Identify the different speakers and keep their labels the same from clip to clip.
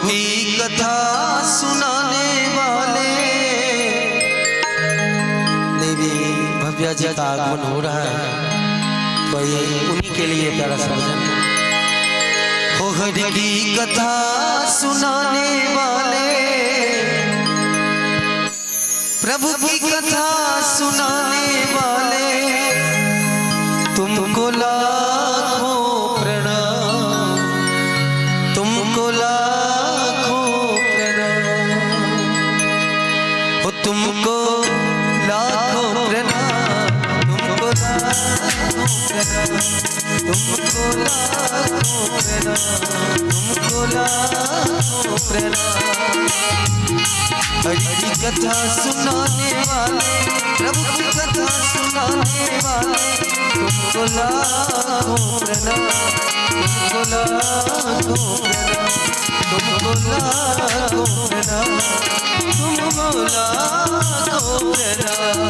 Speaker 1: की कथा सुनाने वाले देवी भव्या जी का आगमन हो रहा है, तो ये उन्हीं के लिए प्यारा सा भजन। हो हरि की कथा सुनाने वाले, प्रभु की कथा सुनाने वाले, तुमको लाखों प्रणाम, तुमको लाखों प्रणाम, हो तुमको लाखों प्रणाम, तुमको लाखों प्रणाम, तुमको लाखों प्रणाम, तुमको लाखों प्रणाम। हरि की कथा सुनाने वाले, प्रभु की कथा सुनाने वाले, तुमको लाखों प्रणाम, तुमको लाखों प्रणाम, तुमको लाखों प्रणाम, तुमको लाखों प्रणाम।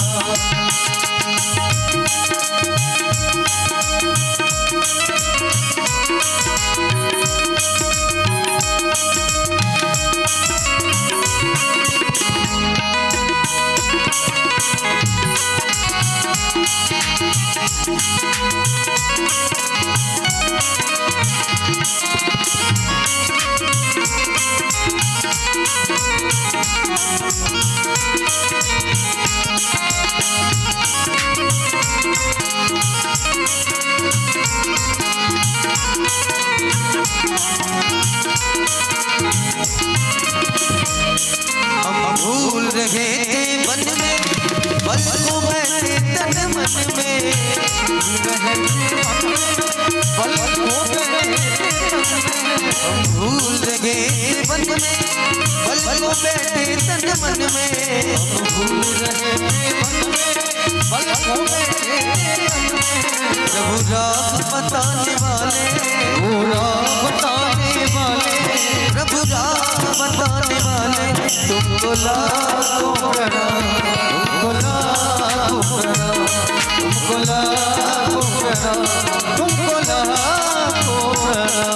Speaker 1: हम भूल रहे थे मन में, बल को बैठे तन मन में, बल को हम भूल रहे थे मन में, बल को बैठे तन मन में, हम भूल रहे थे मन में, बल को बैठे प्रभु राह बताने वाले, राह बताने वाले, प्रभु राह बताने वाले, तुमको लाखों प्रणाम, तुमको लाखों प्रणाम, तुमको लाखों प्रणाम, तुमको लाखों प्रणाम।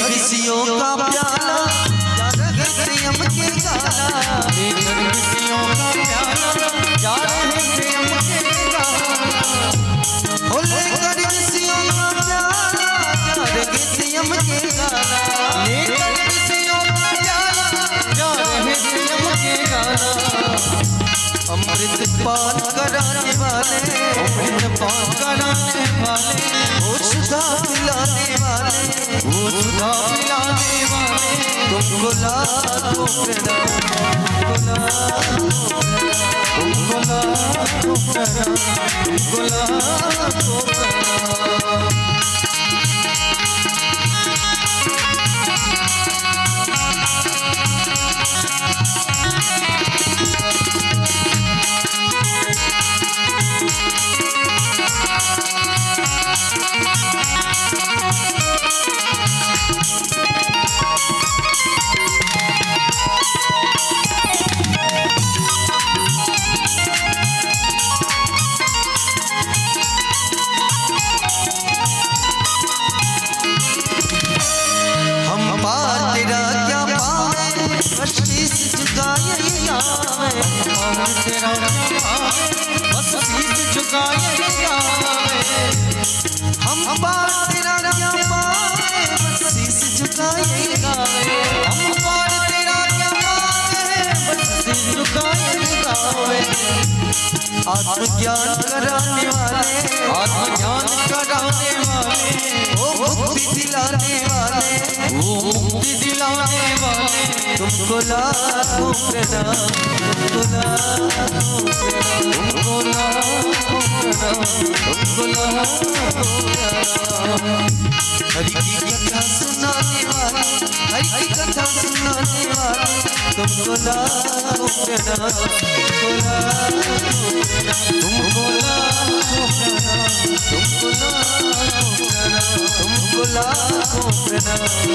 Speaker 1: ऋषियों का प्याला प्रेम के गाला, ऋषियों का प्याला प्रेम के गाला, हो लेकर ऋषियों का प्याला प्रेम के गाला, लेकर ऋषियों का प्याला प्रेम के गाला। अमृत पान कराने वाले, अमृत पान कराने वाले, वो सुधा पिलाने वाले, वो सुधा पिलाने वाले, तुमको लाखों प्रणाम, तुमको लाखों प्रणाम, तुमको लाखों प्रणाम। तेरा बस शीश झुकाए हम बार तेरा क्या पाए, बस शीश झुकाए गावे, हम बार तेरा क्या पाए, बस शीश झुकाए गावे। आत्मज्ञान कराने वाले,
Speaker 2: आत्मज्ञान कराने वाले,
Speaker 1: ओ मुक्ति दिलाने वाले,
Speaker 2: वो मुक्ति दिलाने वाले,
Speaker 1: तुमको लाखों प्रणाम, तुमको लाखों प्रणाम,
Speaker 2: तुमको लाखों प्रणाम, तुमको लाखों प्रणाम।
Speaker 1: हरि की कथा सुनाने वाले, हरि की कथा सुनाने वाले, तुमको लाखों प्रणाम, तुमको लाखों प्रणाम,
Speaker 2: तुमको लाखों प्रणाम, तुमको लाखों प्रणाम,
Speaker 1: तुमको लाखों प्रणाम,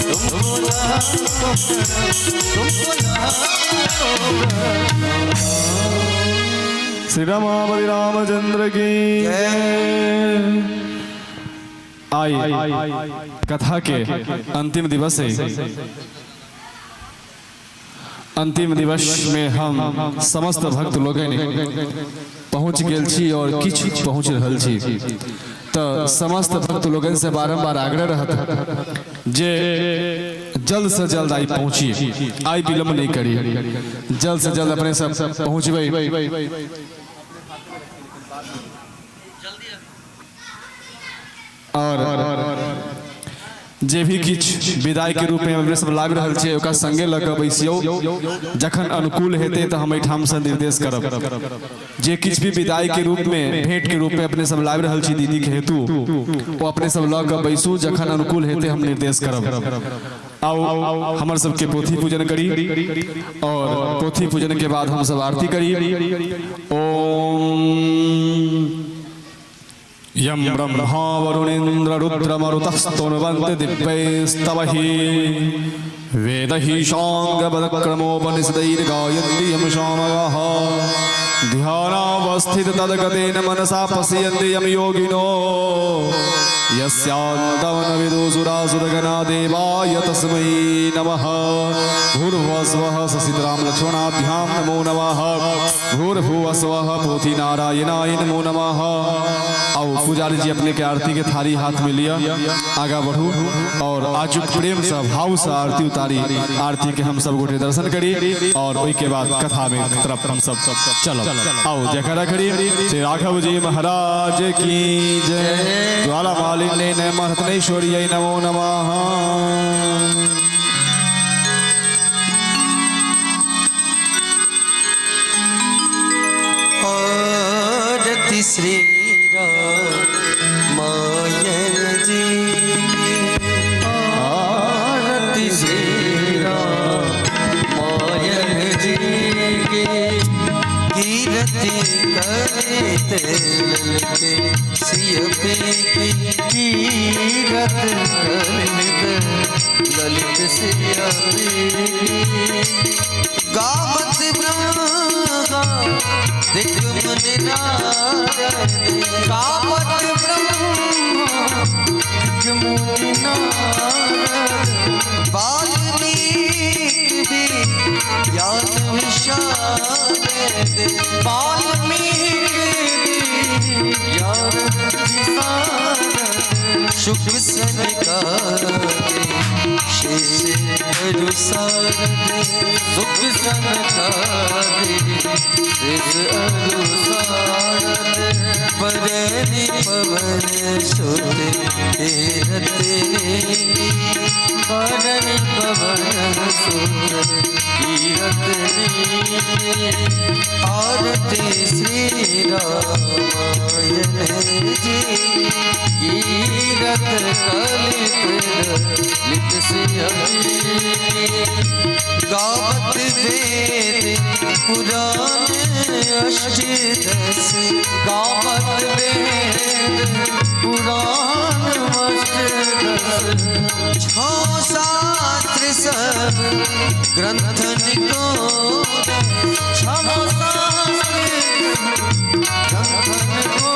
Speaker 1: तुमको लाखों प्रणाम,
Speaker 2: तुमको लाखों प्रणाम।
Speaker 3: श्री रमापति रामचंद्र की आई कथा के अंतिम दिवस है। अंतिम दिवस में हम समस्त भक्त लोग पहुँच गेल छी और किछ पहुँच रहल छी। तो समस्त भक्त लोगन से बारंबार आग्रह रहता जे जल्द से जल्द आई पहुँची, आई विलम्ब नहीं करी, जल्द से जल्द अपने सब पहुँचबे। और जे भी किछ विदाई के रूप में हमरे सब लाग रहल छै ओका संगे लग के बैसियो, जखन अनुकूल हेते तो हम एठाम से निर्देश करब। जे किछ भी विदाई के रूप में भेंट के रूप में अपने सब लाग रहल छी दीदी के हेतु, वो अपने सब लग के बैसू, जखन अनुकूल हेते हम निर्देश करब। आओ हमर सबके पोथी पूजन करी और पोथी पूजन के बाद हम सब आरती करी। ओम यम ब्रह्मा वरुणेन्द्र रुद्रमरुतस्तुन्वन्ति दिव्यैस्तवहि वेदैः साङ्गपदक्रमोपनिषदैर्गायन्ति यं सामगाः ध्यानावस्थित तद्गतेन मनसा पश्यन्ति यं योगिनो यस्यान्तं न विदुषुरासुरगणा देवाय तस्मै नमः। भूर्भुवस्वः ससीताराम लक्ष्मणाभ्यां नमो नमः। भूर्भुवस्वः पोथी नारायणाय नमो नमः। आओ पुजारी जी अपने के आरती के थाली हाथ में लिया, आगा बढ़ू और आज प्रेम से भाव से आरती उतारी। आरती के हम सब गोटे दर्शन करी और वही के बाद कथा में तरफ हम सब चलो। आओ जयकारा करी। श्री राघव जी महाराज की जय। ज्वाला मालिनी ने महतनेश्वरी नमो नमः।
Speaker 1: आरती श्री रामायण जी की,
Speaker 2: आरती श्री रामायण जी की,
Speaker 1: कीरति करते ललते सिय पे की,
Speaker 2: कीरत
Speaker 1: ललित सिय पे की, गावत ब्रह्मा दिग्मन नारद,
Speaker 2: गावत ब्रह्मा दिग्मन नारद,
Speaker 1: वाल्मीकि भी ज्ञान विशारद,
Speaker 2: वाल्मीकि ज्ञान विशारद,
Speaker 1: शुक सनकादि शेष अनुसारद,
Speaker 2: सुख सनकादि
Speaker 1: शेष अनुसारद, परनि पवन सुत तीरथ नेमी,
Speaker 2: परनि पवन सुत तीरथ नेमी।
Speaker 1: आरती श्री रामायण जी
Speaker 2: कीरत कलित सिय
Speaker 1: गावत वेद पुराण अष्टदश,
Speaker 2: गावत वेद पुराण अष्टदश,
Speaker 1: छो शास्त्र सब ग्रंथन को,
Speaker 2: छमो शास्त्र ग्रंथन को,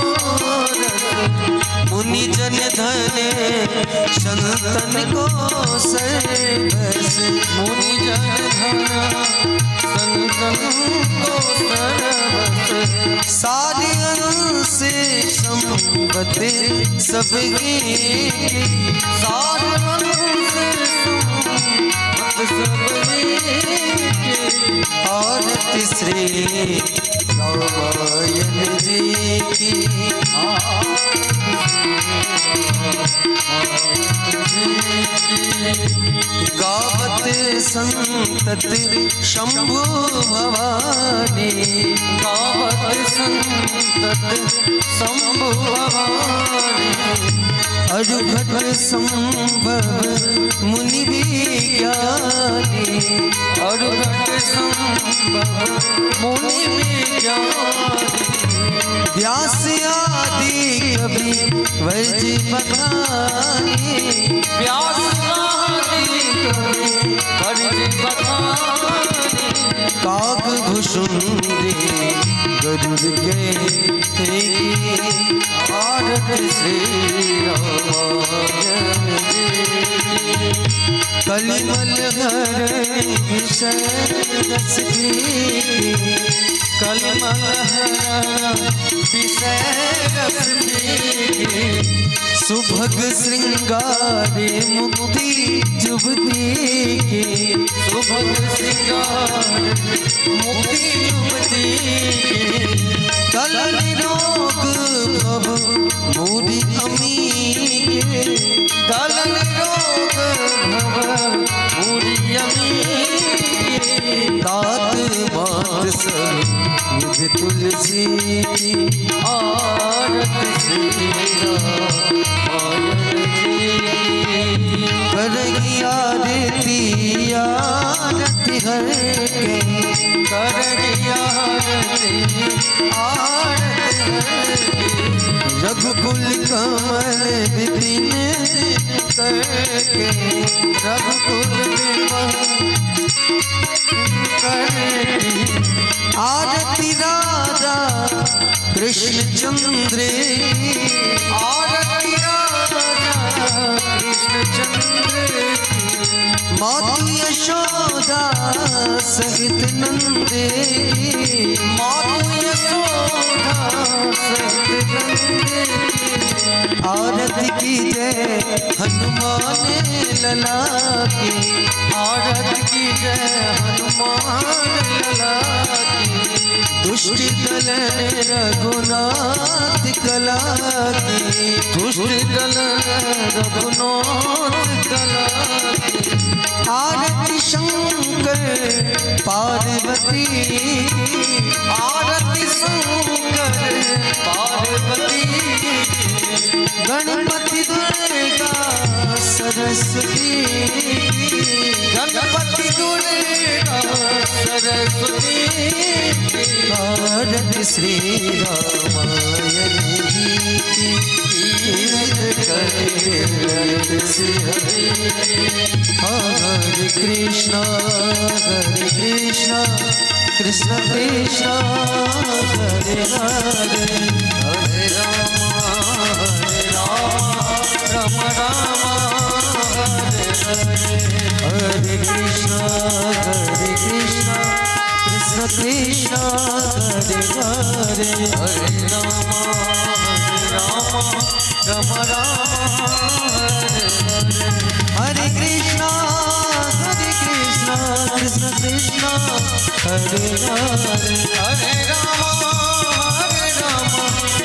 Speaker 1: मुनि जन धन संतन को सर्वस,
Speaker 2: मुनि जन धन संतन को सर्वस,
Speaker 1: सारे अंश संपत्ति सबकी,
Speaker 2: सारे अंश संपत्ति सबकी।
Speaker 1: आरती श्री रामायण जी की गावत संतत शंभु भवानी
Speaker 2: गावत संतत शंभु भवानी
Speaker 1: अरुघट संभव मुनि विज्ञानी
Speaker 2: अरुघट संभव मुनि विज्ञानी
Speaker 1: व्यास आदि कवि वर्ज बखानी
Speaker 2: व्यास आदि कवि वर्ज बखानी
Speaker 1: काग भुषुंडी गरुड़ के
Speaker 2: भारत श्री रामायण जी
Speaker 1: कलिमल हर विषय रस की
Speaker 2: कलिमल विषय रस पीके
Speaker 1: सुभग श्रृंगारे मुक्ति जुबती के
Speaker 2: सुभग श्रृंगार मुक्ति युवती के
Speaker 1: कलन रोग भव मूरी अमी के
Speaker 2: कलन रोग भव मुरियमी
Speaker 1: तात मात सब निज तुलसी की
Speaker 2: आरत श्री रामायण जी
Speaker 1: करगी आरती आरती हर के रघुकुल कमल विपिन करके
Speaker 2: रघुकुल
Speaker 1: आरती राधा कृष्ण चंद्र
Speaker 2: आरती राजा कृष्ण चंद्र
Speaker 1: मातु यशोदा सहित नंदे
Speaker 2: मातु यशोदा सहित नंदे
Speaker 1: आरती की जय हनुमान लला की
Speaker 2: आरती की जय हनुमान लला की
Speaker 1: दुष्ट दलन रघुनाथ कला की
Speaker 2: दुष्ट दलन रघुनाथ कला की
Speaker 1: आरती शंकर पार्वती
Speaker 2: आरती शंकर पार्वती
Speaker 1: गणपति दुर्गा सरस्वती
Speaker 2: गणपति दुर्गा सरस्वती
Speaker 1: आरती श्री रामायण जी की हरे कृष्णा कृष्ण कृष्ण हरे हरे
Speaker 2: हरे राम राम राम हरे हरे
Speaker 1: हरे कृष्ण कृष्ण कृष्ण हरे हरे
Speaker 2: हरे राम राम राम हरे हरे
Speaker 1: हरे कृष्ण कृष्ण कृष्ण हरे हरे
Speaker 2: हरे राम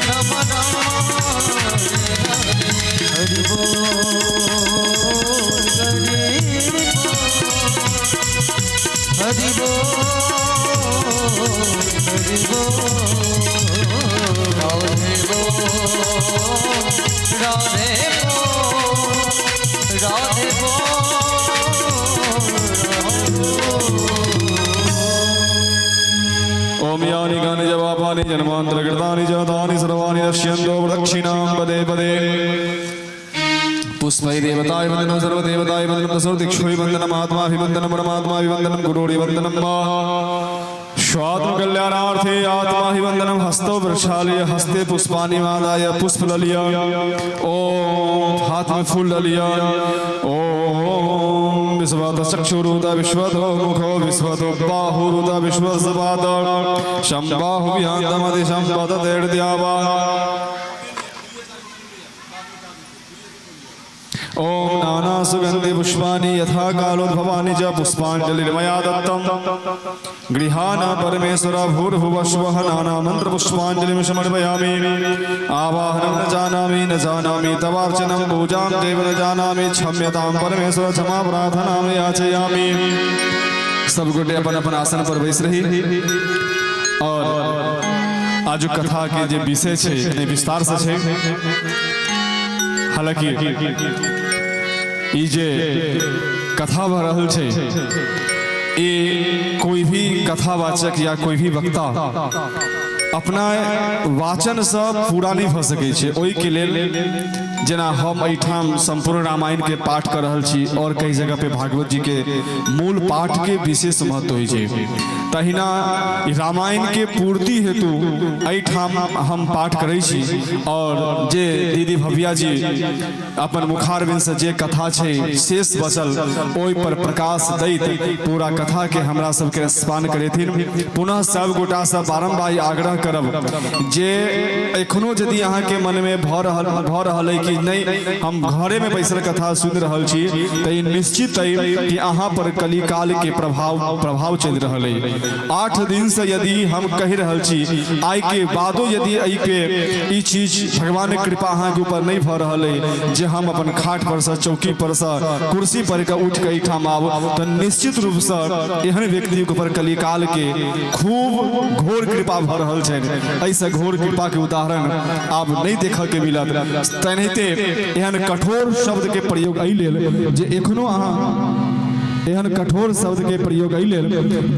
Speaker 2: राम राम हरे हरे
Speaker 1: हरि बोल हरि बोल हरि बोल
Speaker 2: राधे बोल राधे बोल राधे
Speaker 3: ओम यानि गानि जवापानि जन्मान्तरकृतानि जातानि सर्वाणि नश्यन्तो प्रदक्षिणां पदे पदे पुष्पै देवताय वन्दनं सर्वदेवताय वन्दनं सर्वदिक्षुः वन्दनम् आत्माभिवन्दनं परमात्माभिवन्दनं गुरुरिवन्दनं वा स्वात्मकल्याणार्थे आत्माभिवन्दनं हस्तौ वृक्षालय हस्ते पुष्पाणि मादाय पुष्पललिया ओम हाथ में फूल ललिया ओम विश्वत चक्षुरुदा विश्वतो मुखो विश्वतो बाहुरुदा विश्वसपाद शम्बाहु विहान्तमति सम्पततेर्द्यावा ओम नाना सुगंधि पुष्पाणि यथा कालोद्भवानि च पुष्पाञ्जलिर्मया दत्तं गृहाण परमेश्वर भूर्भुवस्वः नाना मंत्र पुष्पाञ्जलिं समर्पयामि आवाहनं न जानामि तवार्चनं पूजां देव न जानामि क्षम्यतां परमेश्वर क्षमा प्रार्थनां याचयामि। सब गोटे अपन अपन आसन पर बैस रही और आज कथा के जे विषय छे विस्तार से छे। हालांकि ई जे कथा भऽ रहल छै ये कोई भी कथावाचक या कोई भी वक्ता अपना वाचन से पूरा नहीं भऽ सकै छै। ओहि के लेल जेना हम एठाम संपूर्ण रामायण के पाठ कर रहल छी और कई जगह पे भागवत जी के मूल पाठ के विशेष महत्व होइ छै, तहिना रामायण के पूर्ति हेतु एठाम हम पाठ करै छी और जे दीदी भव्या जी अपन मुखारबिंद से जे कथा छै शेष बचल ओहि पर प्रकाश दैत पूरा कथा के हमरा सबके स्पान करेथिन। पुनः सब गोटा से बारंबार आग्रह करब जे एखनो यदि अहाँ के मन में भऽ रहल है कि नहीं हम घरे में बैसल कथा सुन रहल छी तो निश्चित है कि अहाँ पर कली काल के प्रभाव चल रहल है। 8 दिन से यदि हम कह रहल छी आई के बादो यदि आई पे ई चीज भगवान के कृपा अहाँ के ऊपर नहीं भऽ रहल है जे हम अपन खाट पर से चौकी पर से कुर्सी पर के उठ के ठाम आब तो निश्चित रूप से एहन व्यक्ति के ऊपर कली काल के खूब घोर कृपा भऽ रहल छै। ऐसा घोर कृपा के उदाहरण आप नहीं देख के मिलत। तेनाहिते एहन कठोर शब्द के प्रयोग एहि लेल जे एखनो अहाँ एहन कठोर शब्द के प्रयोग एहि लेल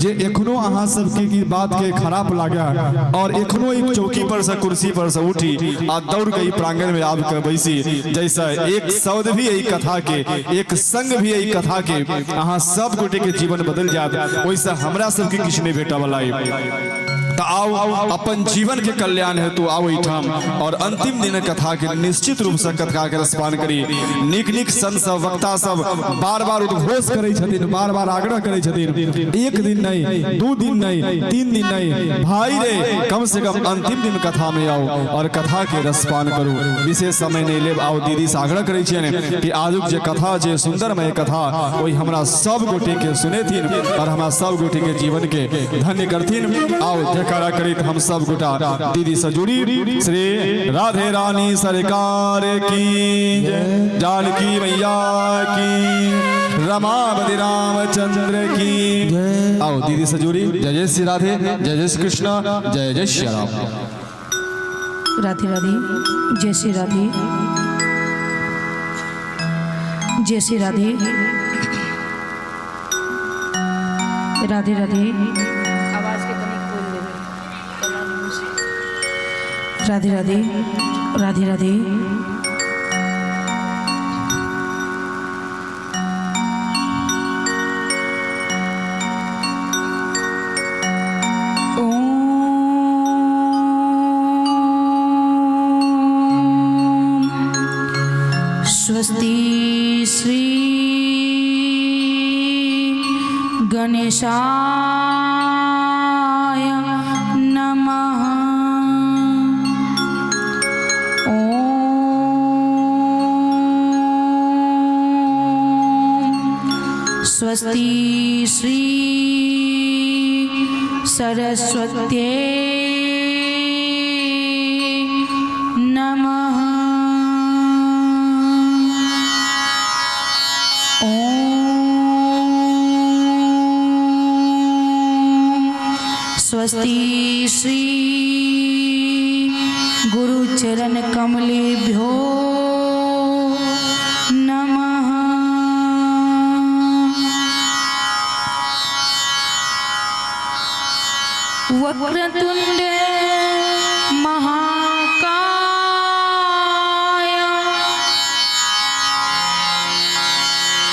Speaker 3: जे एखनो अहाँ सबके की बात के खराब लागे और एखनो एक चौकी पर से कुर्सी पर से उठी आ दौड़ गई प्रांगण में आब के बैसी जैसा एक शब्द भी यही कथा के एक संग भी यही कथा के अहाँ सब गोटे के जीवन बदल जात वैसा हमरा सबके किछ नहीं भेटा वाला है। तो आओ अपन जीवन के कल्याण हेतु आओ ठाम और अंतिम दिन कथा के निश्चित रूप से कथा के रसपान करी। निक निक संत सब वक्ता सब बार बार उद्घोष करे छथिन, बार बार आग्रह करे छथिन, एक दिन नहीं 2 दिन नहीं 3 दिन नहीं भाई रे कम से कम अंतिम दिन कथा में आओ और कथा के रसपान करू। विशेष समय नहीं ले आओ दीदी से आग्रह करे छियन कि आजुक जे कथा जे सुंदरमय कथा वही हमरा सब गोटे के सुनेथिन और हमरा सब गोटे के जीवन के धन्य करथिन। आओ जयकारा करित हम सब गोटा दीदी से जुड़ी। श्री राधे रानी सरकार की जानकी मैया की रमावती रामचंद्र की। आओ दीदी से जुड़ी। जय जय श्री राधे, जय जय श्री कृष्ण, जय जय श्री राम।
Speaker 4: राधे राधे, जय श्री राधे, जय श्री राधे, राधे राधे। आवाज के तनिक बोल देबे राधे राधे, राधे राधे। स्वस्ति श्री गणेशाय नमः। ओम स्वस्ति श्री सरस्वत्यै नमः। स्वस्ति श्री गुरुचरण कमलेभ्यो नमः। वक्रतुंड महाकाय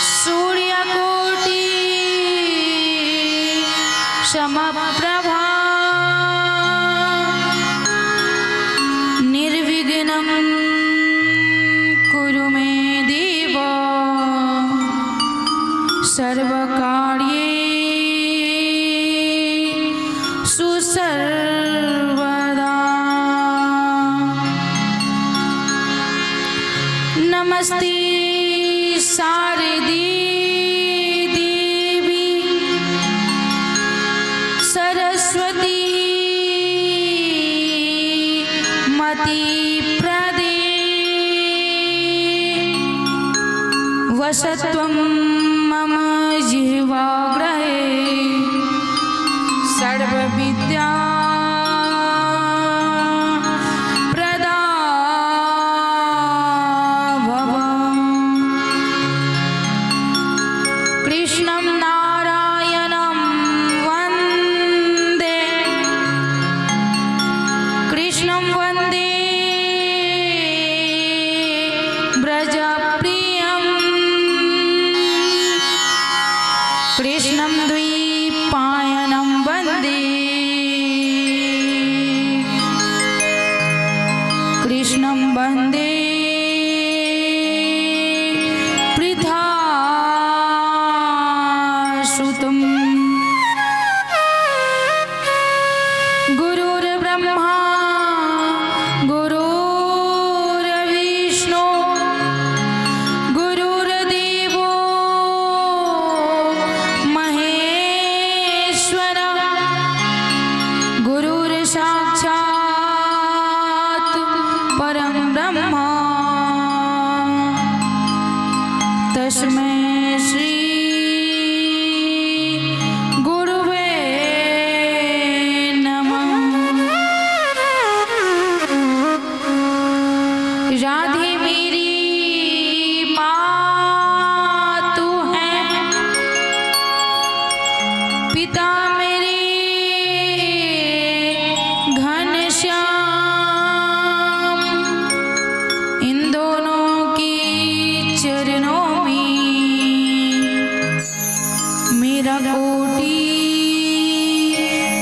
Speaker 4: सूर्यकोटि समप्रभा निर्विघ्नं कुरु मे देव सर्वकार्येषु सर्वदा। नमस्ते कृष्णं नारायणं वन्दे कृष्णं वन्दे व्रजप्रियं कृष्णं द्वैपायनं वन्दे कृष्णं वन्दे पृथासुतं गुरुर्ब्रह्मा गुरुर्विष्णु गुरुर्देवो महेश्वर गुरुर्साक्षात् परं ब्रह्म तस्मै श्री गुरुवे नमः। राधे मेरी माँ तू है, पिता मेरे घनश्याम, इन दोनों के चरणों में मेरा कोटि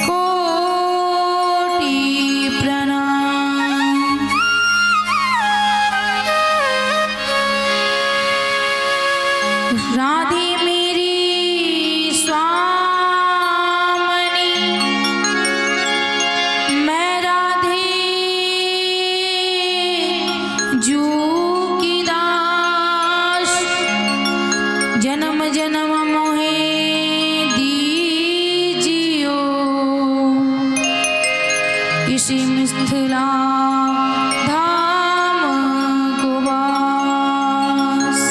Speaker 4: कोटि प्रणाम। राधे मेरी स्वामिनी, मैं राधे जू की दास, जन्म जन्म मोहे दीजियो इसी मिथिला धाम को वास।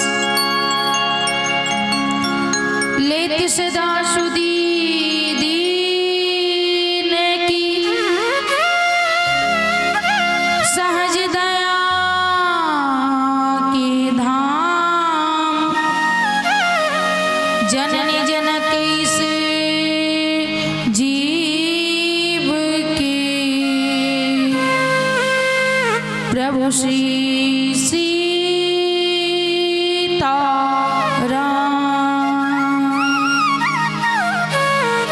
Speaker 4: लेति सदा सुधी दीन की सहज दया के धाम, जननी जनक इस जीव के प्रभु श्री सीताराम,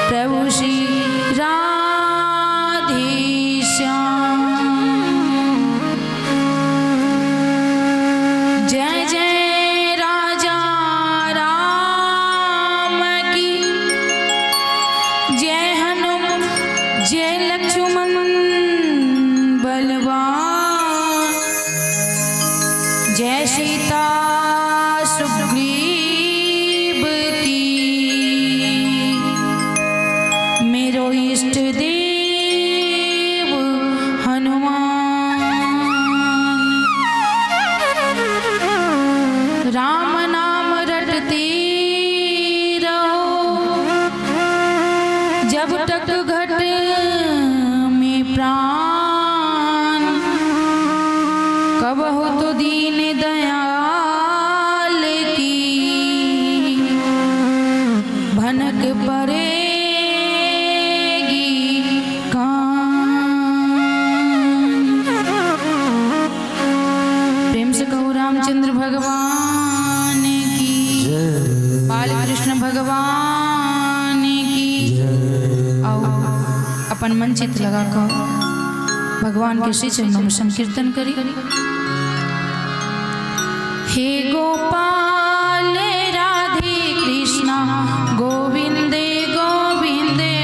Speaker 4: प्रभु श्री राधेश्याम। जय जय राजा राम की, जय हनुमान जय लक्ष्मण बलवान, जय सीता सुग्रीव की, मेरो इष्ट देव हनुमान। राम नाम रटते रहो, जब तक घट में प्राण, कबहु तो दीन दयाल की भनक पड़ेगी कान। प्रेम से कहो रामचंद्र भगवान की, बाल कृष्ण भगवान की। आओ अपन मन चित लगा कर भगवान के श्री चरणों में संकीर्तन करी। हे गोपाल राधे कृष्णा गोविंदे गोविंदे,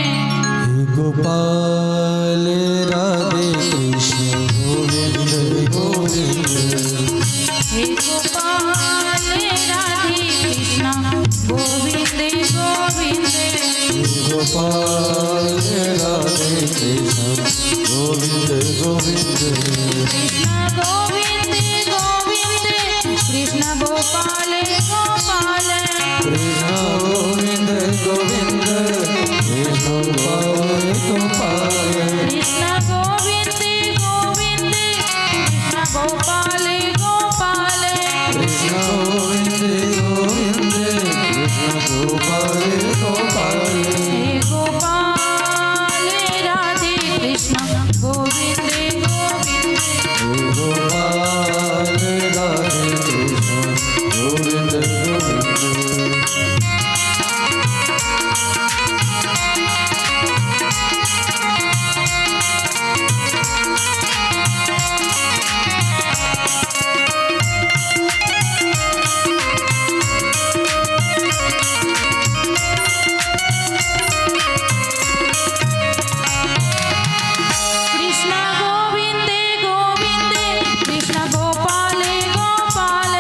Speaker 1: गोपाल राधे कृष्ण गोविंद गोविंद,
Speaker 4: हे गोपाल राधे कृष्णा गोविंदे गोविंदे,
Speaker 1: गोपाल राधे कृष्ण गोविंद गोविंद,
Speaker 4: कृष्ण गोविंद गोविंद, कृष्ण गोपाल गोपाल,
Speaker 1: कृष्ण गोविंद गोविंद, कृष्ण गोपाल गोपाल,
Speaker 4: कृष्ण गोविंद गोविंद, कृष्ण गोपाल गोपाल,
Speaker 1: कृष्ण गोविंद गोविंद, कृष्ण गोपाल
Speaker 2: गोपाल गोपाल
Speaker 4: हे गोपाल राधे कृष्ण गोविंद गोविंद
Speaker 2: गोपाल राधे कृष्ण गोविंद गोविंद
Speaker 4: कृष्ण गोविंद गोविंद कृष्ण गोपाल गोपाल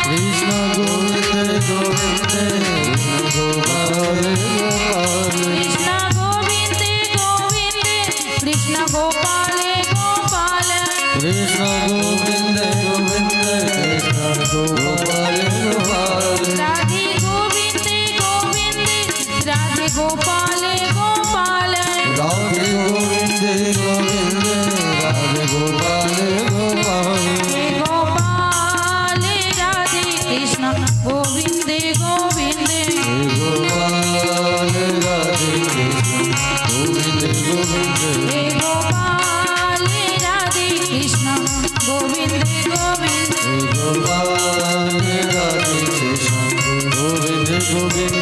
Speaker 2: कृष्ण गोविंद गोविंद गोपाल गोपाल
Speaker 4: कृष्ण गोविंद गोविंद कृष्ण गोपाल गोपाल
Speaker 2: कृष्ण गोविंद गोविंद कृष्ण गोपाल गोपाल
Speaker 4: राधे गोविंद गोविंद राधे गोपाल गोपाल
Speaker 2: राधे गोविंद गोविंद राधे गोपाल गोपाल
Speaker 4: हे गोपाल राधे कृष्ण गोविंद गोविंद
Speaker 2: गोपाल राधे कृष्ण गोविंद गोविंद
Speaker 4: हे गोपाल राधे कृष्ण गोविंद गोविंद
Speaker 2: गोपाल राधे कृष्ण गोविंद गोविंद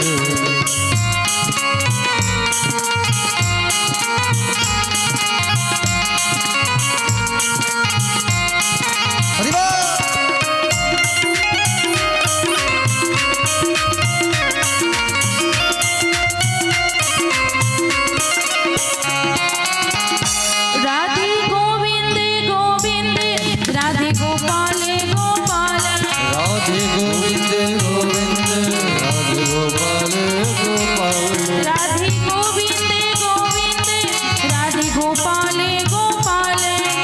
Speaker 4: राधे गोविंद गोविंद राधे गोपाल गोपाल
Speaker 2: राधे गोविंद गोविंद राधे गोपाल गोपाल
Speaker 4: राधे गोविंद गोविंद राधे गोपाल गोपाल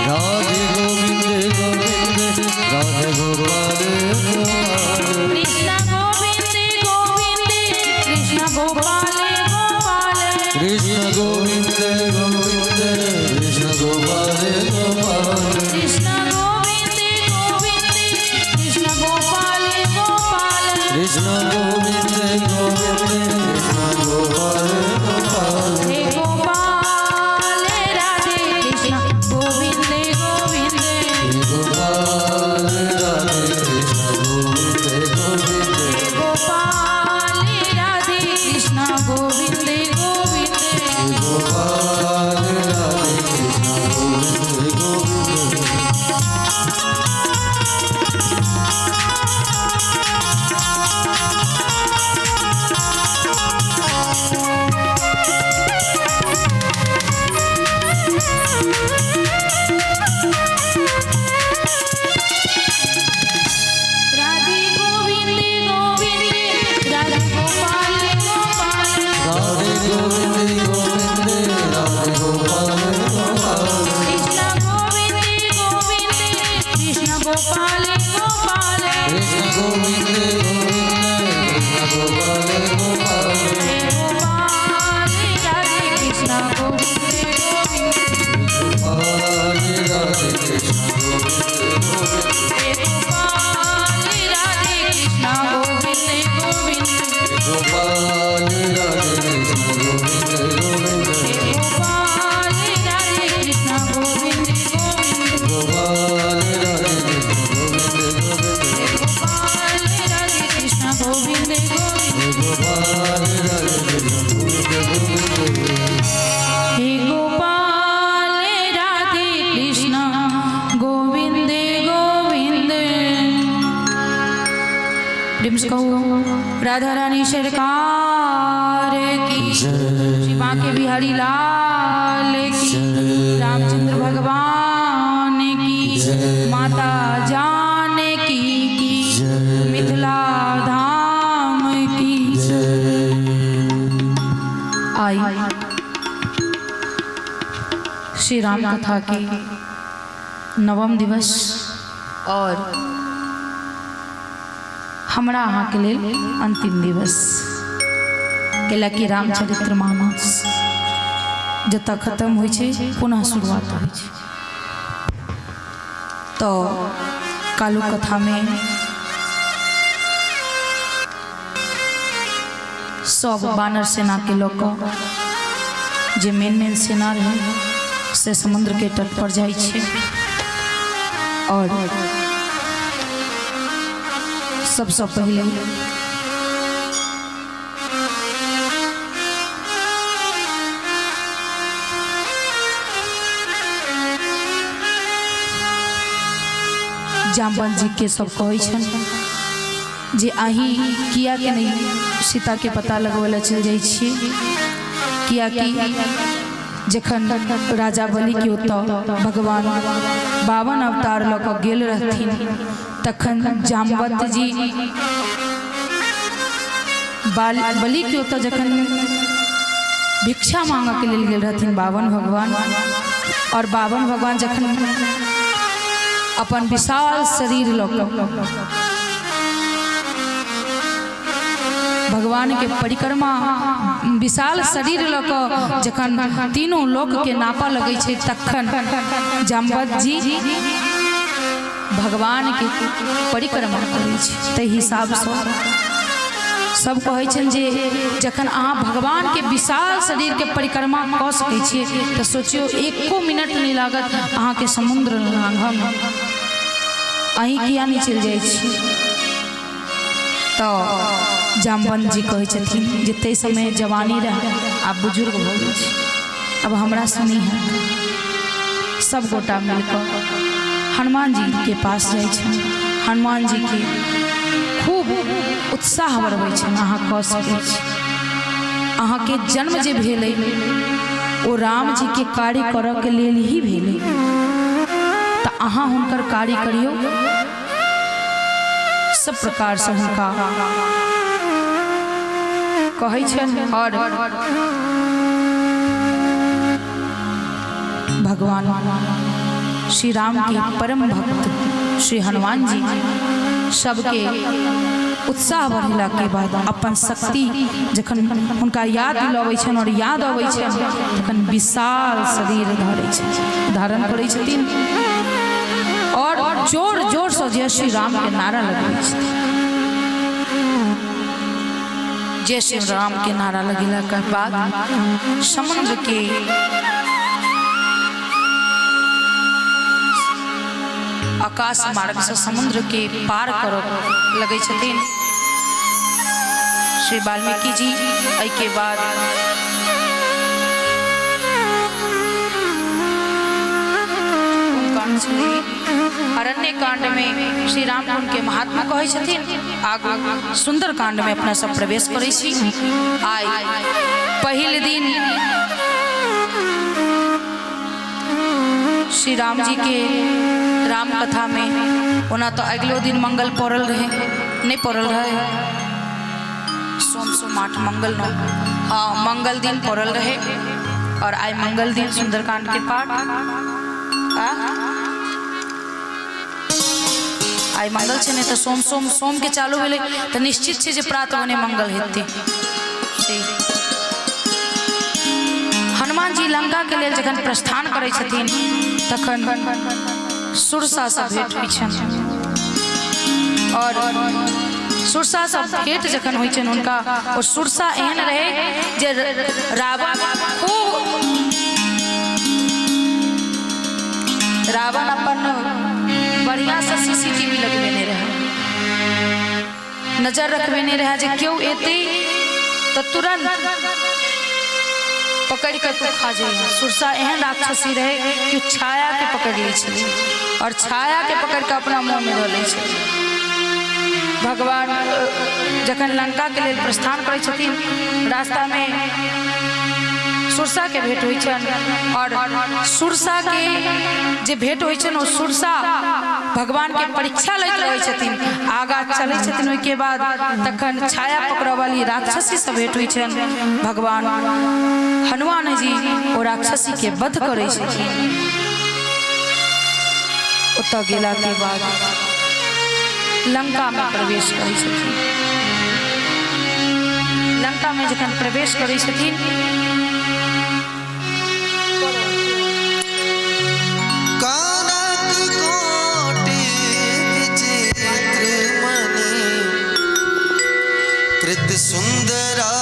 Speaker 2: राधे गोविंद गोविंद राधे गोपाल गोपाल
Speaker 4: कृष्ण गोविंद गोविंद कृष्ण गोपाल गोपाल
Speaker 2: कृष्ण गोविंद गोविंद कृष्ण गोपाल गोपाल
Speaker 4: कृष्ण गोविंद गोविंद कृष्ण गोपाल गोपाल
Speaker 2: कृष्ण गोविंद गोविंद कृष्ण गोपाल गोपाल
Speaker 4: हे गोपाल राधे कृष्ण गोविंद गोविंद
Speaker 2: गोपाल राधे कृष्ण गोविंद गोविंद
Speaker 4: गोपाल राधे कृष्ण गोविंद गोविंद
Speaker 2: गोपाल राधे कृष्ण गोविंद गोविंद
Speaker 4: राधे गोविंद गोविंद राधे गोपाल गोपाल
Speaker 2: राधे गोविंद गोविंद राधे गोपाल गोपाल
Speaker 4: कृष्ण गोविंद गोविंद कृष्ण गोपाल गोपाल
Speaker 2: कृष्ण गोविंद गोविंद कृष्ण गोपाल गोपाल
Speaker 4: हे गोपाल राधे कृष्ण गोविंद गोविंद
Speaker 2: गोपाल राधे कृष्ण गोविंद गोविंद
Speaker 4: हे गोपाल राधे कृष्ण गोविंद गोविंद
Speaker 2: गोपाल राधे कृष्ण गोविंद गोविंद
Speaker 4: हे गोपाल राधे कृष्ण गोविंद गोविंद
Speaker 2: गोपाल राधे कृष्ण गोविंद गोविंद
Speaker 4: गोपाल राधे कृष्ण गोविंद गोविंद
Speaker 2: गोपाल राधे कृष्ण गोविंद गोविंद
Speaker 4: हे गोपाल राधे कृष्ण गोविंद गोविंद प्रेम से कहो राधा रानी सरकार की श्री बांके बिहारी लाल की रामचंद्र भगवान की माता जानकी की मिथिला धाम की आई श्री राम कथा के नवम दिवस और हमरा अहाँ के लेल अंतिम दिवस कैला कि रामचरित्र मानस जतऽ खत्म होइ छै पुनः शुरुआत होइ छै। तो कालू कथा में सब बानर सेना के लोग जे मेन सेना रहे से समुद्र के तट पर जाइ छे और सबसे पहले जाम्बन जी के सब कहै छन जे अही किया के नहीं सीता के पता लगवला चल जाइ छी, किया कि जखन राजा बलि के ओतऽ भगवान 52 अवतार लऽ कऽ गेल रहथिन तखन जाम्बवंत जी बलि के ओतऽ जखन भिक्षा मांगऽ के लेल गेल रहथिन 52 भगवान, और 52 भगवान जखन अपन विशाल शरीर लऽ कऽ भगवान के परिक्रमा विशाल शरीर लऽ कऽ जखन तीनों लोक के नापा लगे छे तखन जाम्बवंत जी भगवान के परिक्रमा करै छै। ताहि हिसाब से सब कहै छन जे जखन अहाँ भगवान के विशाल शरीर के परिक्रमा कऽ सकै छियै तऽ सोचियो 1 मिनट नहीं लागत अहाँ के समुद्र लांघब में, अहीं किया नहीं चल जाइ छी। तो जाम्बवंत जी कहै छथिन जे ते समय जवानी रहे आब बुजुर्ग हो गए छी, अब हमरा सुनी है। सब गोटा मिलकर हनुमान जी के पास जाइ छन, हनुमान जी के खूब उत्साह बढ़बै छन, अहाँ कऽ सकै छी, अहाँ के जन्म जे भेलै ओ राम जी के कार्य करऽ के लेल ही भेलै, तऽ अहाँ हुनकर कार्य करियौ। सब प्रकार से हुनका कहै छन और भगवान श्री राम के परम भक्त श्री हनुमान जी सबके उत्साह बढ़ला के बाद अपन शक्ति जखन हुनका याद दिलाबै छन और याद अबै छन तखन विशाल शरीर धारण करै छथिन और जोर जोर से जय श्री राम के नारा लगबै छथिन। जय श्री राम के नारा लगेला के बाद समुद्र के आकाश मार्ग से समुद्र के पार करब लगे छथिन श्री वाल्मीकि जी। एहि के बाद अरण्य कांड में श्री राम उनके महात्मा कहै छथिन, आगू सुंदर कांड में अपना सब प्रवेश करै छी। आइ पहिल दिन श्री राम जी के राम कथा में ओना तो अगलो दिन मंगल पड़ल रहे नहीं पड़ल रहे, सोम 8 मंगल न, हाँ मंगल दिन पड़ल रहे और आई मंगल दिन सुंदरकांड के पाठ आई मंगल छे नहीं तो सोम के चालू भेले तो निश्चित छे जे प्रात बने मंगल हेते। हनुमान जी लंका के लेल जखन प्रस्थान करै छथिन तखन सुरसा से भेंट होइ छन और सुरसा से भेंट जखन होइ छन हुनका और सुरसा एहन रहे जे रावण अपन बढ़िया से सीसीटीवी लगवेने रहे, नजर रखवेने रहे जे क्यों एते तो तुरंत पकड़ कर तू खा जाइए। सुरसा एहन राक्षसी रहे कि छाया के पकड़ ली छे और छाया के पकड़ के अपना मुंह में धो ले छे। भगवान जखन लंका के लिए प्रस्थान करे छथिन रास्ता में सुरसा के भेंट होइ छन और सुरसा के जे भेंट होइ छन ओ सुरसा भगवान के परीक्षा लैत रहै छथिन, आगा चलै छथिन। ओइ के बाद तखन छाया पकड़ वाली राक्षसी से भेंट होइ छन, भगवान हनुमान जी ओ राक्षसी के वध करै छथिन। ओतऽ गेला के बाद लंका में प्रवेश करै छथिन। लंका में जखन प्रवेश करै छथिन
Speaker 1: सुंदरा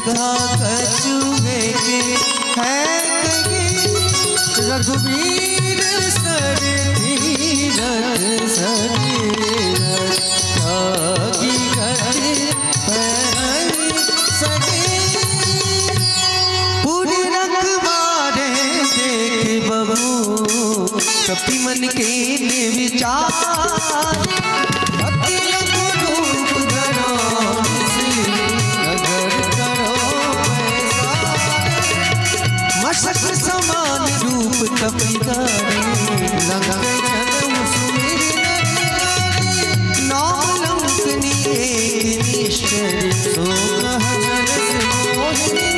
Speaker 1: कथा कछुए के है कही रघुवीर सर तीरथ सरीरथ आगी गति पैरई सगे पूरी रखवारे देख बबू कपि मन के विचार मशक समान रूप कपिदारी लंका जन्म सुमेरी नाम लंकनी एक निष्ठुर सो कह जन मोहिनी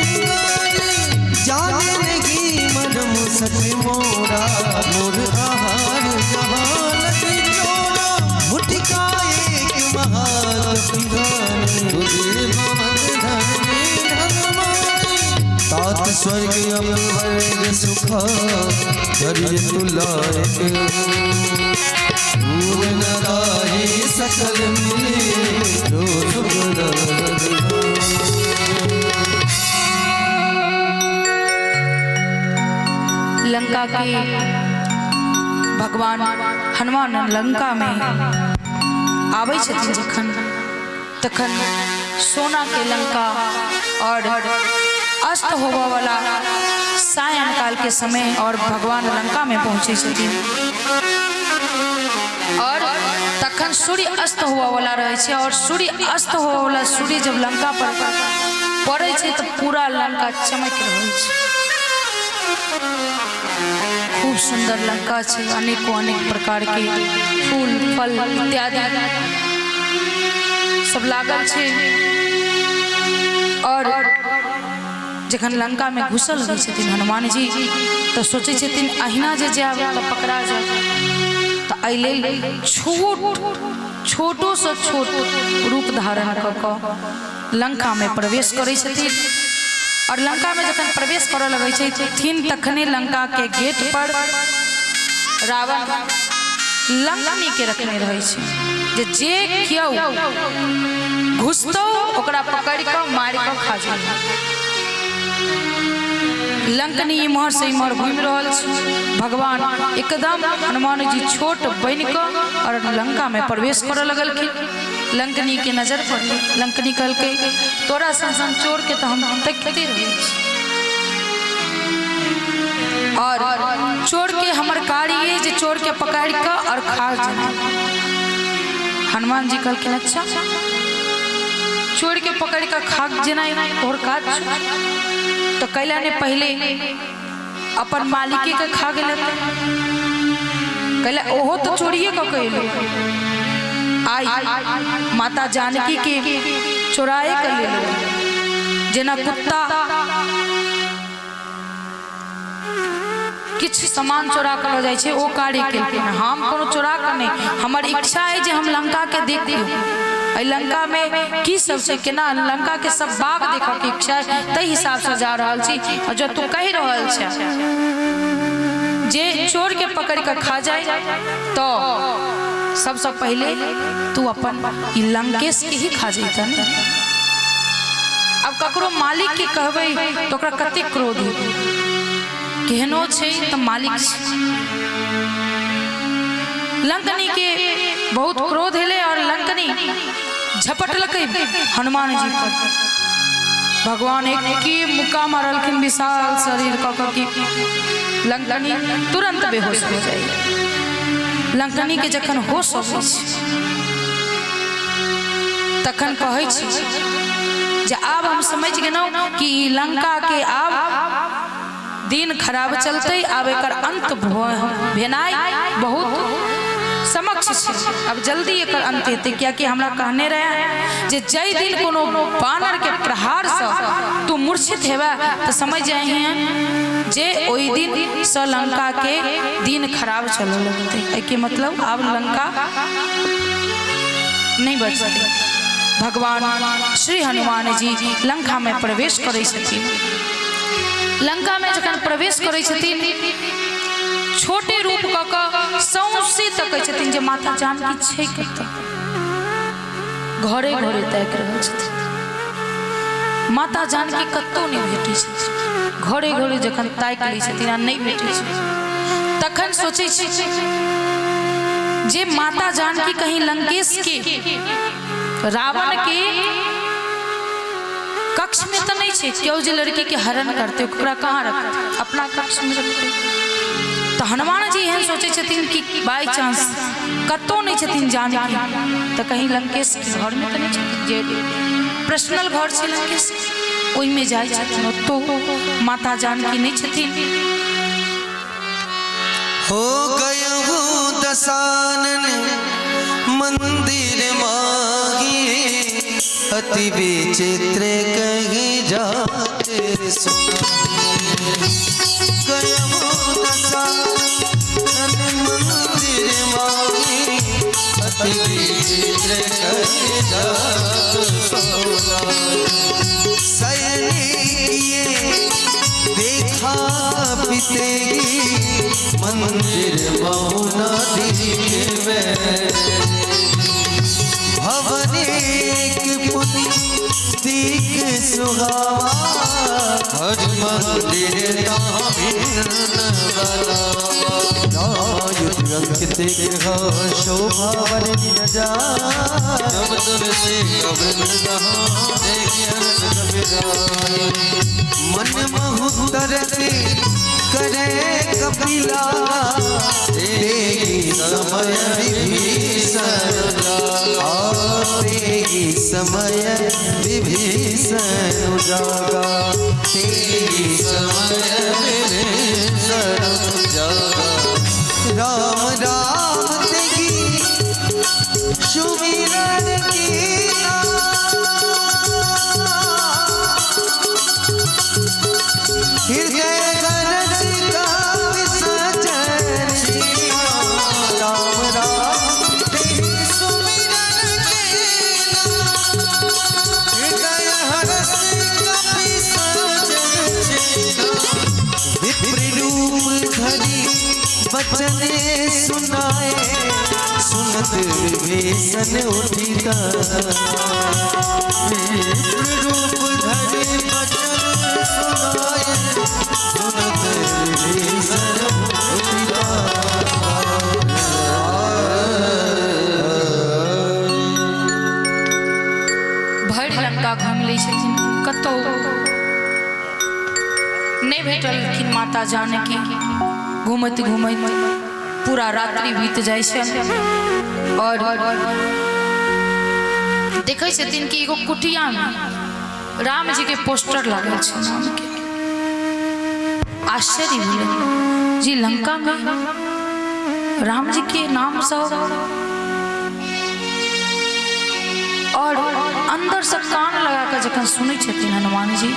Speaker 1: जाने लगी मरम सट मोरा मोर आहार जहान चोरा मुठिका एक महाकपिदारी तुझे भवन धरनी तात स्वर्ग अमर सुख करिय तुलायक भूल न राही सकल मिले जो सुख
Speaker 4: लंका के भगवान हनुमान लंका में आबै छथिन जखन तखन सोना के लंका और अस्त होबा वाला सायं काल के समय और भगवान लंका में पहुंचे छथिन और तखन सूर्य अस्त होबा वाला रहे छे और सूर्य अस्त होबा वाला सूर्य जब लंका पर पड़े छे तो पूरा लंका चमक रहल छे। खूब सुंदर लंका छे, अनेकों अनेक प्रकार के फूल फल इत्यादि सब लागल छे और जखन लंका में घुसल रहे छथिन हनुमान जी तो सोचे छथिन अहिना जे जाब तो पकड़ा जाए तो अइले छोटो से छोट रूप धारण क लंका में प्रवेश करे छथिन और लंका में जखन प्रवेश करे लगे छथिन तखने लंका के गेट पर रावण लंकनी के रखने रहे छे जे कियो घुसतो ओकरा पकड़ के मार के खा जाए। लंकनी इमहर से इमहर घूम रहल छै, भगवान एकदम हनुमान जी छोट बन के और लंका में प्रवेश करे लगलखिन। लंकनी के नजर पड़ल, लंकनी कहलकै तोरा सन चोर के तो हम तकते रहे और चोर के हमर कार्य जे चोर के पकड़ के और खा जाए। हनुमान जी कहलखिन अच्छा चोर के पकड़ के खा जेना तोहर काज तो कैला ने पहले अपन मालिके के खा गेल कैला ओहो तो चोरिए का कैलो आई माता जानकी के चोराए कर ले जेना कुत्ता किछ सामान चोरा कर जाय छे ओ कार्य केलखिन। हम कोनो चोरा कर नहीं, हमर इच्छा है जे हम लंका के देख लियो लंका में की सब से केना लंका के सब बाग देखा के इच्छा है तई हिसाब से जा रहल छी। और जो तू कह रहल छ जे चोर के पकड़ के खा जाए तो सबसे पहले तू अपन लंकेश के ही खा जैतन। अब ककरो मालिक के कहबै तो ओकरा कते क्रोध हेतै, केहनो छै त मालिक छै। लंकनी के बहुत क्रोध हेले और लंकनी झपटलकै हनुमान जी पर। भगवान एक की मुक्का मारलखिन विशाल शरीर की लंकनी तुरंत बेहोश हो जाए। लंकनी के जखन होश अबै छै तखन कहै छै जे आब हम समझ गेलहुं कि लंका के आब दिन खराब चलते, आब एकर अंत भेनाई बहुत समक्ष छै। अब जल्दी एकर अंत हेतै, कियाकि हमरा कहने रहे जे जय दिन कोनो बानर के प्रहार से तू मूर्छित हेबा तो समझ जाए हैं जे ओई दिन से लंका के दिन खराब चले लगते। के मतलब अब लंका नहीं बचते। भगवान श्री हनुमान जी लंका में प्रवेश करे छथिन। लंका में जखन प्रवेश करे छथिन छोटे रूप क सौंसे तकै छथिन जे माता जानकी छै कतऽ, घरे घरे ताकि रहल छथिन। माता जानकी कतौ नहीं भेटै छथिन। घरे घरे जखन ताकि लै छथिन आ नहीं भेटै छै तखन सोचै छी जे माता जानकी कहीं लंकेश के रावण के कक्ष में तो नहीं छे, क्यों जे लड़की के हरण करते ओकरा कहाँ रखते, अपना कक्ष में रखते। तो हनुमान जी एहन सोचे छथिन कि बाई चांस कतौ नहीं छथिन जानकी तो कहीं लंकेश के घर में तो नहीं छथिन, जे पर्सनल घर छे लंकेश ओहि में जाय छथिन, तो माता जानकी नहीं छथिन।
Speaker 1: हो गयो दसानन मंदिर माही अति विचित्र कहीं जाते गयो दसानन मंदिर माही अति विचित्र कहीं जाते सैनिक देखा पितेगी मंदिर मौना दिखे भवन एक पुनि दिख सुहावा हर मंदिर शोभा बरनी न जा मन महुतर करे कपिला तेगी समय विभीषण तेगी समय विभीषण जागा तेगी समय विभीषण जागा राम राम तेगी सुमिरन की हृदय वचन सुनाए सुनत विभीषण उठिता रूप धरि वचन सुनाए सुनत विभीषण उठिता।
Speaker 4: भरि लंका घूम लै छथिन, कतौ नहीं भेटलखिन माता जानकी। घूमत घूमत पूरा रात्रि बीत जाय छै और देखै छथिन कि एगो कुटिया में राम जी के पोस्टर लागल छै नाम के। आश्चर्य भेलै जी लंका में राम जी के नाम से और अंदर से कान लगा कर जखन सुनै छथिन हनुमान जी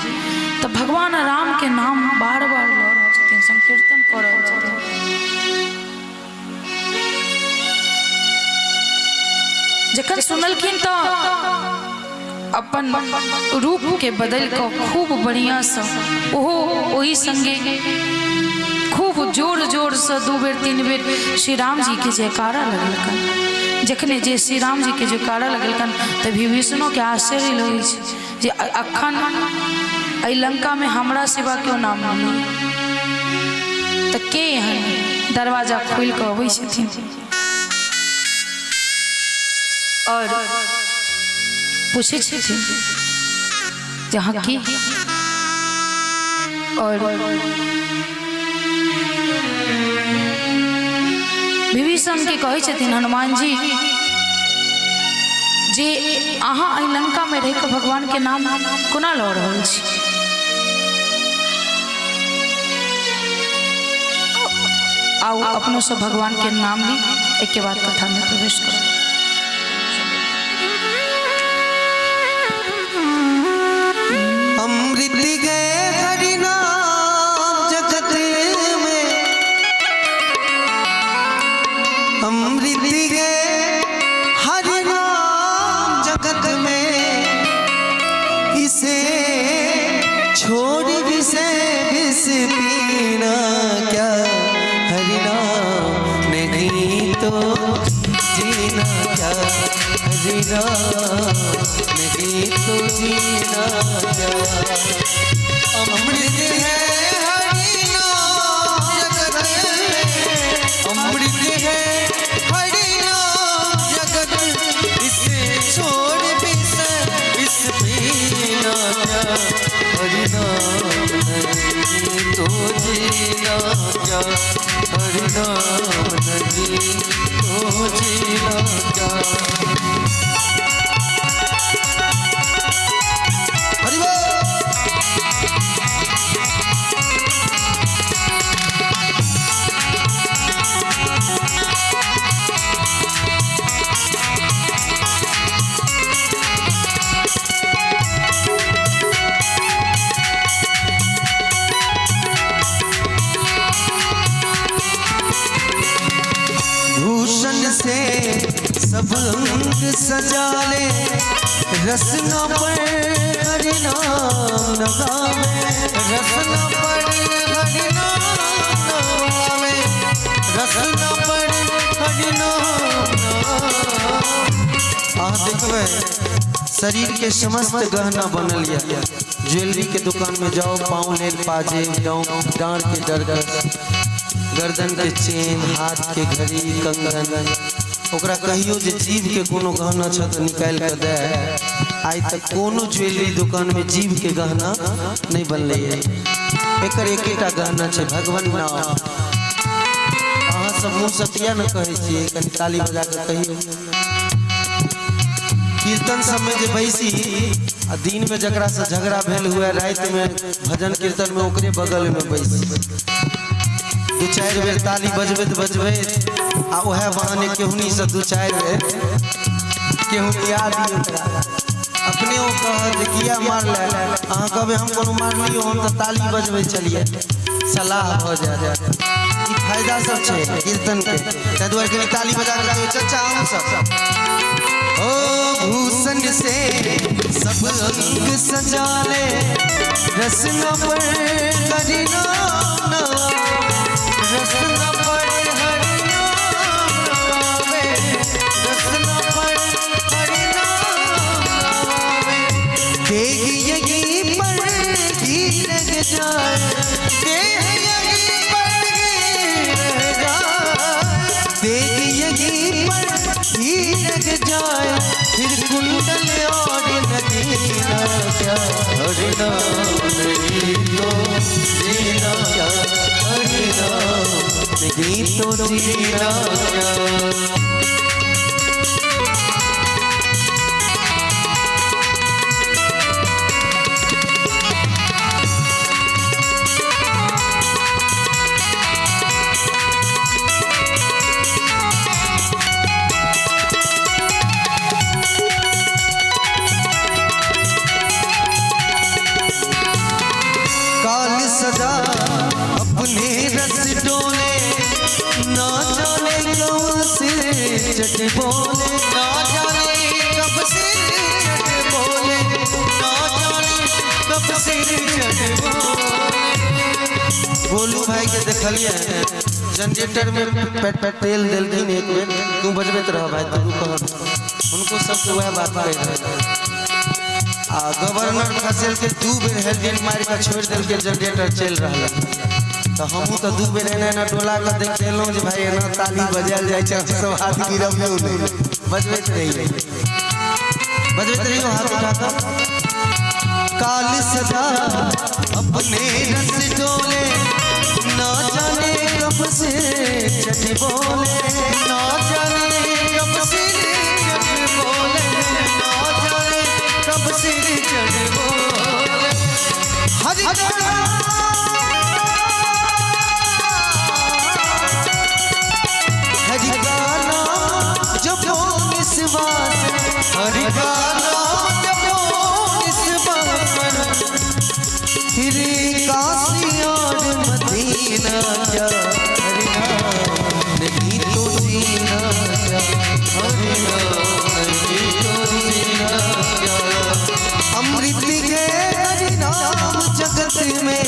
Speaker 4: तो भगवान राम के नाम बार बार लऽ रहल छथिन, संकीर्तन कऽ रहल छथिन। जखन सुनलखिन तो अपन रूप के बदल कऽ खूब बढ़िया से ओहो ओही संगे खूब जोर जोर से 2 बेर 3 बेर श्री राम जी के जयकारा लगलकन। जखने जे श्री राम जी के जयकारा लगलकन तो विभीषणों के आश्चर्य लगे जे अखन अइ लंका में हमरा सिवा क्यों नाम नहीं तो के यहाँ दरवाजा खोल के अबै छथिन और पूछे छथिन जहाँ की और विभीषण के कहे छथिन हनुमान जी जे अहाँ अइ लंका में रह के भगवान के नाम कोना लऽ रहल छी। आओ अपनों से भगवान के नाम ली, एक के बाद कथा में प्रवेश करो।
Speaker 1: अमृत गए हरि नाम जगत में अमृत गए हरि नाम जगत में इसे छोड़ विषय विष पीना क्या हरि नाम नहीं तो जीना क्या हरि जीना नहीं तो जीना क्या। अमृत है हरि नाम जगत में, अमृत है हरि नाम जगत, इसे छोड़ विष इस पीना क्या। हरि नाम नहीं तो जीना क्या, हरि नाम नहीं तो जीना क्या। हरि बोल। भूषण से सब अंग सजा ले, रसना पर हरि नाम न गावे, रसना पर हरि नाम न गावे, रसना पर हरि नाम न गावे। देखबे शरीर के समस्त गहना बनल या, ज्वेलरी के दुकान में जाओ, पाँव लेल पाजे, डांड के डरगस, गर्दन के चेन, हाथ के घड़ी, कंगन, ओकरा कहियो जे जीव के कोनो गहना छ तो निकाल के दे। आज तक कोनो ज्वेलरी दुकान में जीव के गहना नहीं बनले है। एकर एकेटा गहना छै भगवान नाम। अहाँ सब मुँह सतिया न कहे छियै, कनी ताली बजा के कहियो। कीर्तन सब में जे बैसी आ दिन में जकरा से झगड़ा भेल हुए, रात में भजन कीर्तन में ओकरे बगल में बैसी, दू चार बेर ताली बजबैत बजबैत आ वह बहाने केहुनी से दू चार बेर केहुनी याद अपने वो कहत किया मार ले। अहाँ कहबे हम कोनो मार लियो, हम तो ताली बजबै चलिए, सलाह हो जाए। ई फायदा सब छै कीर्तन के, ताहि दुआरे कनी ताली बजा के चचा हम सब। ओ भूषण से सब अंग सजा ले, रसना पर हरि नाम न, रसना पर हरि नाम न गावे, रसना पर हरि नाम न गावे। देह यही पर ही लग जाए, देह यही पर ही रह जाए, देह यही पर ही लग जाए, फिर कुंडल और नगीना क्या। हरि नाम नहीं तो जीना क्या, हरि नाम नहीं तो जीना क्या। सदा अपने रस डोले, ना जाने कब से चट बोले, ना जाने कब से चट बोले, ना जाने कब से चट बोले। बोलू भाई के देखलिए जनरेटर में तेल दिलखिन एक बेर, तू बजबैत रह भाई, तू कह उनको सबसे वह बात कह रहे। गवर्नर फैसल के 2 बेर हेडलाइट मार के छोड़ दिल के जनरेटर चल रहा है, तो हमहू तो 2 बेर एना डोला के देखेलहुँ जे भाई एना ताली बजायल जाए छै, सब हाथ गिरबियो नहीं, बजबैत रहिए, बजबैत रहियो हाथ उठा कर। काल सदा अपने रस डोले, ना जाने कब से चट बोले, ना जाने कब से चट बोले, ना जाने कब से चट बोले। हरि हरि का नाम जपो निस्वास, हरि का नाम जपो निस्वास, फिर काशी और मदीना जा। हरि नाम नहीं तो जीना जा, हरि नाम नहीं तो जीना जा। अमृत है हरि नाम जगत में,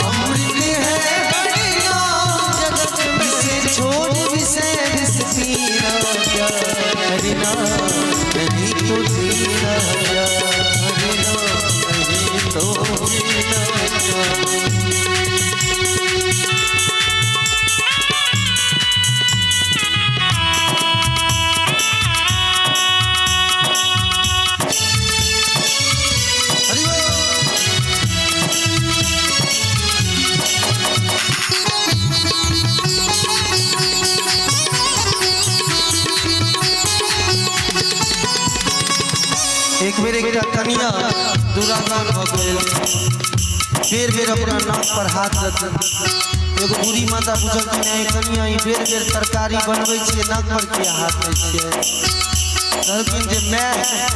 Speaker 1: अमृत है हरि नाम जगत में, से छोड़ विषय विष पीना क्या। हरि नाम नहीं एक बेर एक कनिया दुरागमन भ गेल, बेर बेर अपना नाक पर हाथ रख। एगो बूढ़ी माता पूछल कि नहीं कनिया ई बेर बेर तरकारी बनबै छियै नाक पर किया हाथ दै छियै? कहलखिन जे मैं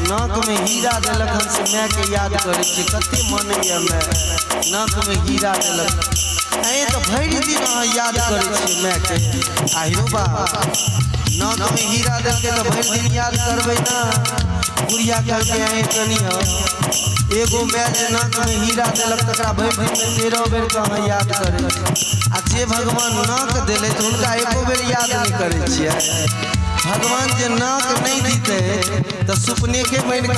Speaker 1: नाक में हीरा देलक हन से मैं के याद करै छी, कते मनैया मैं नाक में हीरा देलक। ऐ तो भरि दिन अहाँ याद करै छी मैं के। आहिरो बा नाक में हीरा देलकै तो भरि दिन याद करबै ना। बुढ़िया कहलकै ऐ कनिया एगो मैं जे नाक में हीरा देलक तकरा भरि दिन में 13 बेर कहाँ याद करे, आ जे भगवान नाक देले तो उनका एको बेर याद नहीं करे छियै। भगवान जे नाक नहीं दीते तो सुपने के बन के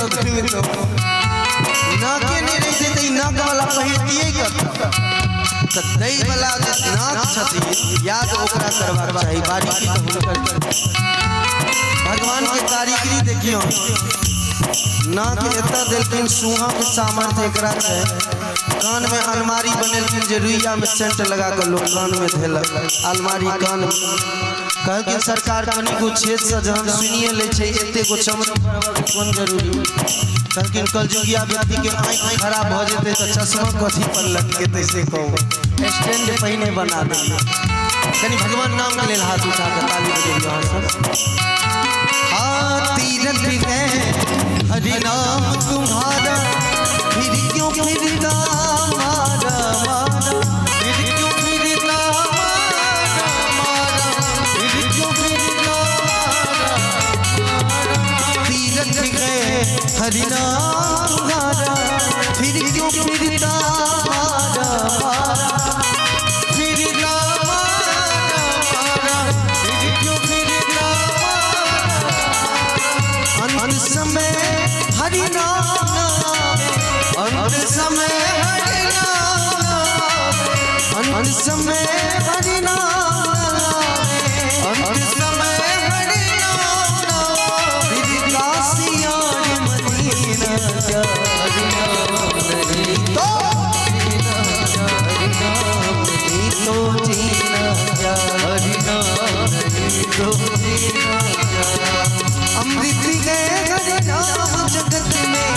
Speaker 1: नाके नहीं रही तो नाक वाला पहिरतिए करता। तो दई वाला नाक छथिन याद ओकरा करबाक चाही, बारीकी तो हुनकर भगवान के कारीगरी देखियो। नाक एता देलखिन सुहा के सामर्थ्य एकरा छै। कान में अलमारी बनेलखिन जे रुइया में सेंट लगा कर लोग कान में धेलक, अलमारी कान में। कहलखिन सरकार कनी को छेद से जहन सुनिए ले छै एते गो चमड़ी कोन जरूरी। कहलखिन कलजुगिया व्यक्ति के आँख खराब भ जेते तो चश्मा कथी पर लटकेते से कहू, स्टैंड पहिने बना देलिए। कनी भगवान नाम के लेल हाथ उठा कर ताली बजाइए अहाँ सब। तीरथ गए हरि नाम तुम्हारा, फिर क्यों फिरता मारा मारा, फिर क्यों फिरता मारा मारा, फिर क्यों फिरता मारा मारा। तीरथ गए हरि नाम तुम्हारा, फिर क्यों फिरता मारा मारा, फिरता मारा मारा, फिर क्यों फिरता मारा। अंत समय हरि नाम अंत समय हरि नाम, अंत समय हरि नाम, अंत समय हरि नाम। फिर काशी और मदीना जा, हरि नाम नहीं तो हरि नाम नहीं तो जीना जा, हरि नाम नहीं तो जीना जा। अमृत है हरि नाम जगत में,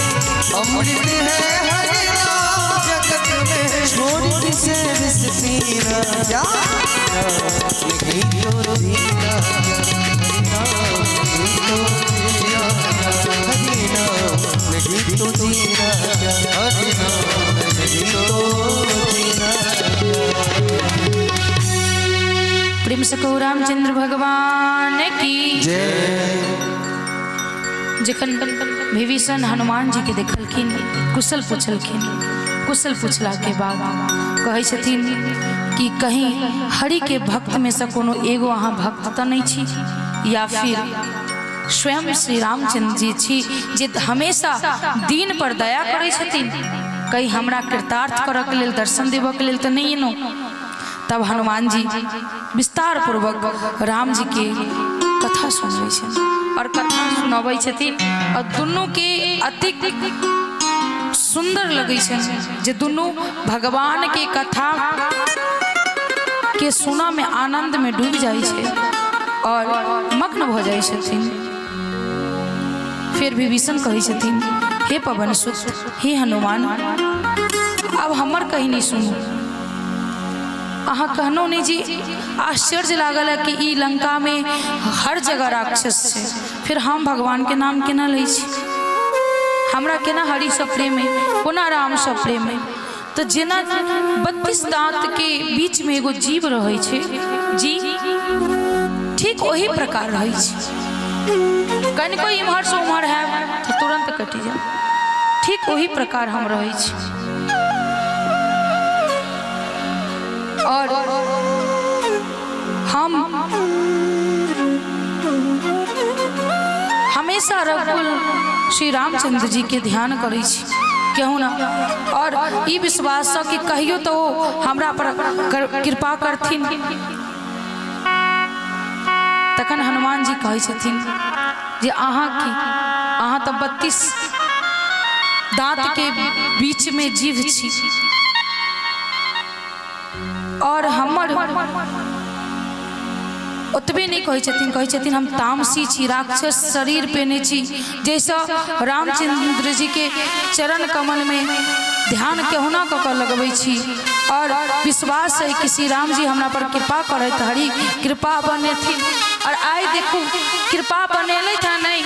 Speaker 1: अमृत है हरि नाम जगत में, छोड़ किसे विष पीना जा, नहीं तो जीना जा, हरि नाम नहीं तो जीना जा, हरि नाम नहीं तो जीना जा, हरि नाम नहीं तो जीना जा।
Speaker 4: प्रेम से कहू रामचंद्र भगवान की
Speaker 1: जय।
Speaker 4: जखन विभीषण हनुमान जी के देखलखिन, कुशल पूछलखिन, कुशल पूछला के बाद कहै छथिन कि कहीं हरि के भक्त में से कोनो एगो अहाँ भक्त तो नहीं छी, या फिर स्वयं श्री रामचंद्र जी छी जे हमेशा दीन पर दया करै छथिन, कहीं हमरा कृतार्थ करऽ के लेल दर्शन देबऽ के लेल तो नहीं नो। तब हनुमान जी विस्तार पूर्वक राम जी के कथा सुनबै छथिन और कथा सुनबै छथिन, और दुनू के अति सुंदर लगै छै जे दुनू भगवान के कथा के सुना में आनंद में डूब जाइ छै और मग्न भ जाइ छथिन। फिर विभीषण कहै छथिन हे पवन सुत, हे हनुमान, अब हमर कहीं नहीं सुनू। अहाँ कहनो नहीं जी, आश्चर्य लागल है कि ई लंका में हर जगह राक्षस है, फिर हम भगवान के नाम केना लै छी? हमरा केना हरि से प्रेम है, कोना राम से प्रेम है? तो जेना 32 दांत के बीच में एगो जीव रहे छे जी, ठीक वही प्रकार रहे छे। कहीं कोई इम्हर से उम्हर है तो तुरंत कटी जाए, ठीक वही प्रकार हम रहे छे। और हम हमेशा रघुकुल श्री रामचंद्र जी के ध्यान करै छी, कहूँ ना, और ई विश्वास कि कहियो तो हमरा पर कृपा करथिन। तखन हनुमान जी कहै छथिन जे अहाँ तो 32 दांत के बीच में जीव छी, और हमर ओतबे नहीं कहै छथिन हम तामसी छी, राक्षस शरीर पेने छी। जैसा रामचंद्र जी के चरण कमल में ध्यान केहुना कऽ लगबै छी और विश्वास है कि श्री राम जी हमरा पर कृपा करत हरी कृपा बनेथिन। और आइ देखू कृपा बनेले था नहीं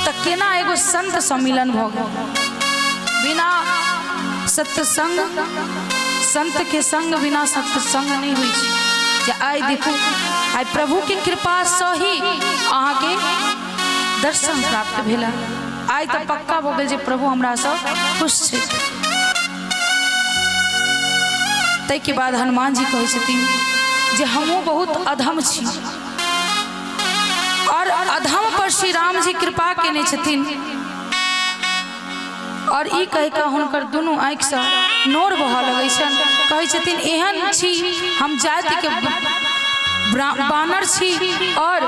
Speaker 4: तो केना एगो संत सम्मिलन भ गेल। बिना सत्संग, संत के संग बिना सत्संग नहीं हुई छै। आइ देखू आइ प्रभु के कृपा से ही अहाँ के दर्शन प्राप्त भेला। आइ तो पक्का हो गेल जे प्रभु हमरा से खुश छै। तै के बाद हनुमान जी कहै छथिन जे हमहूँ बहुत अधम छी और अधम पर श्री राम जी कृपा केने छथिन। और ई कह के हुनकर दुनू आँखि से नोर बह लगै छन। कहै छथिन एहन छी हम जाति के बानर छी और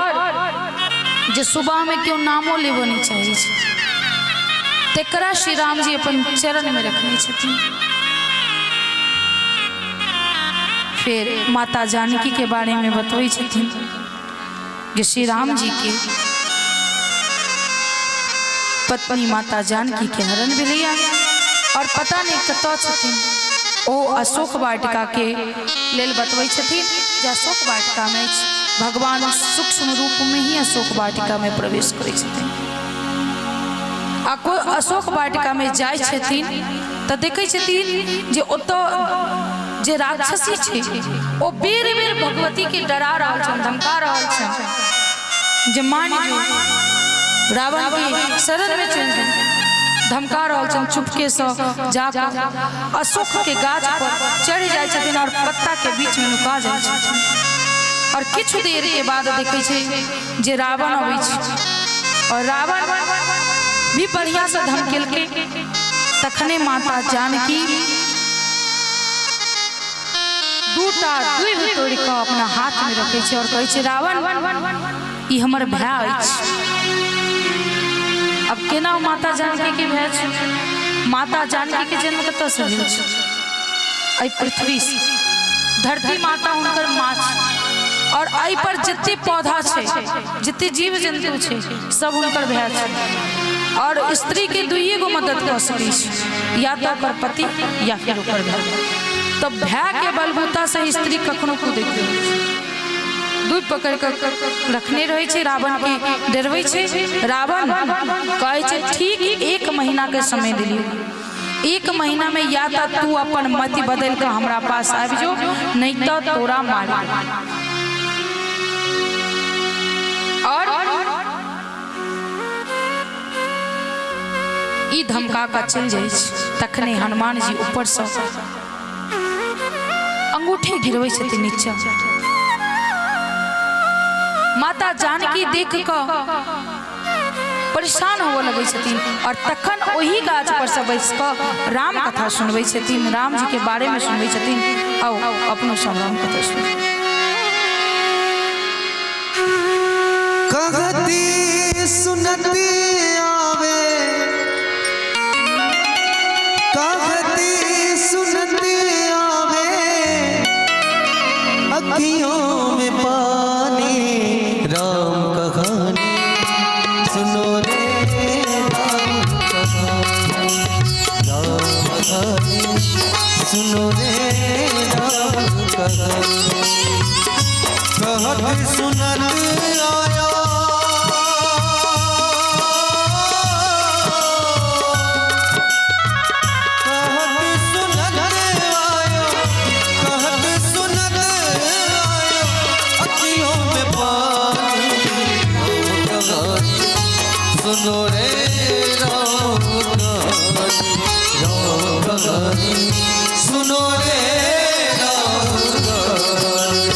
Speaker 4: जे सुबह में क्यों नामो लेबो नहीं चाहे छी, तेकरा श्री राम जी अपन चरण में रखने छथिन। फिर माता जानकी के बारे में बतबै छथिन कि श्री राम जी के पत्नी माता जानकी के हरण भेलैया और पता नहीं कतऽ छथिन। ओ अशोक वाटिका के लेल बतबै छथिन जे अशोक वाटिका में भगवान सूक्ष्म रूप में ही अशोक वाटिका में प्रवेश करै छथिन। आ कोई अशोक वाटिका में जाय छथिन तऽ देखै छथिन जे ओतऽ जे राक्षसी छै ओ बेर बेर भगवती के डरा रहल छन, धमका रहल छन जे मान जो रावण के शरण में चल जाए। धमका रहल छन चुपके से जाकर अशोक के गाछ पर चढ़ जाय छथिन और पत्ता के बीच में नुका जाय छथिन। और किछ देर के बाद देखे छै जे रावण अबै छै और रावण भी बढ़िया से धमकेल के। तखने माता जानकी दूटा दूब तोड़ के अपना हाथ में रखे छै और कहै छै रावण ई हमर भाय अछि। अब केना माता जानकी के भाय छै? माता जानकी के जन्म कतऽ से भेल छै? एहि पृथ्वी से। धरती माता हुनकर माँ छै और एहि पर जते पौधा छै जते जीव जंतु छै सब हुनकर भाय छै। और स्त्री के दुइये गो मदद कर सकै छै, या तो ओकर पति या फिर ओकर भाय। तब भाय के बलबूता से स्त्री कखनो कूदैत रहै छै। दूध पकड़ कर रखने रहे छे, रावण के डरवे छे। रावण कहे छे ठीक 1 महीना के समय दिलियो, 1 महीना में या तो तू अपन मति बदल कर हमरा पास आबि जो, नहीं तो तोरा मार। और ई धमका का चल जाए। तखने हनुमान जी ऊपर से अंगूठे गिरवे छथिन नीचा। माता जानकी देख कर परेशान होवे लगे छथिन और तखन वही गाछ पर से बैस कर राम कथा सुनबै छथिन, राम जी के बारे में सुनबै छथिन। आओ अपनो सब राम कथा सुन।
Speaker 1: कहती सुनती आवे, कहती सुनती आवे, अखियों में पानी, राम कहानी सुनो रे राम कहानी, राम कहानी सुनो रे राम कहानी। कहत सुनत आया सुनो रे राम कहानी, राम कहानी सुनो रे राम कहानी।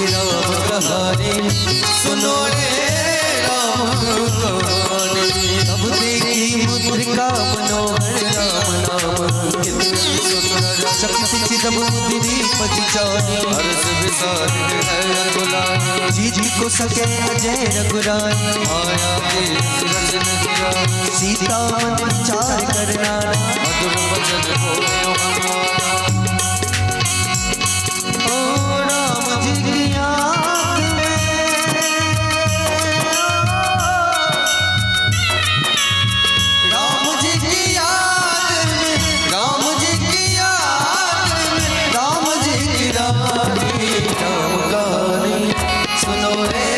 Speaker 1: राम कहानी सुनो रे राम कहानी। तब देखी मुद्रिका मनोहर राम नाम कितनी सुंदर चकित चिदम दीपति जानी। हर्ष विशाल है रघुलानी जीत को सके अजय रघुरानी। माया के रचन किया सीता मन विचार करना मधुर वचन बोले हमारा। ओ राम जी की याद में राम जी की याद में राम जी की याद में राम जी की रानी राम कहानी सुनो रे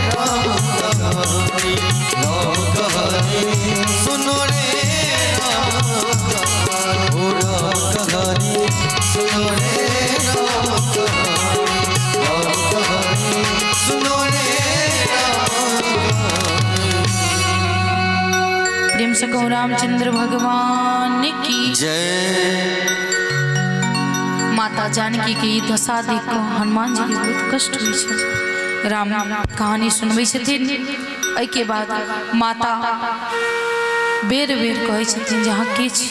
Speaker 1: राम कहानी। राम कहानी सुनो रे राम कहानी। ओ राम कहानी सुनो रे राम कहानी। राम कहानी सुनो रे राम कहानी।
Speaker 4: प्रेम से कहो रामचंद्र भगवान की
Speaker 1: जय।
Speaker 4: माता जानकी के ई दशा देख कऽ हनुमान जी के बहुत कष्ट होइ छै। राम कहानी सुनबै छथिन। एहिके बाद माता बेर बेर कहै छथिन जे अहाँ के छी,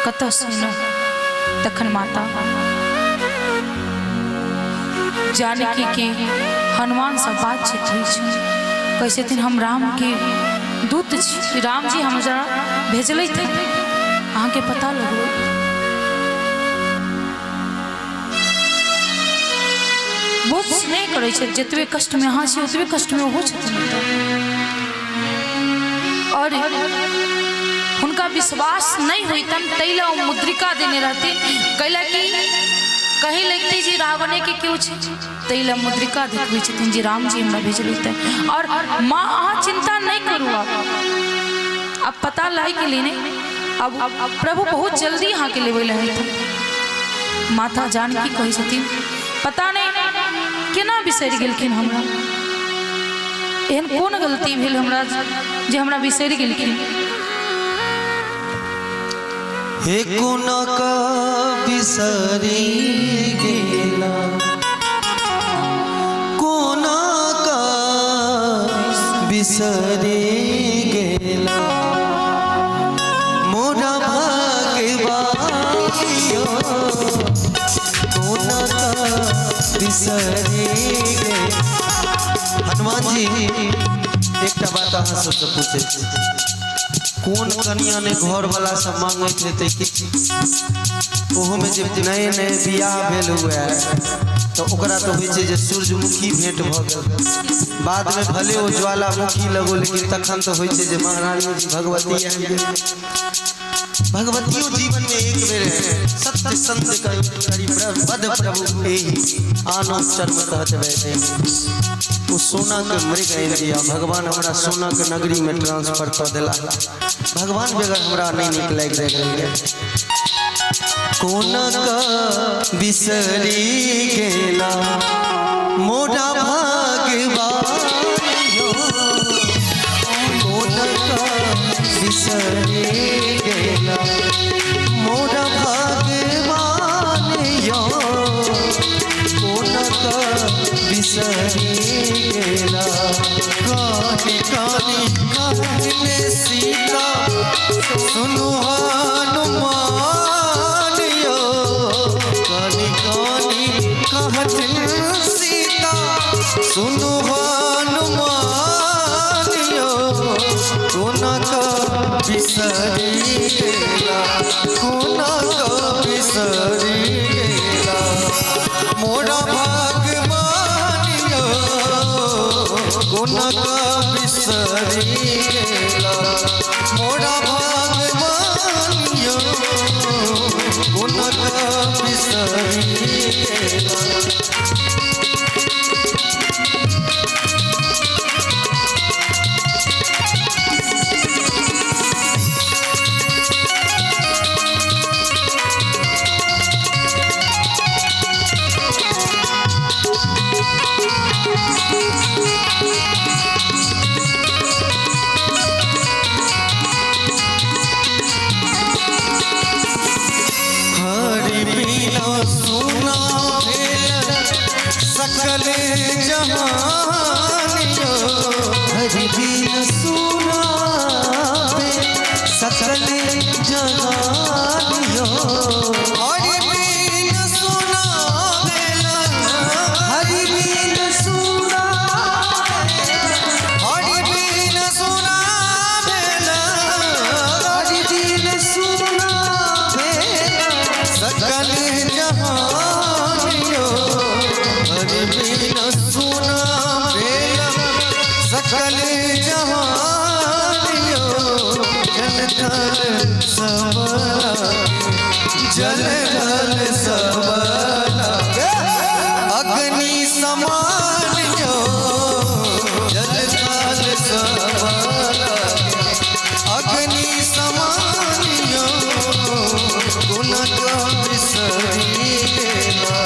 Speaker 4: कतऽ सुनू। तखन माता जानकी के हनुमान से बातचीत होइ छै। कहै छथिन हम राम के दूत छी, राम जी हमरा भेजलथि अहाँके पता लगो। बहुत स्नेह करै छै, जतबे कष्ट में अहाँ छी ओतबे कष्ट में ओहो छथिन। और हुनका विश्वास नहीं होइतन तैला ओ मुद्रिका देने रहते। कैला कि कहीं लगते जी रावणे के क्यों छे, तैला मुद्रिका देखबै छथिन जे राम जी हमरा भेजलथि। और माँ अहाँ चिंता नहीं करू, अब पता लाई के लेने अब प्रभु बहुत जल्दी अहाँ के लेवे लगे। माता जानकी कहै छथिन पता नहीं केना बिसरि गेलखिन हमरा, एहन कोन गलती भेल हमरा जे हमरा बिसरि गेलखिन।
Speaker 1: हे कोना का बिसरी गेला, कोना का बिसरी गेला, मोरा भाग्यवानियो कोना का बिसरी गेला। हनुमान जी एक बात अहाँ सबसे पूछे, कौन कन्या ने घर वाला सब मांगत हेतै किछु, ओहो में जब नए नए बियाह भेल हुए तो ओकरा तो होइ छै जे सूर्यमुखी भेंट भ गेल। बाद में भले ओ ज्वालामुखी लगो, लेकिन तखन तो होइ छै जे महारानी जी भगवती आबि गेल। भगवतियों जीवन में एक बेर सत्य संत करी बद प्रभु एहि आनो चर्म कहत वैसे। वो सोना के मृग आनि दिया, भगवान हमरा सोना के नगरी में ट्रांसफर कर दिला। भगवान बगैर हमरा नहीं नीक लाग रहे। कोना का बिसरी गेला मोरा भाग्यवानियो, कोना का बिसरी गेला मोरा भाग्यवानियो, कोना का बिसरी गेला। कानी कानी कहने सीता सुनु हनुमान यो, कानी कानी कहने सीता सुनु हनुमान यो, कोना का बिसरी गेला, कोना का बिसरी गेला मोरा भाग्यवानियो, कोना का बिसरी गेला मोरा भाग्यवानियो, कोना का बिसरी गेला। हरि बिना सुना भेल जहानियो हरि बिन सुना बे सकल जहानियो हरि बिन सुना बेला हरि बिन सुना हरि बिन सुना बेला हरि बिन सुना बेला सकल जहानियो हरि बिन सुना बेला सकल जहानियो जल थल सबला जल थल सबला अग्नि समान जो जल थल सबला अग्नि समान जो गुण का विसरीला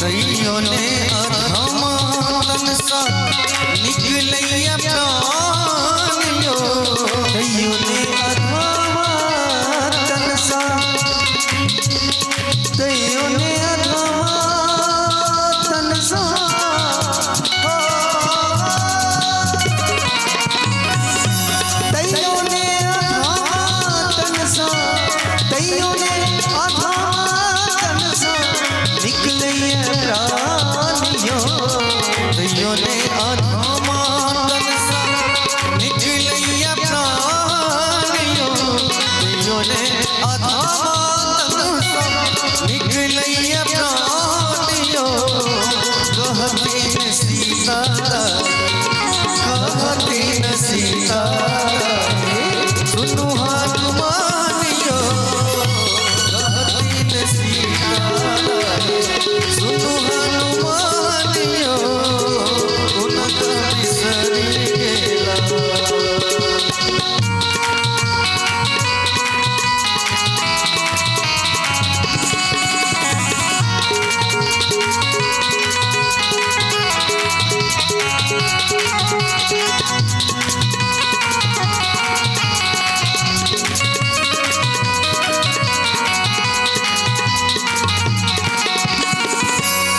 Speaker 1: कईयों ने अधमा तन सा निकलैया प्राणियो कईयों ने अधमा तन सा कईयों ने अधमा तन सा कईयों ने अधमा तन सा कईयों ने अधमा तन सा निकलैया प्राणियो कईयों ने अधमा तन सा निकलैया प्राणियो कईयों ने अधमा तन सा निकलैया प्राणियो कहती न सीता कहती न सीता सुनो हनुमानियो कहती न सीता सुनो हनुमानियो गुण का विसरीला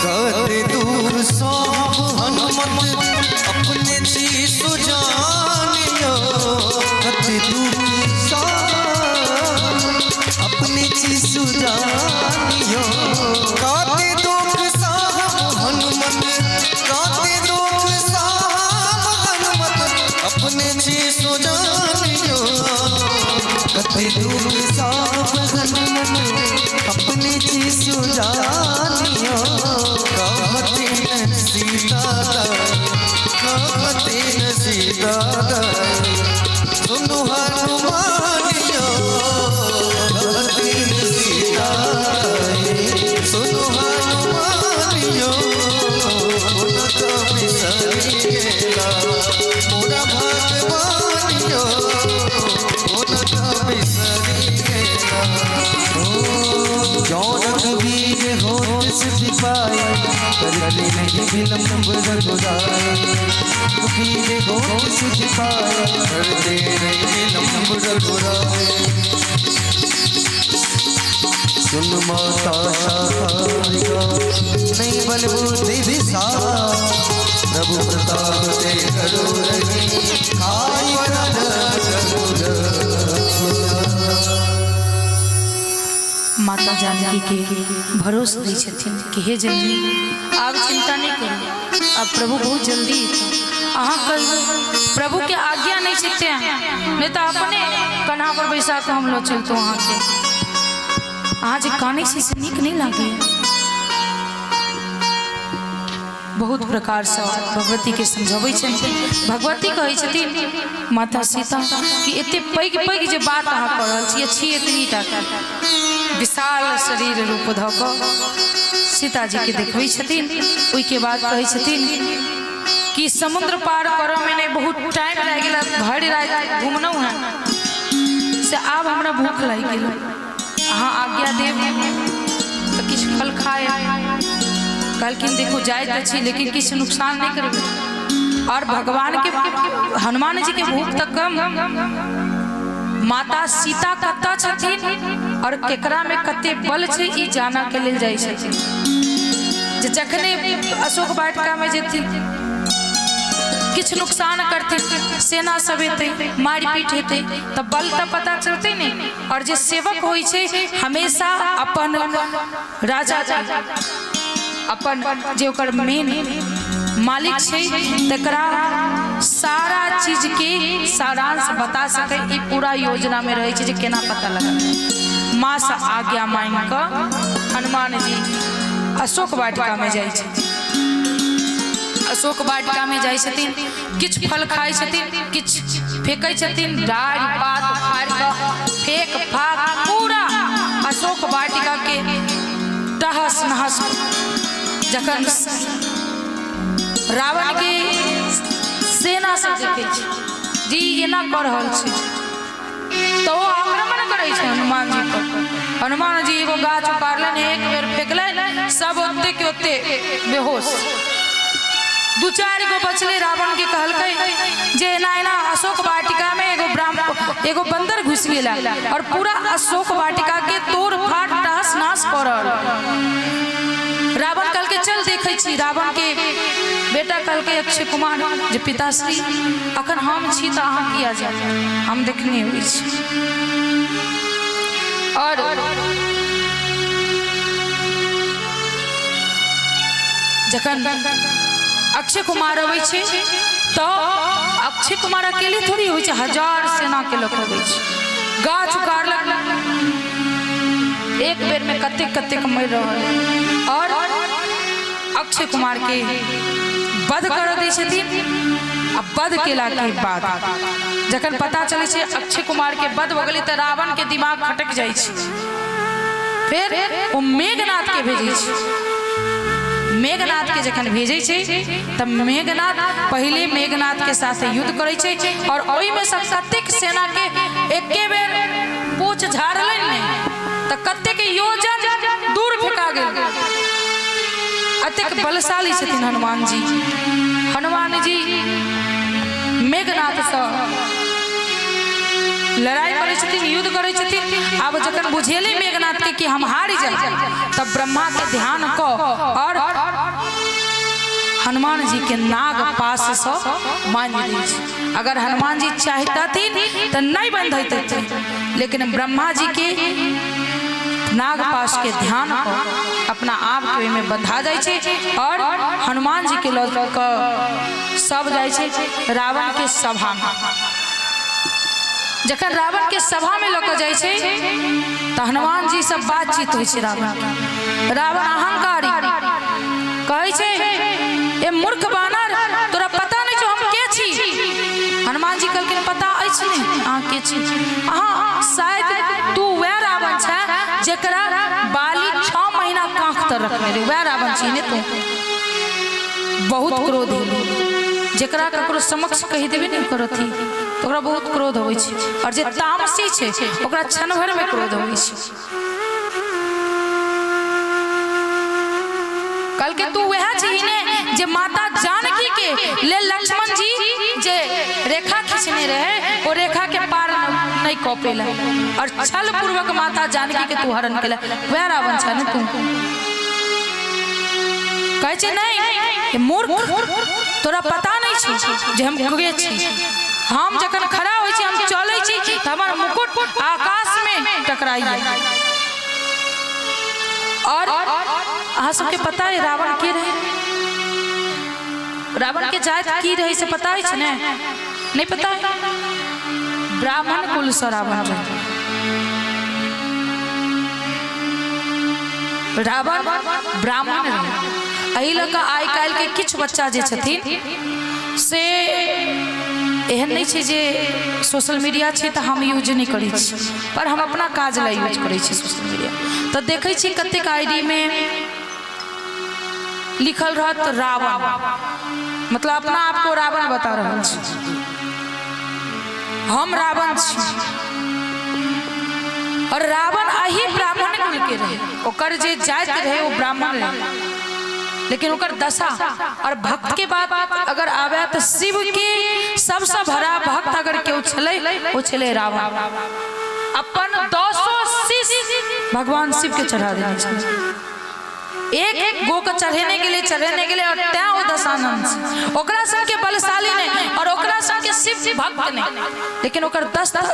Speaker 1: कहते दूर सब हनुमत अपने चीज जानियो कहते दूर सब अपने चीज जानियो कहते दुख साहब हनुमत कहते दुख साहब हनुमत अपने चीज जानियो कहते दुख साहब हनुमत अपने चीज जानियो कहती न सीता कहती न सीता सुनो हनुमानियो कहती न सीता सुनो हनुमानियो गुण का विसरीला मोरा भगवानियो गुण का विसरीला जौनक वीर होत सिद्धि पाए करले नहीं विलम्ब रघुराय वीर होत सिद्धि पाए करले नहीं विलम्ब रघुराय सुन माता शारिका नहीं बल बुद्धि विसार प्रभु प्रताप ते करो रही खाई वरद
Speaker 4: माता जानकी के भरोसे दी छथिन कि हे जननी आप चिंता नहीं करो अब प्रभु बहुत जल्दी अहाँ कल प्रभु के आज्ञा नहीं सकते हैं नहीं तो अपने कन्हा पर बैसा के हम लोग चलते वहाँ के आज काने से नीक नहीं लगे बहुत प्रकार से भगवती के समझाबै छथिन। भगवती कहै छथिन माता सीता कि एते पैघ पैघ जे बात अहाँ कऽ रहल छी एतनी टा विशाल शरीर रूप धऽ कऽ सीता जी के देखबै छथिन। ओहि के बाद कहै छथिन कि समुद्र पार करऽ में नहीं बहुत टाइम लागि गेल, भरि राति घुमलहुँ हैं से आब हमरा भूख लागि गेल, अहाँ आज्ञा देव तो किछु फल खाए। कहलखिन देखो जाए तो छी लेकिन किछु नुकसान नहीं करबे। और भगवान के हनुमान जी के भूख तक कम, माता सीता कतऽ छथिन और केकरा में कते बल छै ई जाना के लेल जाइ छथिन। जे जखने अशोक वाटिका में जेथिन किछु नुकसान करते, सेना सब हेतै, मारपीट हेतै तब बल तो पता चलते नहीं। और जे सेवक होइ छै हमेशा अपन राजा अपन जे ओकर मेन मालिक छै तकरा सारा चीज के सारांश बता सके, ई पूरा योजना में रहे छै जे केना पता लगा। माँ से आज्ञा मांग कऽ हनुमान जी अशोक वाटिका में जाइ छथिन। अशोक वाटिका में जाइ छथिन, किछु फल खाइ छथिन, किछु फेंकै छथिन, डाढ़ि पात फाड़ि कऽ फेंक फाक पूरा अशोक वाटिका के तहस नहस। जखन रावण के सेना से देखै छै जी एना कऽ रहल छै तो वो आक्रमण करै छै हनुमान जी पर। हनुमान जी एगो गाछ उखाड़लनि, एक बेर फेंकलनि, सब ओते के ओते बेहोश। दू चारि गो बचले, रावण के कहलकै जे एना एना अशोक वाटिका में एगो बंदर घुस गेला और पूरा अशोक वाटिका के तोड़ फाड़ तहस नहस कर रहल। रावण कहलकै चल देखै छी। रावण के बेटा कहलकै अक्षय कुमार जे पिताश्री अखन हम छी तऽ अहाँ किया जाए, हम देखने होइ छी। और जखन अक्षय कुमार अबै छै तो अक्षय कुमार अकेले थोड़ी होइ छै, हजार सेना के लोग अबै छै। गाछ उखाड़लक, एक बेर में कते कते मरि रहल और अक्षय कुमार के वध कर दै छथिन। अब वध केला के बाद जखन पता चले छै अक्षय कुमार के वध हो गेलै तऽ रावण के दिमाग खटक जाइ छै। फिर वो मेघनाथ के भेजै छै। मेघनाथ के जखन भेजै छै तब मेघनाथ पहले मेघनाथ के साथ युद्ध करै छै और ओहि में सब कतेक सेना के एके बेर पूछ झाड़लनि ने तऽ कतेक योजन दूर फेंका गेल। अतेक बलशाली छथिन हनुमान जी। हनुमान जी मेघनाथ से लड़ाई करै छथिन, युद्ध करै छथिन। आब जखन बुझेले मेघनाथ के कि हम हारि जाए तब ब्रह्मा के ध्यान को और हनुमान जी के नाग पास से बांध दै छै। अगर हनुमान जी चाहतथिन तो नहीं बंधते, लेकिन ब्रह्मा जी के नाग पास के ध्यान को अपना आप के में बंधा जाए छै और हनुमान जी के लग सब जाए छै रावण के सभा में। जखन रावण के सभा में लऽ जाए छै तो हनुमान जी सब बातचीत होइ छै रावण के। रावण अहंकारी कहै छै ए मूर्ख बानर तोरा पता नहीं छौ हम के छी। हनुमान जी कहलखिन पता अछि नहीं अहाँ के छी, अहाँ शायद तू वह रावण छै जेकरा बाली 6 महीना कांख तर रखने रे, वह रावण छी ने तू। बहुत क्रोधी, जेकरा ककरो समक्ष कहि देबे नहीं करथी तो ओकरा बहुत क्रोध होवे छै और जे तामसी छै ओकरा क्षण भर में क्रोध होवे छै। कल के तू वह छी ने जे माता जानकी के ले लक्ष्मण जी जे रेखा खींचने रहे वो रेखा के पार नहीं कऽ पेला और छल पूर्वक माता जानकी के तू हरण केला, वह रावण छै ने तू। कहै छै नहीं मूर्ख तोरा पता नहीं छै जे हम के छी। हम जखन खड़ा होइ छी, हम चलै छी त हमर मुकुट आकाश में टकराइए। और अहाँ सबके पता है रावण के रहे, रावण के जात की रहे से पता है ने? नहीं पता है? ब्राह्मण कुल से रावण रहे। रावण ब्राह्मण रहे एहि लऽ कऽ आइ काल्हि के किछु बच्चा जे छथिन से एहन नहीं छै जे सोशल मीडिया छै तऽ हम यूज नहीं करै छी, पर हम अपना काज ला यूज करै छी सोशल मीडिया। तो देखै छी कतेक आईडी में लिखल रहत रावण, मतलब अपना आप को रावण बता रहल छी, हम रावण छी। और रावण अही ब्राह्मण कुल के रहे, ओकर जे जाति रहे वो ब्राह्मण रहे, लेकिन ओकर दशा और भक्त के बाद अगर आवे तो शिव के सबसे भरा भक्त अगर केओ छले वो छले रावण। अपन 200 शीश भगवान शिव के चढ़ा देने छले, एक गो के चढ़ेने के लिए और त्या वो दशानंद ओकरा सब के बलशाली नहीं और ओकरा सब के शिव भक्त नहीं, लेकिन ओकर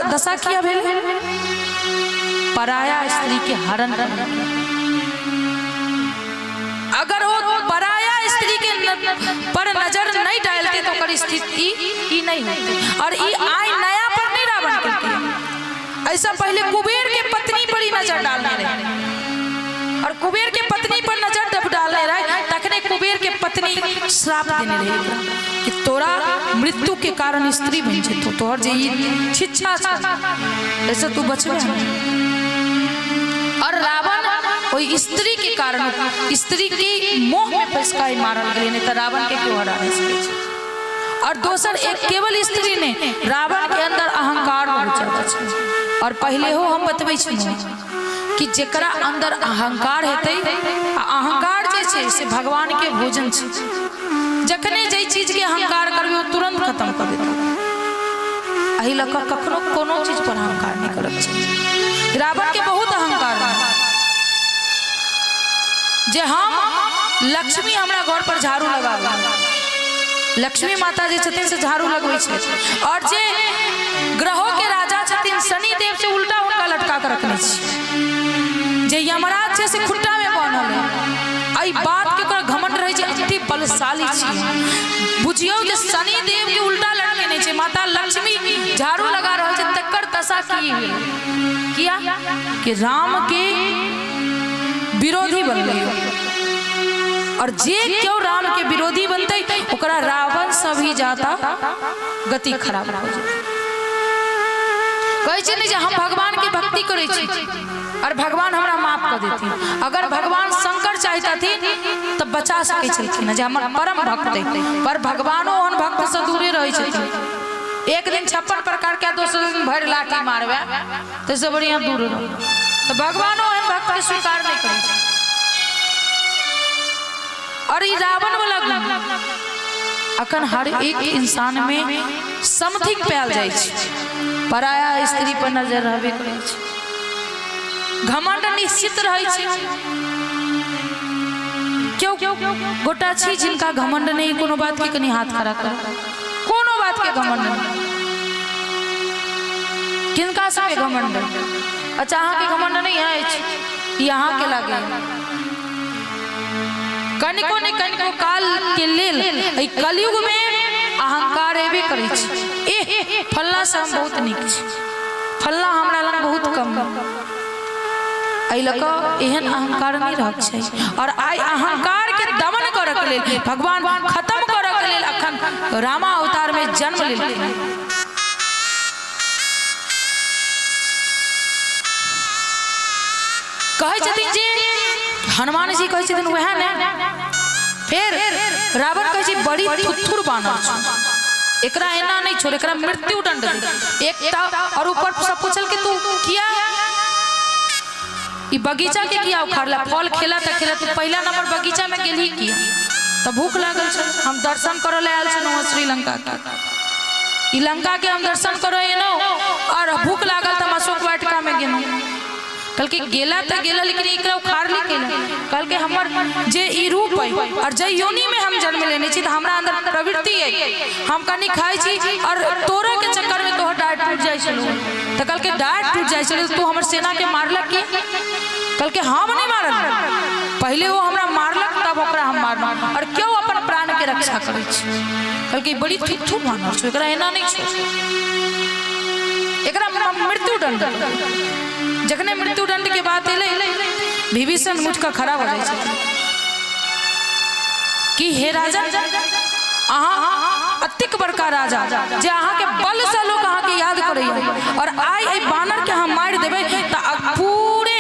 Speaker 4: दशा किया भेल, पराया स्त्री के हरण। अगर वो पराया स्त्री के पर नजर नहीं डालते तो कर स्थिति ई नहीं होती। और ई आई नया पर नहीं रावण करके, ऐसा पहले कुबेर के पत्नी पर ही नजर डालने रहे, और कुबेर के पत्नी पर नजर जब डालने रहे तखने कुबेर के पत्नी श्राप देने रहे कि तोरा मृत्यु के कारण स्त्री बन जेतो, तोहर जे शिक्षा ऐसे तू बचबे। और रावण कोई स्त्री के कारण, स्त्री की मोह में फंस के मारल गए, नहीं तो रावण के क्यों हरा नहीं सके। और दोसर एक केवल स्त्री ने रावण के अंदर अहंकार बहुत ज्यादा छै। और पहले हो हम बतबै छी कि जेकरा अंदर अहंकार हेतै, अहंकार जे छै से भगवान के भोजन छै, जखने जे चीज के अहंकार करबे वो तुरंत खत्म कर देतै। एहि लऽ कऽ कखनो कोनो चीज पर अहंकार नहीं करब छै। रावण के बहुत अहंकार है जे हम लक्ष्मी हमरा घर पर झाड़ू लगाबे, लक्ष्मी माता जे छथिन से झाड़ू लगबै छै, और जे ग्रहों के राजा छथिन शनि देव से उल्टा हुनका लटका कर रखने छी, जे यमराज छै से खुट्टा में बांधल है। एहि बात के ओकरा घमंड रहे छै, अति बलशाली छी। बुझियो जे शनि देव के उल्टा लटकेने छै, माता लक्ष्मी झाड़ू लगा रहल छै, तकर दशा की भेल किया कि राम के विरोधी बनले। और जे क्यों राम के विरोधी बनते ओकरा रावण से भी ज्यादा गति खराब हो जाए। कहै छै नहीं जे हम भगवान के भक्ति करै छी और भगवान हमरा माफ कर देती। अगर भगवान शंकर चाहतथिन तो बचा सके छलखिन जे हमर परम भक्त है, पर भगवानो ओहन भक्त से दूरे रहे छथिन। एक दिन 56 प्रकार के, दोसर दिन भर लाठी मारबे, तो से बढ़िया दूर रहो। तो भगवानो ओहन भक्त के स्वीकार नहीं करे छै। और ई रावण वाला गुण अखन हर एक इंसान में समथिंग पायल जाय छै, पराया स्त्री पर नजर रहबे करे छै, घमंड निश्चित रहे छै। क्यों गोटा छी जिनका घमंड नहीं, कोनो बात के कनी हाथ खड़ा कर, कोनो बात के घमंड नहीं, किनका से घमंड। अच्छा अहाँ के घमंड नहीं है, यहाँ के लागे कनिको ने कनिको काल के लेल कलयुग में अहंकार एबे करे छै। ए फल्ला से हम बहुत नीक छी, फल्ला हमरा लग बहुत कम, एहि लऽ कऽ एहन अहंकार नहीं रहक छै। और आई अहंकार के दमन करऽ के लेल, भगवान खत्म करऽ के लेल अखन रामा अवतार में जन्म लेलखिन। कहै छथिन जे हनुमान जी कहै छथिन वह ने, फिर रावण कहै छै बड़ी थुथुर बानर छ, एकरा एना नहीं छोड़, एकरा मृत्यु दंड दे। एकटा और ऊपर सब पूछल कि तू किया ई बगीचा के किया उखाड़ला, फल खेला त खेला, तू पहला नंबर बगीचा में गेली किया? तो भूख लागल छ, हम दर्शन करे ले आयल छलहुँ श्रीलंका के, ई लंका के हम दर्शन करे एलहुँ और भूख लागल त हम अशोक वाटिका में गेलहुँ। कल के गेला त गेला, लेकिन एकरा उखाड़ ली केला। कल के हमर जे ई रूप है और जे योनि में हम जन्म लेने छी, त हमरा अंदर प्रवृत्ति है, हम कनी खाई छी और तोरा के चक्कर में तोहर डाइट टूट जाय छलो। त कल के डाइट टूट जाय छलो, तू हमर सेना के मारलक की? कल के हम नहीं मारल, पहले वो हमरा मारलक तब ओकरा हम मारना। और क्यों अपन प्राण के रक्षा करे छी? कल के बड़ी थुथु मानर छ, एकरा एना नहीं छ, एकरा मृत्यु दंड। जखने मृत्यु दंड के बात एले, विभीषण मुझका खड़ा हो जाए, कि हे राजा अहाँ अतिक बड़का राजा जे अहाँ के बल से लोग अहाँ के याद करैया और आई बानर के हम मार देबे त पूरे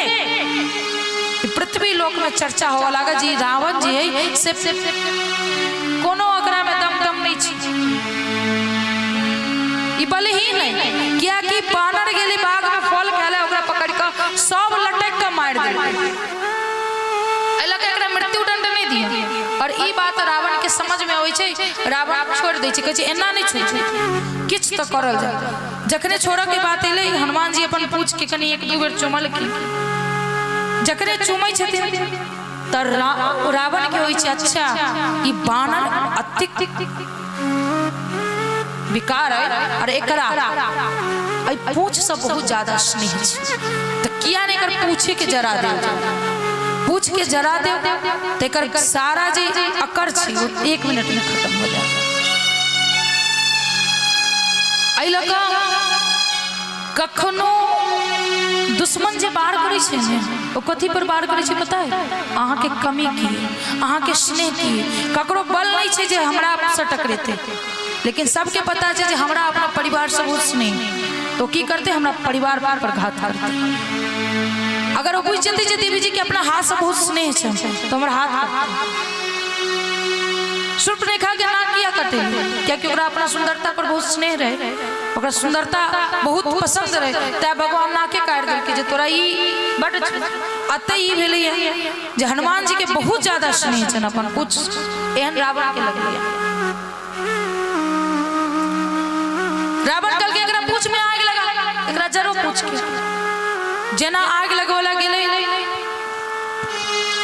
Speaker 4: पृथ्वी लोक में चर्चा होवा लागा जी रावण जी है से कोनो अकरा में दम नहीं छी ई बल ही नहीं क्या कि बानर गेली बाग में फल खाले ओकरा पकड़ के सब लटक के मार देबे एला के एकरा मृत्यु दंड नहीं दिया और ई बात रावण के समझ में आवे छै रावण छोड़ दे छै कहे एना नहीं छोड़ किछ तो करल जाय जखने छोड़ के बात एले हनुमान जी अपन पूछ के कनी एक दू बेर चुमल की जखने चुमै छथिन त रावण के होई छै अच्छा ई बानर अतिक विकार है और एकरा आई पूछ सब बहुत ज्यादा स्नेह छै त किया ने कर पूछे के जरा दे पूछ के जरा दे तेकर सारा जी अकर छी 1 मिनट में खत्म हो जाए आई लगा कखनो दुश्मन जे बार करे छे ने ओ कथी पर बार करे छे पता है अहाँ के कमी की अहाँ के स्नेह की ककरो बल नहीं छे जे हमरा से टकरेते लेकिन सबके पता है जे हमरा अपना परिवार से बहुत स्नेह तो की करते हमरा परिवार पर घात करते अगर वो बुझ जते जे देवी जी के अपना हाथ से बहुत स्नेह छे तो हमरा हाथ शूर्पणखा के ना किया कटे क्या कि ओकरा अपना सुंदरता पर बहुत स्नेह रहे ओकरा सुंदरता बहुत पसंद रहे तै भगवान ना के काट देल के जे तोरा ई बड अते ई भेलै जे हनुमान जी के बहुत ज्यादा स्नेह छन अपन कुछ एहन रावण के लगलै रावण कल के एकरा पूछ में आग लगा एकरा जरो पूछ के जेना आग लगवला गेलै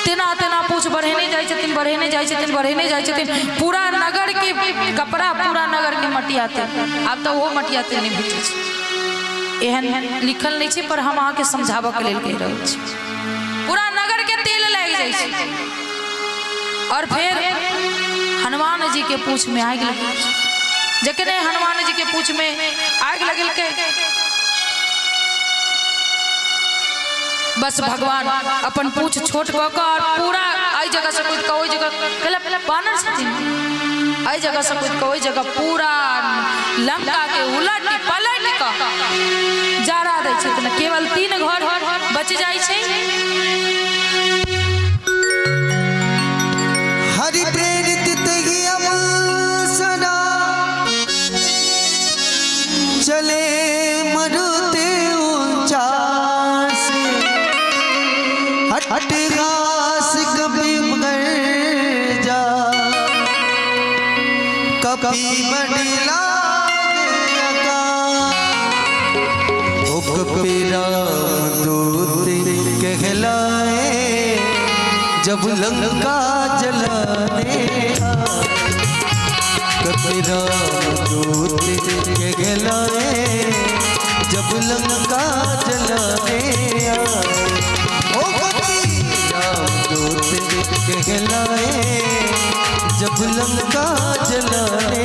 Speaker 4: तेना तेना पूछ बढ़ेने जाय छथिन बढ़ेने जाय छथिन बढ़ेने जाय छथिन पूरा नगर के कपड़ा पूरा नगर के मटियाते अब तो वो मटियाते नहीं भेटे छै एहन लिखल नहीं छै पर हम अहाँ के समझाबे के लेल कह रहल छी पूरा नगर के तेल लाग जाय छै और फिर हनुमान जी के पूछ में आग लगे जखने हनुमान जी के पूछ में आग लगल के बस भगवान अपन पूछ छोट क के और पूरा आई जगह से कुछ कोई जगह पहले बानर छथिन आई जगह से कुछ कोई जगह पूरा लंका के उलट पलट के जरा दै छथिन केवल 3 घर बच जाय छै
Speaker 1: हरि प्रेरित तहि अवसरा चले मरुते ऊंचा हटघास कभी मर जा कभी मडिला ओ कपीरा दूत कहलाए जब लंका जलाने कपीरा दूत कहलाए जब लंका जलाने कहलाए जब लंका जलाने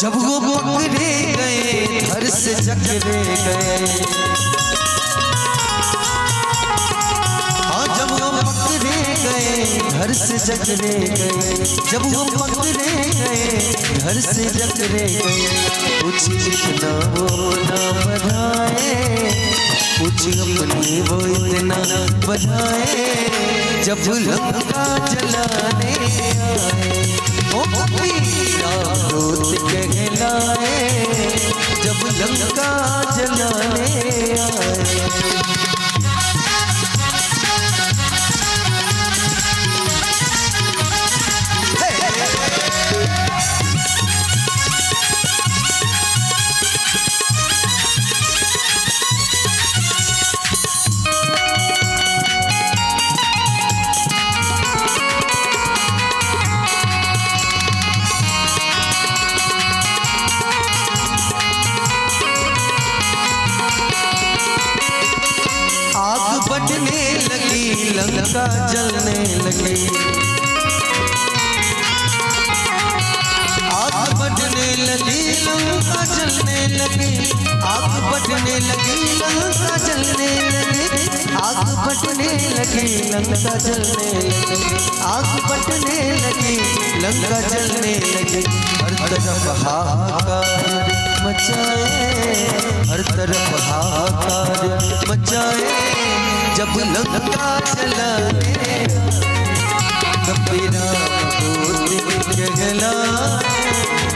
Speaker 1: जब वो पकड़े गए घर से जकड़े गए हाँ जब वो पकड़े गए घर से जकड़े गए जब वो पकड़े गए घर से जकड़े गए कुछ इतना वो ना बढ़ाए कुछ अपनी वो इतना बढ़ाए जब लंका जलाने आए ओ दूत कहलाए जब लंका जलाने आए लंका जलने लगी, आग बढ़ने लगी लंका जलने लगी, आग बढ़ने लगी लंका जलने लगी, आग बढ़ने लगी लंका जलने लगी, आग बढ़ने लगी लंका जलने लगी। हर तरफ हाहाकार मचाए, हर तरफ हाहाकार मचाए, जब लंका जलाने कबीरा दूत जगला,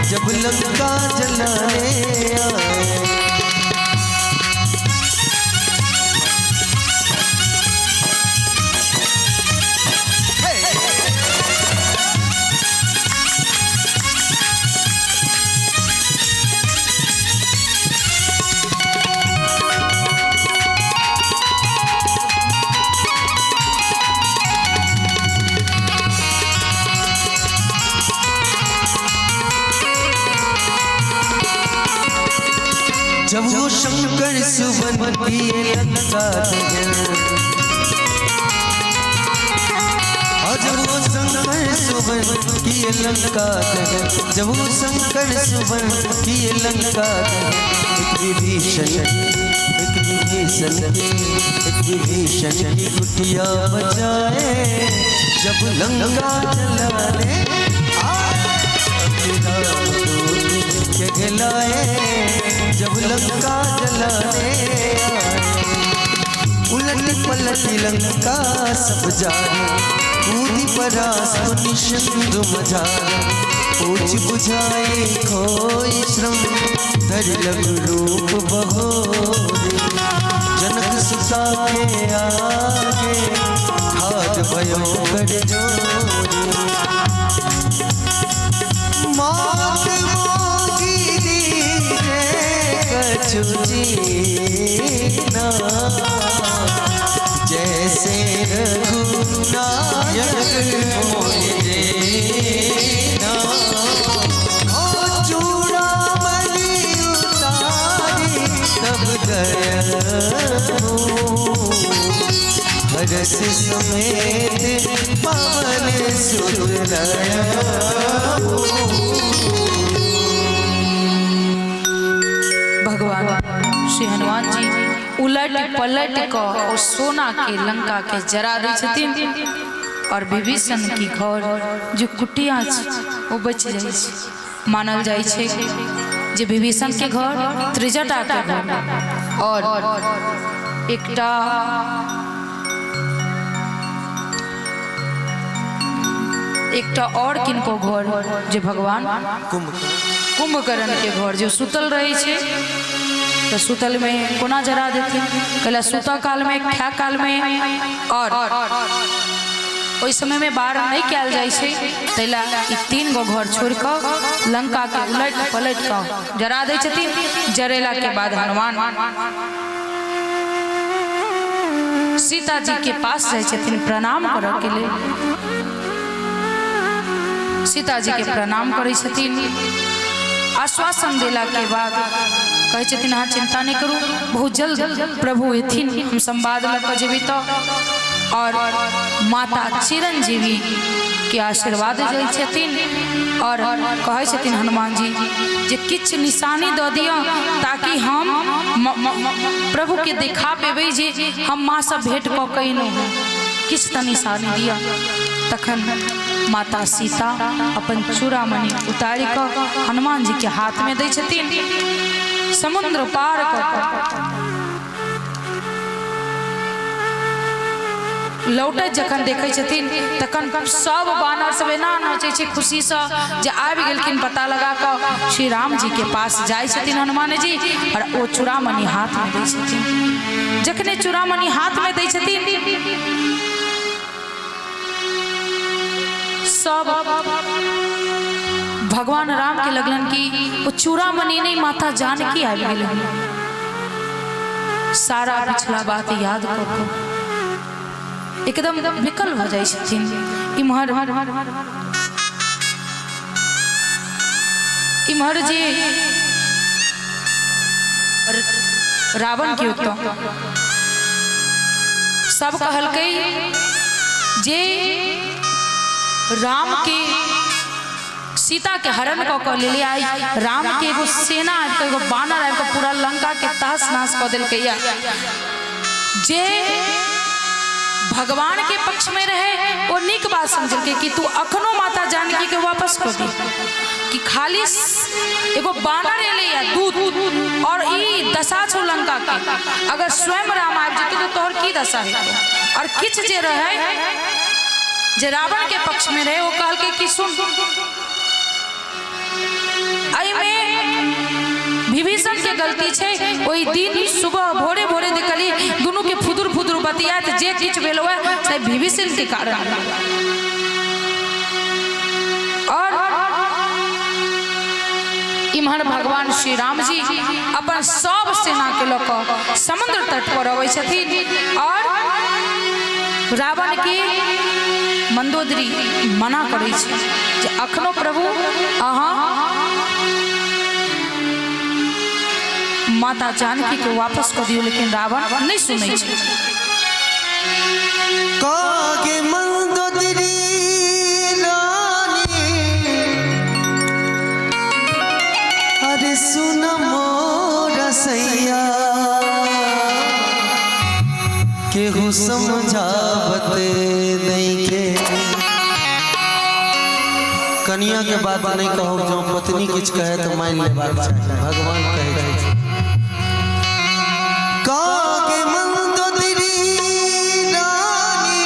Speaker 1: जब लंका जलाने आए। जब वो शंकर सुवन किए लंका दहन, जब वो शंकर सुवन किए लंका दहन, जब वो शंकर सुवन किए लंका दहन, एक विभीषण की कुटिया बजाए, जब लंका जलाने आए, जगलाए, जब लंका जलाने आए। उलट पलट लंका सब जाने, कूदी परास निशंद मजाए, पूछ बुझाए खोई श्रम, धर लग रूप बहोरे, जनक सुता के आगे हाथ भयो कर जोरे। मात मोगी दीजे कछु जीना, जैसे रघुनायक मोहि देना, ओ चूड़ामणि उतारी तब दयालु, हरस समेत पवन सुत
Speaker 4: भगवान श्री हनुमान जी उलट पलट को और सोना के लंका के जरा दै छथिन, और विभीषण की घर जो कुटिया वो बच जाइ छै। मानल जाइ छै जे विभीषण के घर त्रिजटा के घर, और एकटा और किनको घर जे भगवान कुंभकर्ण के घर जो सुतल रहे छे, तो सुतल में कोना जरा देथिन, कहला सुता काल में खा काल में, और ओइ समय में बार नहीं कैल जाइ छे, तैला ई 3 गो घर छोड़ के लंका के उलट पलट के जरा दै छथिन। जरेला के बाद हनुमान सीता जी के पास जाय छथिन प्रणाम करऽ के लिए। सीता जी के प्रणाम करै छथिन, आश्वासन देला के बाद कहै छथिन अहाँ चिंता नहीं करू, बहुत जल्द प्रभु एथिन, हम संवाद लऽ जेबी तो, और माता चिरंजीवी के आशीर्वाद दै छथिन, और कहै छथिन हनुमान जी जे किछ निशानी दऽ दिअ ताकि हम प्रभु के देखा पेबै जे हम माँ से भेंट कऽ के एलहुँ, किछ तऽ निशानी दिअ। तखन माता सीता अपन चूड़ामणि उतारि कऽ हनुमान जी के हाथ में दै छथिन। समुद्र पार कऽ लौटे जखन देखै छथिन तखन सब बानर सब एना नाचै छै खुशी से जे आबि गेलखिन, पता लगा कऽ श्री राम जी के पास जाइ छथिन हनुमान जी, और ओ चूड़ामणि हाथ में दै छथिन। जखने चूड़ामणि हाथ में दै छथिन सब भगवान राम के लगलन की वो चूड़ामणि नहीं माता जानकी आबि गेल, सारा पिछला बात याद कऽ एकदम विकल हो जाइ छथिन। इम्हर जे रावण के उत्तम सब कहलकै जे राम के सीता के हरण क ले आई, राम के एगो सेना एगो बानर आबि के पूरा लंका के तहस नहस क देलकै। जे भगवान के पक्ष में रहे वो निक बात समझल कि तू अखनो माता जानकी के वापस कर दी, कि खाली एगो बानर एले या दूध और ई दशा छो लंका के, अगर स्वयं राम आबि जेतै तो तोहर की दशा हेतै। और किछ जे रहे जे रावण के पक्ष में रहे वो कहल के कि सुन, विभीषण के गलती छे, ओई दिन सुबह भोरे भोरे देखली दोनों के फुदुर फुदुर बतियात, जे किछ भेलो है से विभीषण के कारण। और इम्हर भगवान श्री राम जी अपन सब सेना के लोक समुद्र तट पर अबै छथिन और रावण के मंदोदरी मना करै छै जे अखनो प्रभु अहाँ माता जानकी के वापस कर दियो, लेकिन रावण नहीं सुनै छै।
Speaker 1: कागे मंदोदरी रानी, अरे सुन मोर सैया, केहू समझावत नहीं के। कन्या के बात नहीं कहो, जो पत्नी किछ कहे तो मान लेबाक चाही, भगवान कहे छै। कागे मंदोदरी रानी,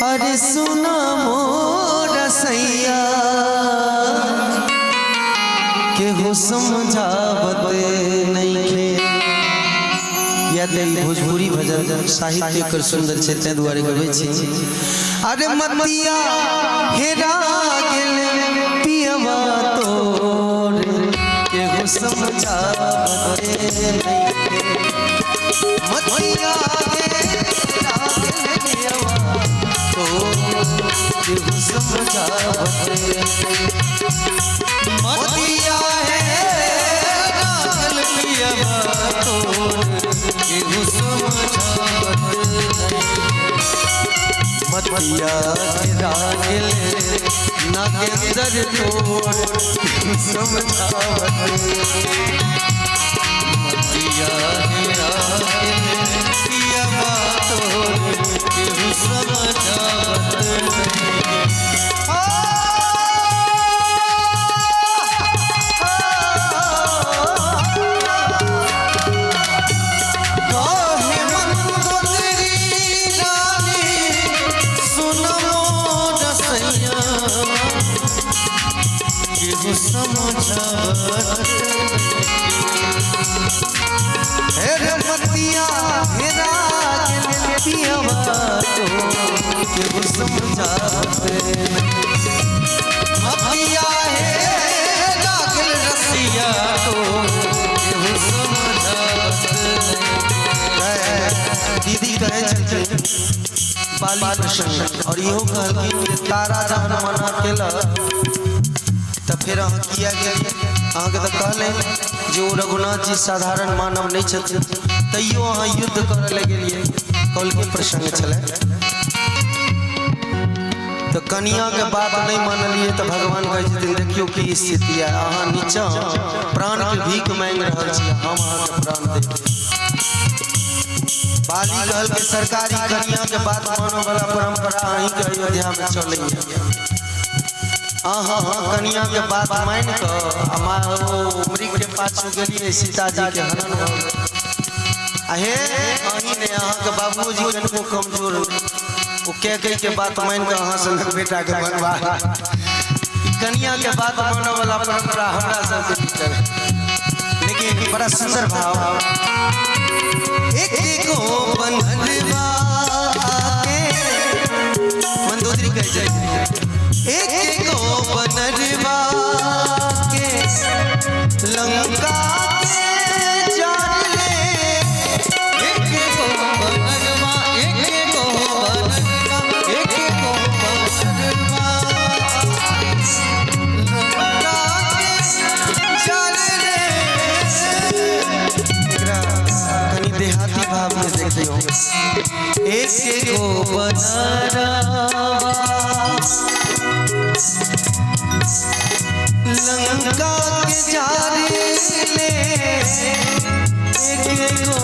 Speaker 1: अरे सुना मोर सैया, केहू समझावत नहीं खे। यदि भोजपुरी भजन साहित्य कर सुंदर छै तै दुआरे गबै छी। अरे मतिया हेरा गेल पियवा तोर, केहू समझावत नहीं खे। मतिया हेरा गेल पियवा तोर, केहू समझावत मतिया हेरा गेल पियवा तोर, केहू समझावत मतिया हेरा गेल नागेंद्र तोर, केहू समझावत मतिया हेरा गेल पियवा तोर, केहू समझावत मतिया हेरा गेल पियवा तोर, केहू समझावत मतिया हेरा गेल रसिया तोर, केहू समझावत। दीदी कहे छथिन बाली प्रसंग, और इहो कहलखिन तारा जहन मना केलक तो फिर अहाँ किया गया, अहाँ के तो कहले जो रघुनाथ जी साधारण मानव नहीं छथिन, तैयो अहाँ युद्ध करे लगे, कल के प्रसंग छले। तो कन्या के बात नहीं मानलिए तो भगवान कहे छथिन देखियो की स्थिति है, अहाँ नीचा प्राण के भीख मांग रहल छी, हम अहाँ के प्राण देब। बाली कहल के सरकारी कन्या के बात मानने वाला परंपरा अहीं के अयोध्या में चले। कन्या के बात मान मृग के पाछू गलिए सीता जी के हरण हो अहे अहीं ने अहाँ के बाबूजी कनको कमजोर वो कह के बात मान के अहाँ संग बेटा के बनवा कन्या के बात मानने वाला परंपरा हमरा सब के भीतर। लेकिन बड़ा सुंदर भाव एक को बनलवा के मंदोदरी कह जाए एक को बनरवा के लंका के जान ले एक को बनरवा एक को बनरवा एक को बनरवा लंका के जान ले। कहीं देहाती भाव में देखियो एक को बनरवा लंका के जारे ले एक को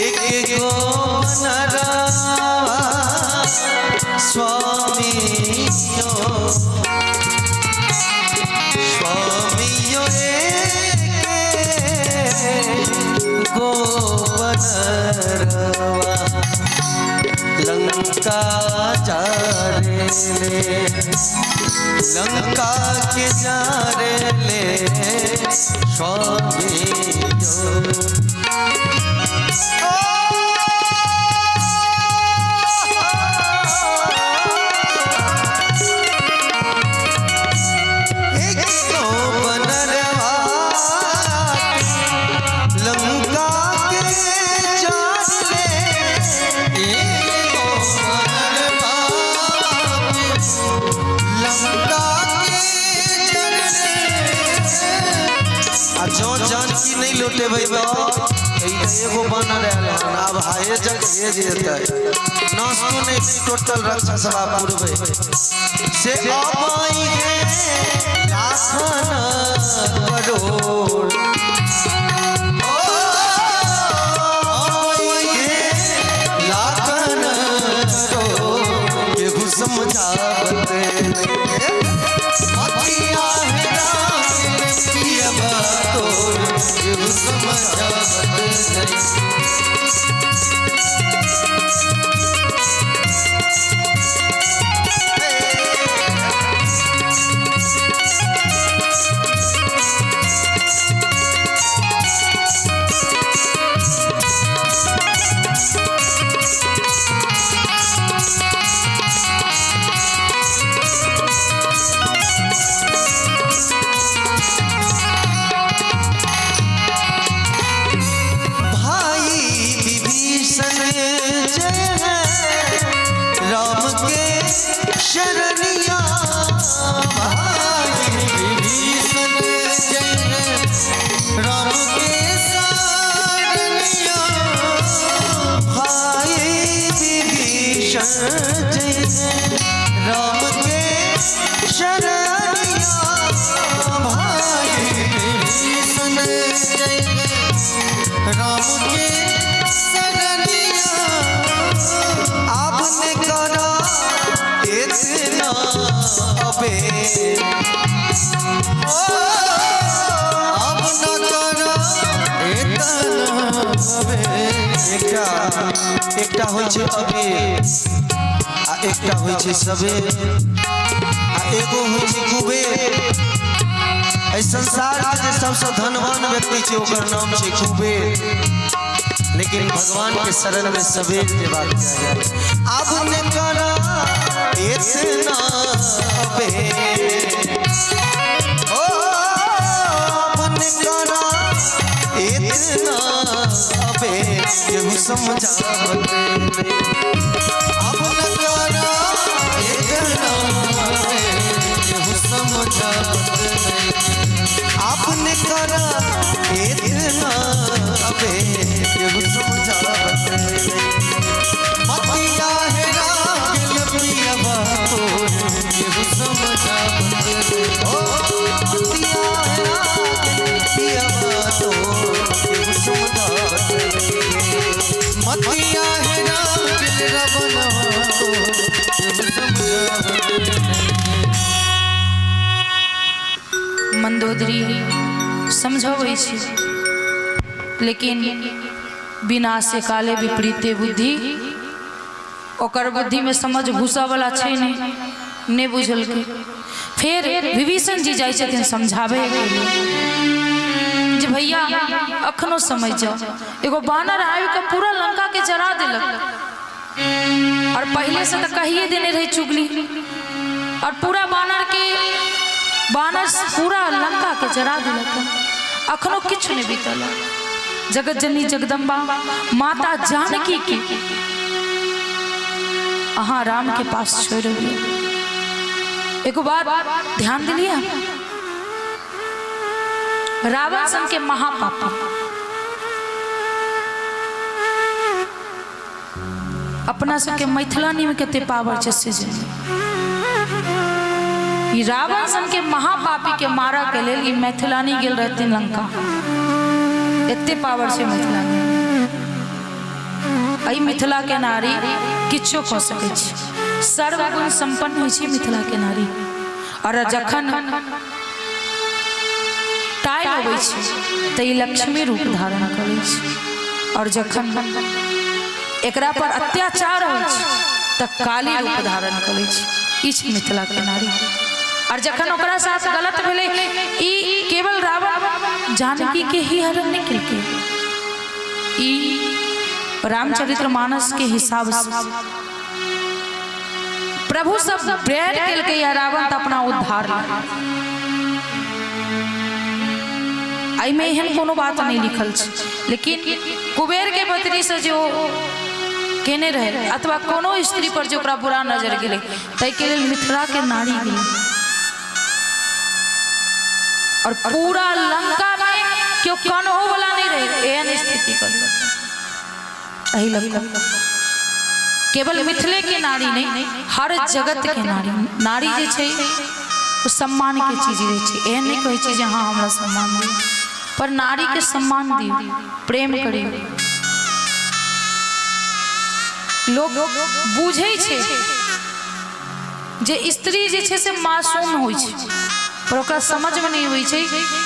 Speaker 1: एक को बनरवा स्वामी स्वामियों को बनरवा लंका जारे ले लंका के जारे ले स्वामियों जो जानकी नहीं लौटे भाई एगो बना रहे अब हाये जग भेज देता है नास्तों ने टोटल रक्षा सभा पूर्व से अबाई है लाखन करोड़ लाखन करोड़ केहू समझावत शरणिया भाई विभीषण राम के शरणिया भाई विभीषण राम के शरणिया भाई विभीषण राम के शरणिया आपने करा इतना अबे अब न करा इतना अबे एकटा होइ छै अबे आ एकटा होइ छै सबे आ एगो होइ छै कुबेर एहि संसार के जे सबसे धनवान व्यक्ति छै ओकर नाम छै कुबेर लेकिन भगवान के शरण में सबेर के बात किया जाए अब ने करा इतना अबे ओ अब ने करा इतना अबे केहू समझावत अब ने करा इतना अबे केहू समझावत आपने करा इतना अबे केहू समझावत मतिया है रागिल प्रिय बातो केहू समझावत ओ मतिया है रागिल प्रिय बातो केहू समझावत मतिया है रागिल रबना बातो केहू समझावत
Speaker 4: मंदोदरी समझाबै छी लेकिन बिना से काले विपरीते बुद्धि ओकर बुद्धि में समझ घुसा वाला छै नहीं बुझल के फिर विभीषण जी जाय छथिन समझाबे के लिए जे भैया अखनो समझ जाओ एगो बानर आबि के पूरा लंका के जरा देलक और पहले से तो कहिए देने रहे चुगली और पूरा बानर पूरा लंका के जरा दिलक अखनो किछु नहीं बीतल जगत जननी जगदम्बा माता जानकी के अहाँ राम के पास छोड़ दियो एक बार ध्यान दिलिए रावण सन के महापापी अपना सबके मैथिलानी में कते पावर छै से ई रावण सन के महापापी के मारा के लेल ई मैथिलानी गेल रहथिन लंका। एते पावर छै मैथिलानी। आई मिथिला के नारी किछो कऽ सकै छै, सर्वगुण संपन्न होइ छै मिथिला के नारी। और जखन टाइम अबै छै त ई लक्ष्मी रूप धारण करै छै, और जखन एकरा पर अत्याचार होइ छै त काली रूप धारण करै छै। ई छै मिथिला के नारी। और जखन ओकरा साथ गलत भेलै, ई केवल रावण जानकी के ही हरण नहीं केलकै, ई रामचरितमानस के हिसाब से प्रभु सब बैर केलकै या रावण त अपना उद्धार आई में एहन कोनो बात नहीं लिखल छै, लेकिन कुबेर के पत्नी से जो केने रहे अथवा कोनो स्त्री पर जो ओकरा बुरा नजर गेलै तै के लेल मिथिला के नारी गेलै। और पूरा लंका में क्यों कन्हो वाला नहीं रहे एहन स्थिति कर एही लंका केवल मिथिले के नारी नहीं, हर जगत के नारी। नारी जे छै वो सम्मान के चीज रहे छै। एहन नहीं कहै छै जे हाँ हमरा सम्मान दियौ, पर नारी के सम्मान दियौ, प्रेम करियौ। लोग बुझै छै जे स्त्री जे छै से मासूम होइ छै, पर ओकरा समझ में नहीं होइ छै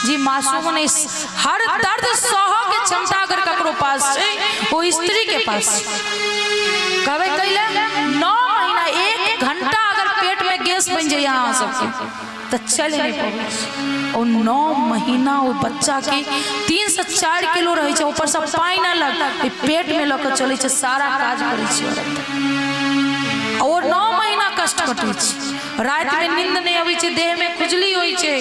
Speaker 4: जे मासूम नहीं, हर दर्द सहऽ के क्षमता अगर ककरो पास छै वो स्त्री के पास। कहबै कैले 9 महीना 1 घंटा अगर पेट में गैस बन जाए यहाँ सबके तो चले नहीं पाबै। और 9 महीना वो बच्चा के 3 से 4 किलो रहे छै, ऊपर से पानी न लग पेट में लऽ के चले छै, सारा काज करे छै औरत। और 9 महीना कष्ट कटे छै, रात में नींद नहीं आबै छै, देह में खुजली होइ छै,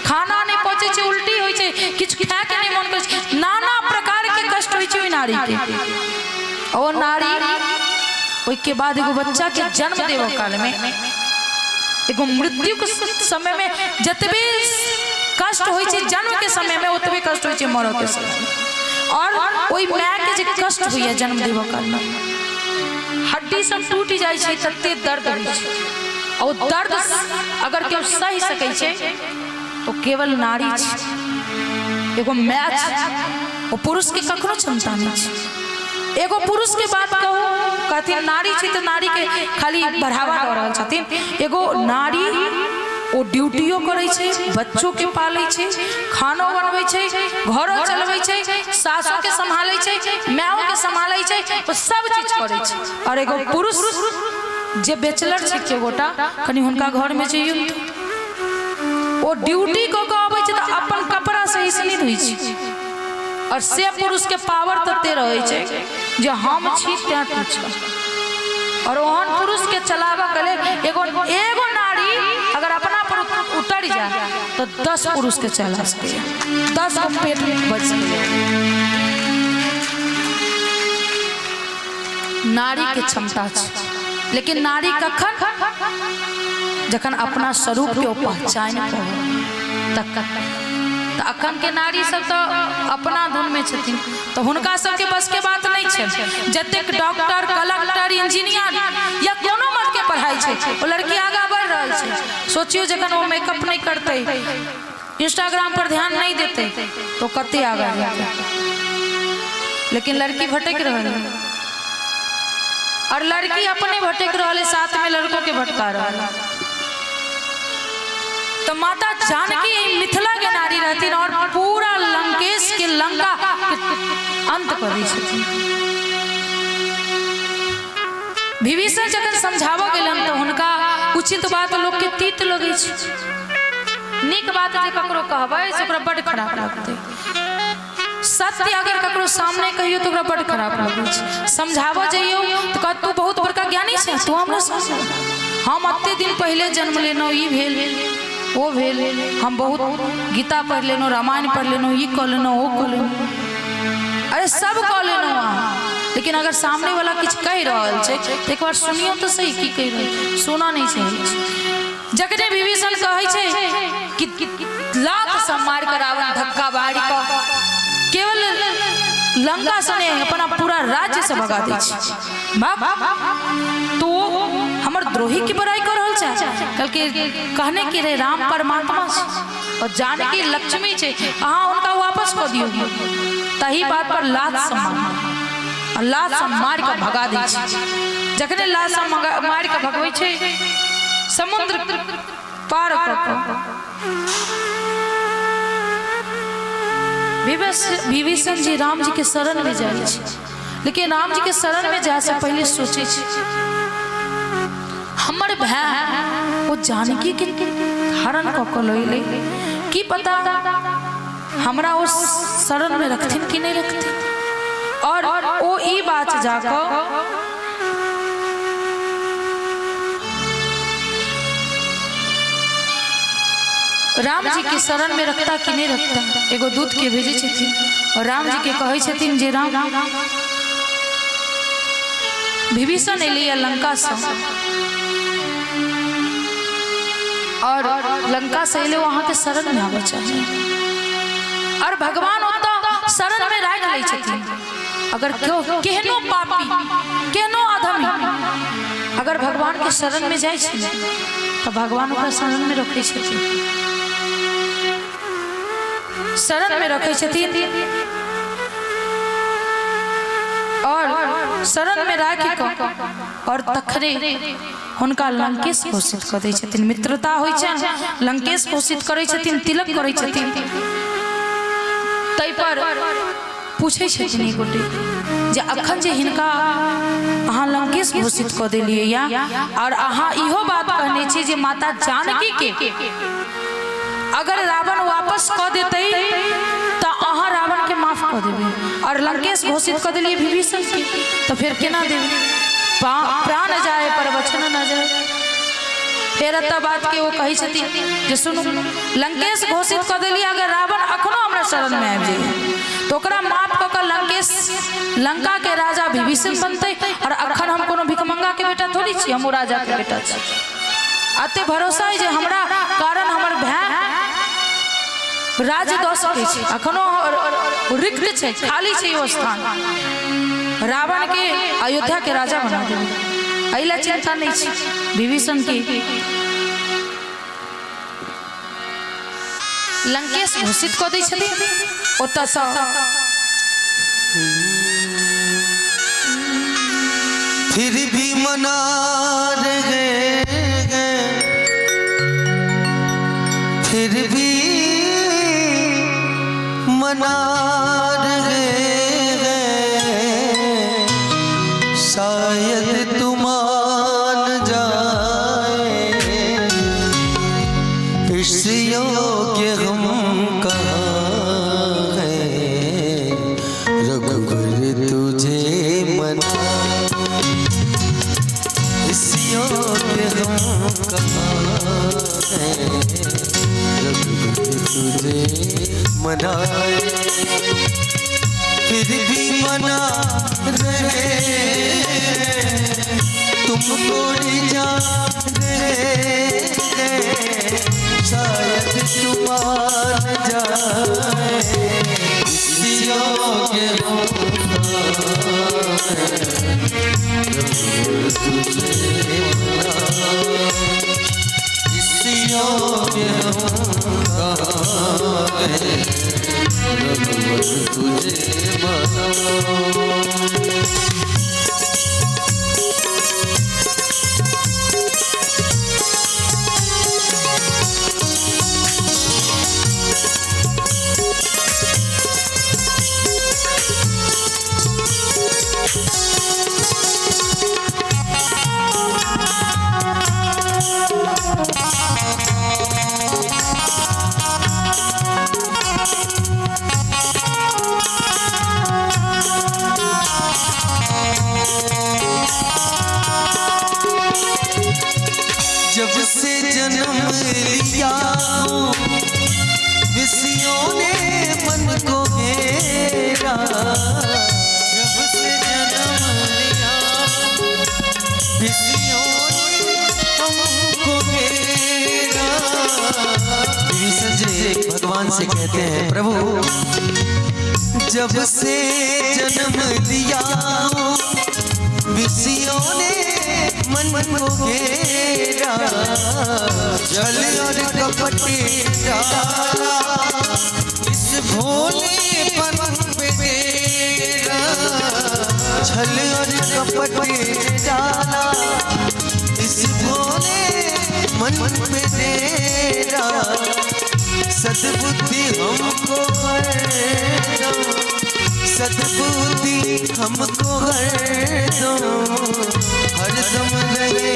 Speaker 4: खाना नहीं पचे छै, उल्टी होइ छै, किछ खाए के नहीं मन करै छै, नाना प्रकार के कष्ट होइ छै ओइ नारी के। और नारी ओइ के बाद एगो बच्चा के जन्म देव काल में, एगो मृत्यु के समय में जतबे कष्ट होइ छै जन्म के समय में ओतबे कष्ट होइ छै मरऽ के समय। और ओइ माय के जे कष्ट होइया जन्म देव काल में, हड्डी सब टूट जाय छै, तते दर्द होइ छै। और दर्द अगर केओ सही सकै छै तो केवल नारी छै, एगो माय छै। ओ पुरुष के कखनो क्षमता नहीं छै। एगो पुरुष के बात कहूँ कहती नारी छै तो नारी के खाली बढ़ावा दऽ रहल छथिन। एगो नारी ओ ड्यूटियो करै छै, बच्चों के पालै छै, खानो बनबै छै, घरो चलबै छै, सासो के संभालै छै, माओ के संभालै छै, वो सब चीज करै छै। और एगो पुरुष जे बैचलर छै के गोटा कनी हुनका घर में जइयो ओ ड्यूटी को अबै छै त अपन कपड़ा सही से नहीं धोइ छै। और से पुरुष के पावर तते रहे छै जे हम छी तैं तू छ। और ओहन पुरुष के चलावा के लेल एगो नारी अगर अपना पर उतर जाए तो 10 पुरुष के चला सके, 10 को पेट में बच सके। नारी के क्षमता छै, लेकिन नारी कखन जखन अपना स्वरूप के पहचान तक अखन के नारी सब तो अपना धुन में छथिन, तो हुनका सबके बस के बात नहीं छै। जतेक डॉक्टर, कलेक्टर, इंजीनियर या कोनो मत के पढ़ाई छै वो लड़की आगा बढ़ रहल छै। सोचियो जखन वो मेकअप नहीं करते, इंस्टाग्राम पर ध्यान नहीं देते तो कते आगा जेतै। लेकिन लड़की भटक रहल है, और लड़की अपने भटक रहल है, साथ में लड़कों के भटका रहल है। तो माता जानकी मिथिला के नारी रहती और पूरा लंकेश के लंका अंत कर दी छथिन। विभीषण जखन समझावा गेलन तो हुनका उचित बात लोग के तीत लगे छै, नीक बात जे ककरो कहबै से ओकरा बड़ खराब लगतै। सत्य अगर ककरो सामने कहियो तो ओकरा बड़ खराब लगै छै। समझावा जइयो तो कह तू बहुत बड़का ज्ञानी छै, तू हमरा समझा, हम अत्ते दिन पहले जन्म लेनो, ई भेल वो भेल, हम बहुत गीता पढ़ लेनो, रामायण पढ़ लेनो, ये कह लेनो, वो कह लेनो, अरे सब कह लेनो वहाँ। लेकिन अगर सामने वाला कुछ कह रहा है तो एक बार सुनियो तो सही की कह रही, सुना नहीं चाहिए। जखने विभीषण कहै छै कि लात से मार कर रावण धक्का बाड़ी को केवल लंका सने अपना पूरा राज्य से भगा दै छै। तो हमर द्रोही की बुराई कर रहल छै, कल के कहने के रे राम परमात्मा छै और जानकी लक्ष्मी छै, अहाँ उनका वापस कर दियो। तही बात पर लात से मार के भगा दै छै। जखने लात से मार के भगबै छै समुद्र पार विभीषण जी राम जी के शरण में जाए, लेकिन राम जी के शरण में जाए से पहले सोचे हमर भाई वो जानकी के हरण क ले की पता हमरा उस शरण में रखथिन कि नहीं रखथिन। और वो ई बात जाकर राम जी के शरण में रखता कि नहीं रखता, एगो दूत के भेजे छथिन और राम जी के कहे छथिन जे राम विभीषण एलिया लंका से और लंका से एले वहां के शरण में आवे चाहिए और भगवान ओता शरण में राख ले छथिन। अगर क्यों केहनो पापी केहनो अधमी अगर भगवान के शरण में जाए छै तो भगवान ओकरा शरण में रखे छथिन, शरण में रखे छथिन और शरण में राखि और तखरे हुनका लंकेश घोषित कर दै छथिन। मित्रता होइ छै लंकेश घोषित करै छथिन, तिलक करै छथिन। तै पर पूछे छथिन एक गोटे जे अखन जे हिनका अहाँ लंकेश घोषित कर देलिए या और अहाँ इहो बात कहने छी जे माता जानकी के अगर रावण वापस कर देते तो अहाँ रावण के माफ कर देवे और लंकेश घोषित कर दिलिए विभीषण के तो फिर केना देवे, प्राण जाए पर वचन न जाए। फिर अत बात के वो कही छथिन जे सुनू लंकेश घोषित कर दिलिए अगर रावण अखनो हमरा शरण में आबि जाए तो ओकरा माफ क के लंकेश लंका के राजा विभीषण बनते और अखन हम कोनो भिखमंगा के बेटा थोड़ी छी, हम राजा के बेटा छी। अते भरोसा है जे हमरा कारण हमर भाई राज्य दो सके छै, अखनो रिक्त छै, खाली छै वो स्थान, रावण के अयोध्या के राजा बना देबै, अइला चिंता नहीं छै। विभीषण के लंकेश घोषित कर दै छथिन ओतऽ सँ
Speaker 1: फिर भी मना रहे फिर भी मना रहे शायद तुम मान जाए इस योग्य हम कहाँ हैं रघुवर तुझे मना इस योग्य हम कहाँ हैं रघुवर तुझे मनाए फिर भी मना रहे तुमको जा रहे शायद तुम मान जाए इस योग्य तुझे इस योग्य तुझे मना हनुमान से कहते हैं, प्रभु जब से जन्म लिया विषयों ने मन को घेरा, जल और कपट डाला इस भोलेपन पे तेरा, छल और कपट डाला इस भोले मन पे तेरा, सद्बुद्धि हमको दो, सद्बुद्धि हमको दो, हरदम रहे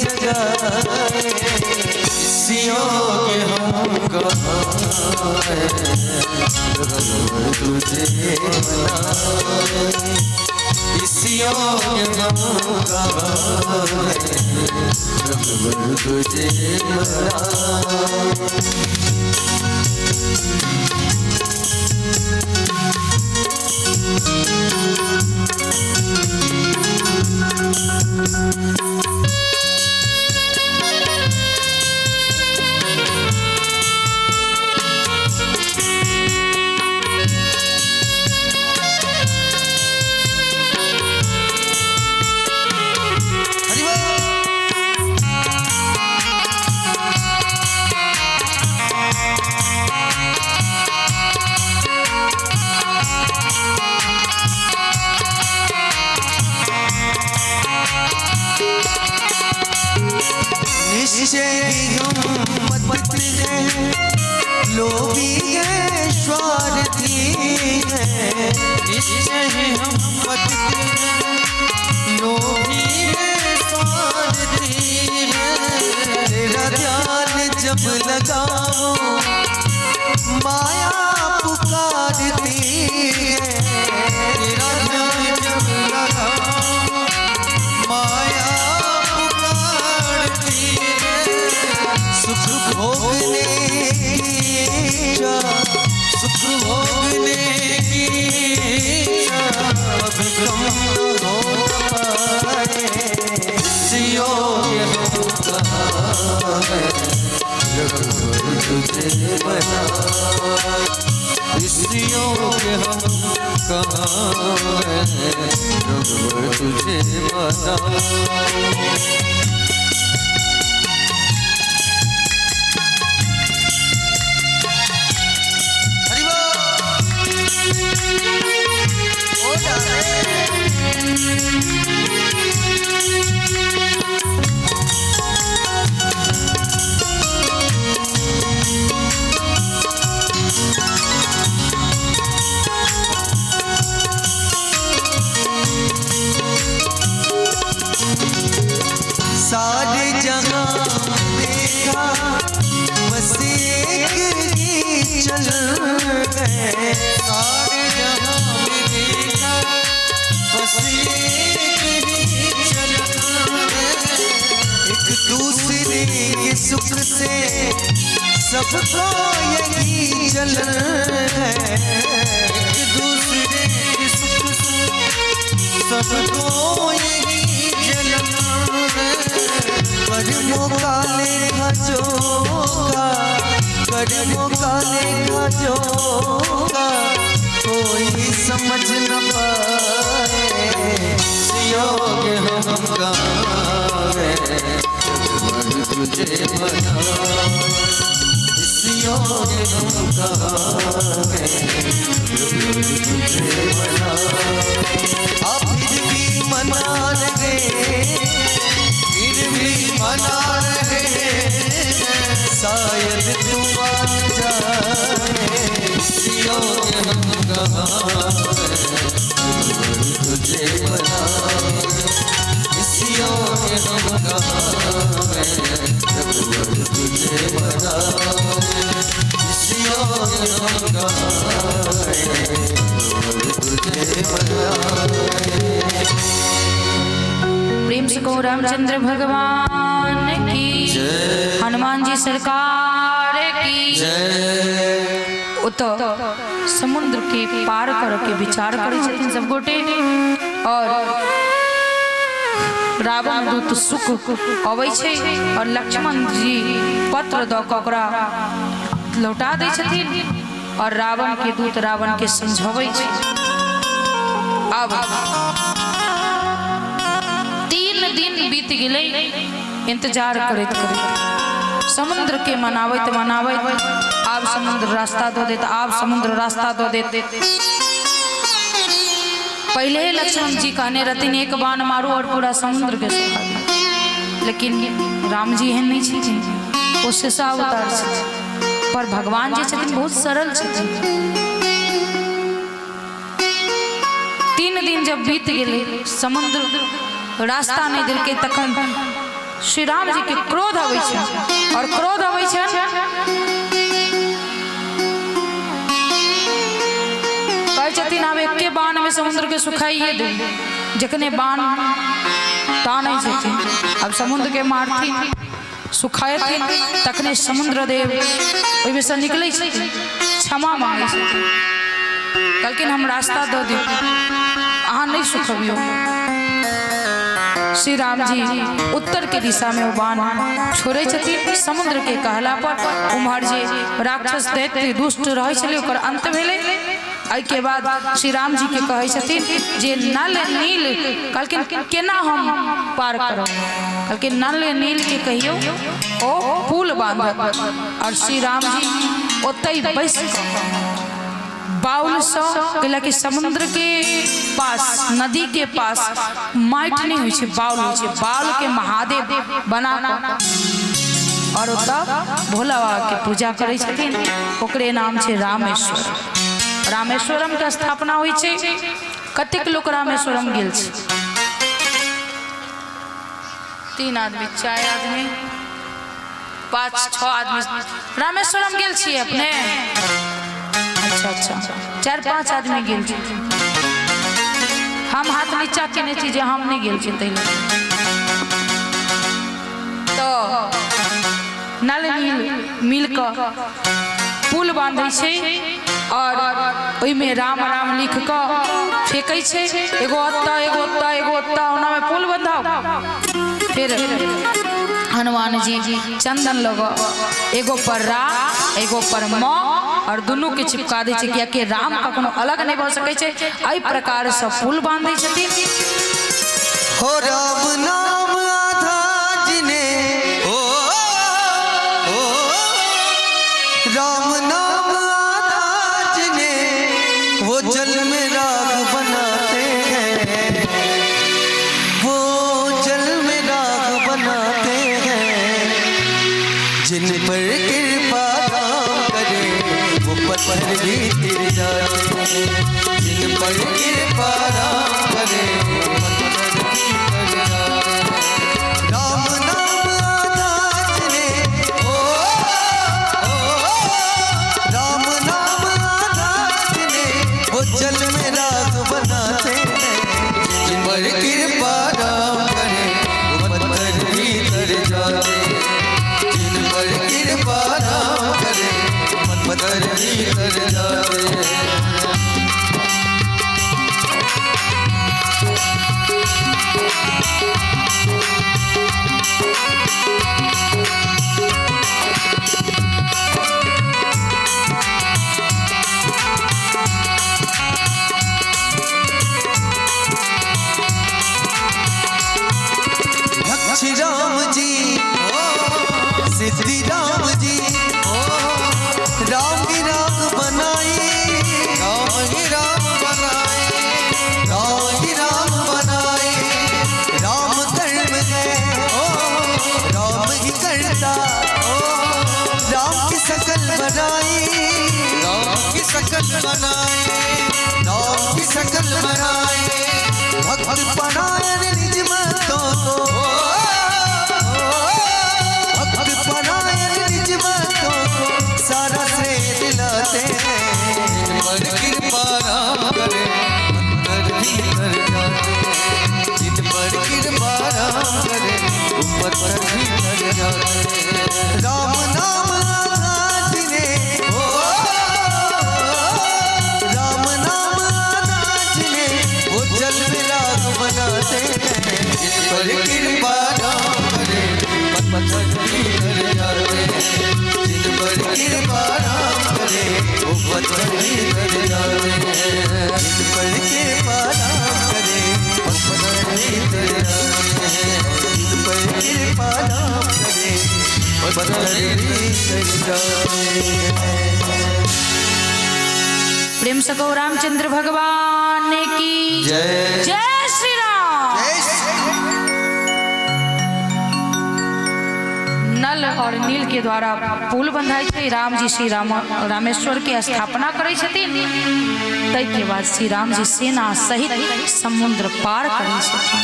Speaker 1: जगाए सियों के हमको तुझे बनाए, सियों के हमको तुझे बनाए। निश्चय हम मत लोभी है स्वार्थी है, निश्चय हम मत लोभी है स्वार्थी है, तेरा ध्यान जब लगाओ माया पुकारती है, तेरा ध्यान जब लगाओ माया सुख भोगने की सुख भोगने की अब कम हो पाए, सियों के हम कहाँ तुझे बनाए, सियों के हम कहाँ तुझे बनाए। सारे जहां देखा बस एक ही चल गए, सारे जहां देखा बस एक ही चल गए, एक दूसरे के सुख से सबको यही जल है, एक दूसरे के सुख से सबको यही जलना है, कर्मों का लेखा जोगा, कर्मों का लेखा जोगा कोई समझ न पाए, सियों के हम गावे तुझे बनाए, सियों के हम गावे तुझे बनाए। आप फिर भी मना रहे, फिर भी मना रहे, शायद तू मान जाए, सियों के हम गावे तुझे बनाए, सियों के हम गावे तुझे बनाए, सियों के हम गावे तुझे बनाए।
Speaker 4: प्रेम से कहो रामचंद्र भगवान की
Speaker 1: जय,
Speaker 4: हनुमान जी सरकार की
Speaker 1: जय।
Speaker 4: वो तो समुद्र के पार करके विचार करे छथिन सब गोटे, और रावण दूत सुख अबै छै और लक्ष्मण जी पत्र द ककरा लौटा दै छथिन और रावण के दूत रावण के समझाबै छै। अब 3 दिन बीत गेलै इंतजार करैत करैत, समुद्र के मनावैत मनावैत आब समुद्र रास्ता दो देत, आब समुद्र रास्ता दो देत। पहले लक्ष्मण जी कहने रहथिन एक बाण मारो और पूरा समुद्र के सुखा दो, लेकिन राम जी एहन नहीं छथिन, ओ शेषावतार छथिन। पर भगवान जी छथिन बहुत सरल छथिन। 3 दिन जब बीत गेले, समुद्र रास्ता नहीं दिलके, तखन श्री राम जी के क्रोध अबै छै और क्रोध अबै छै कहै छथिन आब एके बाण में समुद्र के सुखाइए दे। जखने बाण तानै छथिन, अब समुद्र के मारथिन सुखाएथिन, तखने समुद्र देव ओहिमे से निकलै छथिन, क्षमा मांगै छथिन, कहलखिन हम रास्ता दऽ दियौ, अहाँ नहीं सुखबियौ। श्री राम जी उत्तर के दिशा में बाण छोड़े छथिन। समुद्र के कहला पर उम्हर जे राक्षस दैत्य दुष्ट रहै छलै ओकर अंत भेलै। एहि के बाद श्री राम जी के कहै छथिन जे नल नील, कहलखिन केना हम पार करब, कहलखिन नल नील के कहियो ओ पुल बांधत। और श्री राम जी ओतै बैस बाउल से कहला कि समुद्र के पास, नदी के पास माटि नहीं होइ छै, बाउल होइ छै, बाउल के महादेव बना और तब भोला बाबा के पूजा करै छथिन। ओकरे नाम छै रामेश्वर। रामेश्वरम के स्थापना होइ छै। कतेक लोग रामेश्वरम गेल छै? 3 आदमी, 4 आदमी, 5-6 आदमी रामेश्वरम गेल छियै अपने? अच्छा 4-5 आदमी गेल छी। हम हाथ नीचा केने छी जे हम नहीं गेल छी। तो नल नील मिलकर पुल बांधै छै और ओहिमे राम राम लिख कर फेंकै छै, एगो ओत्ता एगो ओत्ता एगो ओत्ता, ओना में पुल बंधाओ। फिर हनुमान जी चंदन लगा, एगो पर रा एगो पर म और दोनों के चिपका दै छै, कियाकि राम का कोनो अलग नहीं भऽ सकै छै। एहि प्रकार से पुल बांधै छथिन।
Speaker 1: हो राम नाम आधा जिने, हो राम नाम आधा जिने, वो जल में राग बनाते हैं, वो जल में राग बनाते हैं। जिन पर कृपा करे वो पत्थर भी तिर जाते हैं, जिन पर कृपा करे वो पत्थर भी तिर जाते हैं। राम नाम आधा जिने, राम नाम आधा जिने, वो जल में राग बनाते हैं। जिन पर कृपा करे वो पत्थर भी तिर जाते हैं, जिन पर कृपा करे पत्थर भी तिर जाते हैं। दक्ष राम जी, सिद्धि राम जी, राम की राग बनाई, राम की राग बनाई, राम की राग बनाई। राम धर्म है राम ही करता, राम की शकल बनाई, राम की शकल बनाई, राम की शकल बनाई। भक्त बनाए निज मतों को, भक्त बनाए निज मतों को, सारा श्रेय दिलाते हैं। जिन पर कृपा राम करे पत्थर भी तिर जाते हैं, जिन पर कृपा राम करे पत्थर भी तिर जाते हैं। राम नाम आधा जिने, राम नाम आधा जिने, वो जल में राग बनाते हैं। जिन पर कृपा राम करे पत्थर भी तिर जाते हैं, जिन पर कृपा
Speaker 4: प्रेम से गौ रामचंद्र भगवान की
Speaker 1: जय।
Speaker 4: जय श्री राम। नल और नील के द्वारा पुल बंधाई छे। राम जी श्री रामेश्वर के स्थापना करे छथिन। तै के बाद श्री राम जी सेना सहित समुद्र पार करे छथिन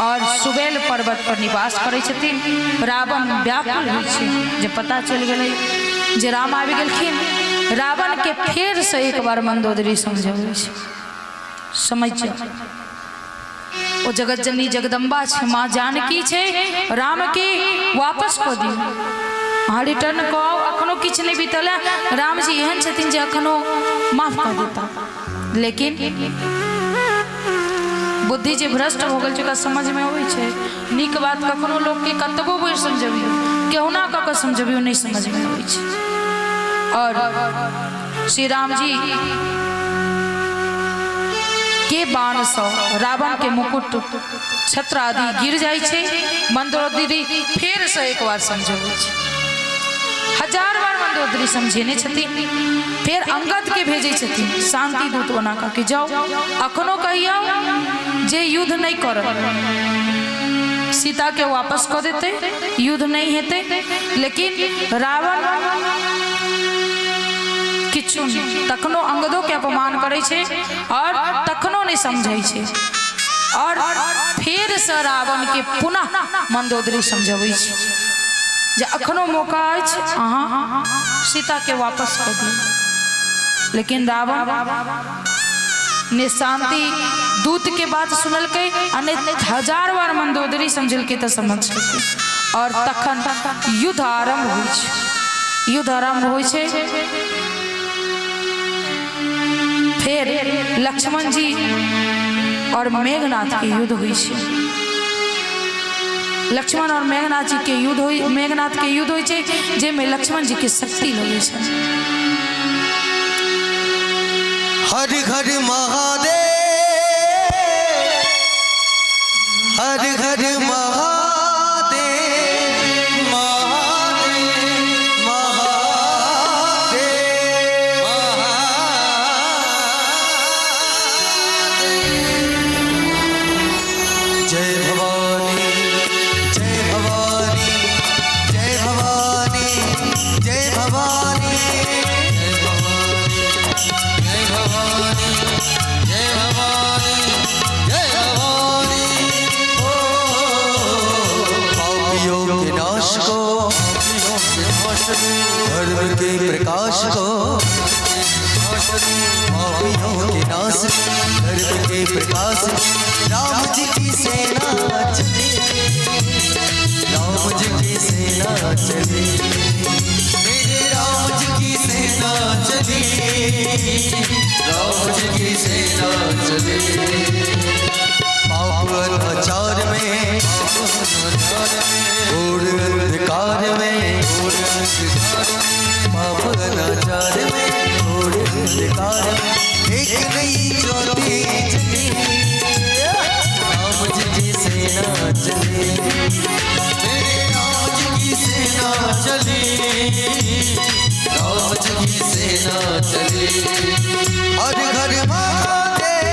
Speaker 4: और सुबेल पर्वत पर निवास करे छथिन। रावण व्याकुल होइ छै जे पता चल गेलै जे राम आबि गेलखिन। रावण के फिर से एक बार मंदोदरी समझाबै छै। समझ जाओ ओ जगत जननी जगदम्बा छै, माँ जानकी छै। राम के वापस कऽ दियौ, अहाँ रिटर्न कऽ। अखनो किछ नहीं बीतल है। राम जी एहन छथिन जे अखनो माफ कर देता, लेकिन बुद्धि जे भ्रष्ट हो गल छै समझ में अबै छै। नीक बात कखनो लोग के कतबो बेर समझबियो, केहुना कऽ के समझबियो, नहीं समझ में अबै छै। और श्री राम जी के बाण सँ रावण के मुकुट छत्र आदि गिर जाय छै। मंदोदरी फिर से एक बार समझबै छै। हजार बार मंदोदरी समझेने छथिन। फिर अंगद के भेजे छथिन शांति दूत बना के, जाओ अखनो कहियो जे युद्ध नहीं कर, सीता के वापस कर देते, युद्ध नहीं हेते। लेकिन रावण किछु तखनो अंगदों के अपमान करे छे और तखनो नहीं समझे छे। और फिर से रावण के पुनः मंदोदरी समझबै छै जे अखनो मौका अछि, अहाँ सीता के वापस कर दियौ। लेकिन रावण ने शांति दूत के बात सुनल के, हजार बार मंदोदरी समझल के तो समझ सके। और तखन युद्ध आरंभ होइ छै। युद्ध आरंभ होइ छै। फिर लक्ष्मण जी और मेघनाथ के युद्ध होइ छै। लक्ष्मण और मेघनाथ जी के युद्ध होइ, मेघनाथ के युद्ध होइ छै, जेमे लक्ष्मण जी के शक्ति लगे छै।
Speaker 1: हर घर महादेव, हर घर महादेव, महादेव, महादेव, जय भवानी, जय भवानी, जय भवानी, जय भवानी, जय भवानी, जय भवानी, जय भवानी। ओ पापियों के नाश को, धर्म के प्रकाश को, पापियों के नाश, धर्म के प्रकाश। राम जी की सेना चली, राम जी की सेना चली, मेरे राम जी की सेना चली, राम जी की सेना चली। पाप अत्याचार में, घोर अंधकार में, पाप अत्याचार में, घोर अंधकार में, एक नई ज्योति जली, राम जी की सेना चली, मेरे राम जी की सेना चली, राम जी की सेना चली। हर घर महादेव,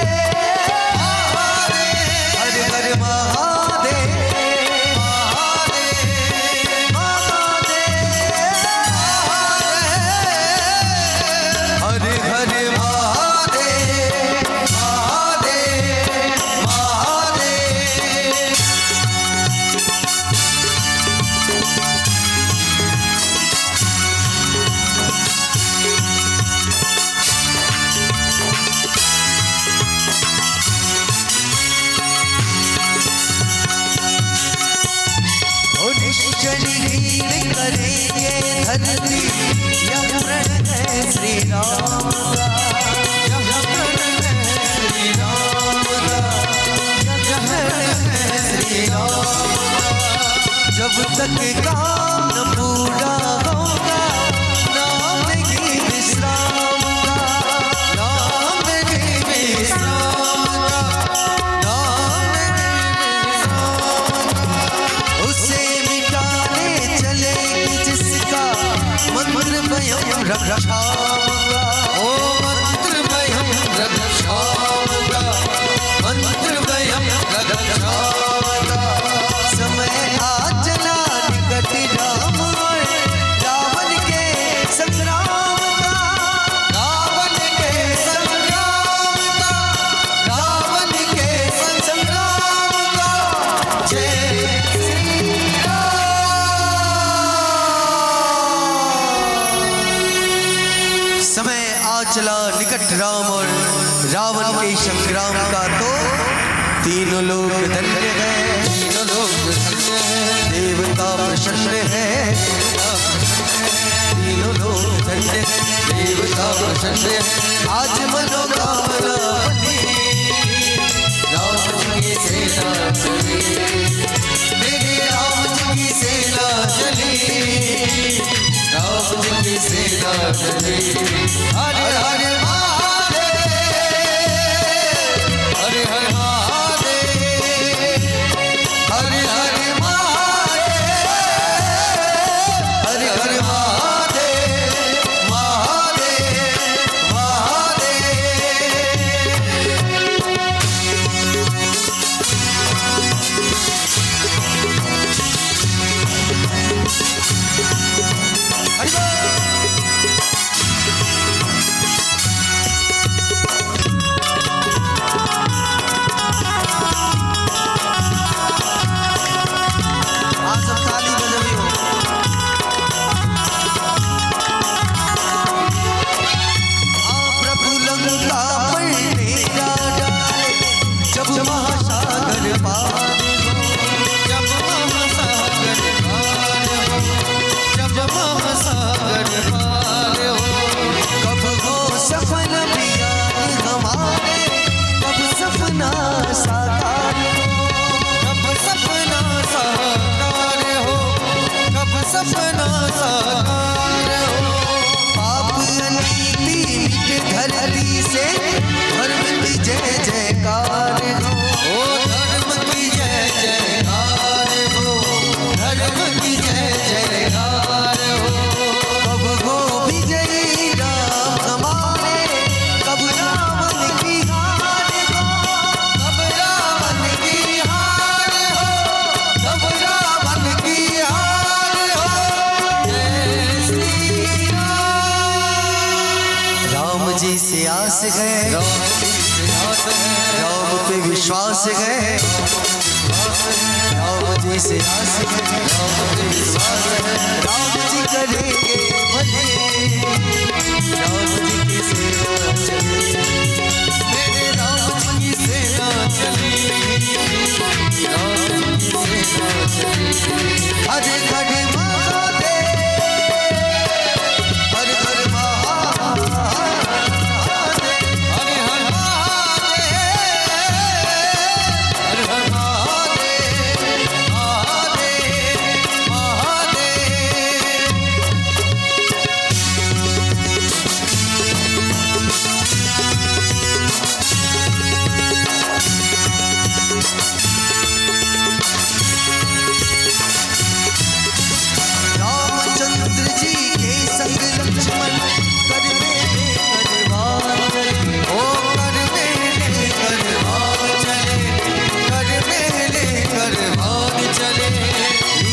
Speaker 1: महादेव, हर घर महादेव, महादेव, महादेव, हर घर महादेव, महादेव, महादेव। करेंगे धरती, यह प्रण है श्री राम का, यह प्रण है श्री राम का, यह प्रण है श्री राम का। जब तक काम न पूरा होगा, नाम नहीं विश्राम का, नाम नहीं विश्राम का, नाम नहीं विश्राम का। उसे मिटाने रक्षाम का
Speaker 2: ओ मंत्रमयं रक्षाम का मंत्रमयं रक्षाम का
Speaker 1: समय आज चला निकट राम और रावण के संग्राम का
Speaker 2: रावण के संग्राम का रावण के संग्राम का जय श्री
Speaker 1: समय आज चला निकट राम और रावण के संग्राम का तो तीनों लोग धन्य है
Speaker 2: तीनों लोग धन्य हैं
Speaker 1: देवता प्रसन्न है तीनों लोग धन्य है
Speaker 2: देवता प्रसन्न है
Speaker 1: आज मनोकामना
Speaker 2: राम जी की सेना चली
Speaker 1: मेरे राम जी की सेना चली
Speaker 2: राम जी की सेना चली
Speaker 1: हरे हरे महादेव
Speaker 2: हरे हर महादेव
Speaker 1: हरे हरे महादेव हरे हरे महादेव महादेव आज सब ताली बजाई हो प्रभु लंका पर मेरा डाले जब महासागर पार
Speaker 2: जब महासागर पार हो जब महासागर पार हो
Speaker 1: कब हो सफल बियान हमारे कब सपना साकार हो
Speaker 2: कब सपना साकार हो कब सपना साकार हो
Speaker 1: पाप अनीति मिट धरती से धर्म की जय जयकार हो
Speaker 2: ओ धर्म की जय जयकार हो धर्म की जय जयकार हो
Speaker 1: कब हो विजयी राम हमारे कब रावण की हार हो
Speaker 2: कब रावण की हार हो कब रावण की हार हो जय श्री
Speaker 1: राम जी से आस है
Speaker 2: राम जी से आस है
Speaker 1: राम पे विश्वास है राम जी से आस है
Speaker 2: राम पे विश्वास है
Speaker 1: राम जी करेंगे भले राम जी की सेवा चले
Speaker 2: मेरे राम जी की सेना चली राम जी की सेना चली
Speaker 1: हरे हरे महादेव हरे हरे महादेव
Speaker 2: हरे हर महादेव हर हर
Speaker 1: महादेव
Speaker 2: महादेव महादेव
Speaker 1: रामचंद्र जी के संग लक्ष्मण कर मेले करवान चले
Speaker 2: ओ कर मेले करवान चले कर मेले करवान चले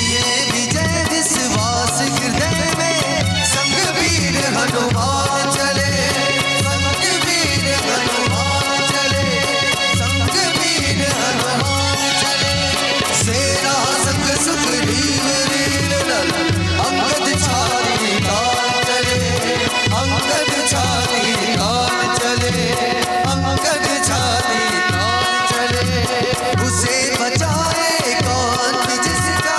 Speaker 1: ये विजय विश्वास हृदय में संग वीर हनुमान चले संग वीर हनुमान चले संग वीर हनुमान चले सेना संग सुग्रीव लीलल अंगद छाती ताल चले
Speaker 2: अंगद छाती ताल चले अंगद छाती ताल चले
Speaker 1: उसे बचाए कौन जिसका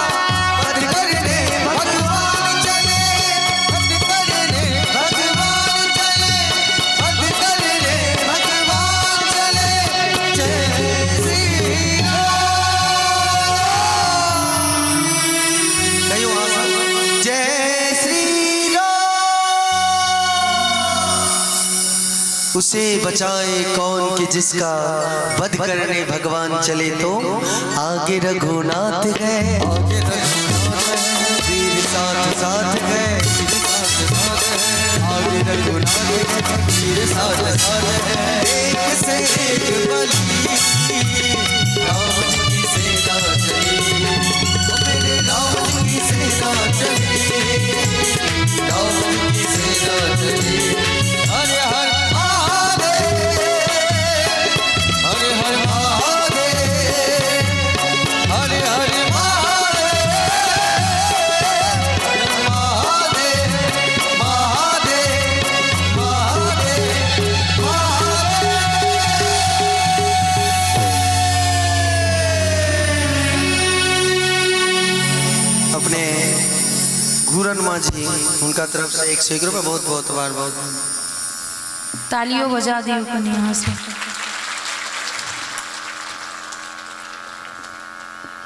Speaker 1: वध करने भगवान चले
Speaker 2: वध करने
Speaker 1: भगवान चले वध करने भगवान चले जय श्री राम कहियो आसान जय श्री राम उसे बचाए कौन कि जिसका वध करने भगवान चले तो आगे रघुनाथ गए
Speaker 2: आगे रघुनाथ है
Speaker 1: वीर साथ साथ गए
Speaker 2: साथ साथ है
Speaker 1: आगे
Speaker 2: राम की सेना चली। हर हर महादेव, हर हर महादेव, हर हर महादेव, महादेव महादेव महादेव महादेव।
Speaker 1: अपने घूरन माँ जी उनका तरफ से 101 रुपये बहुत बहुत आभार। बहुत
Speaker 4: तालियों बजा दियो कनी यहाँ से।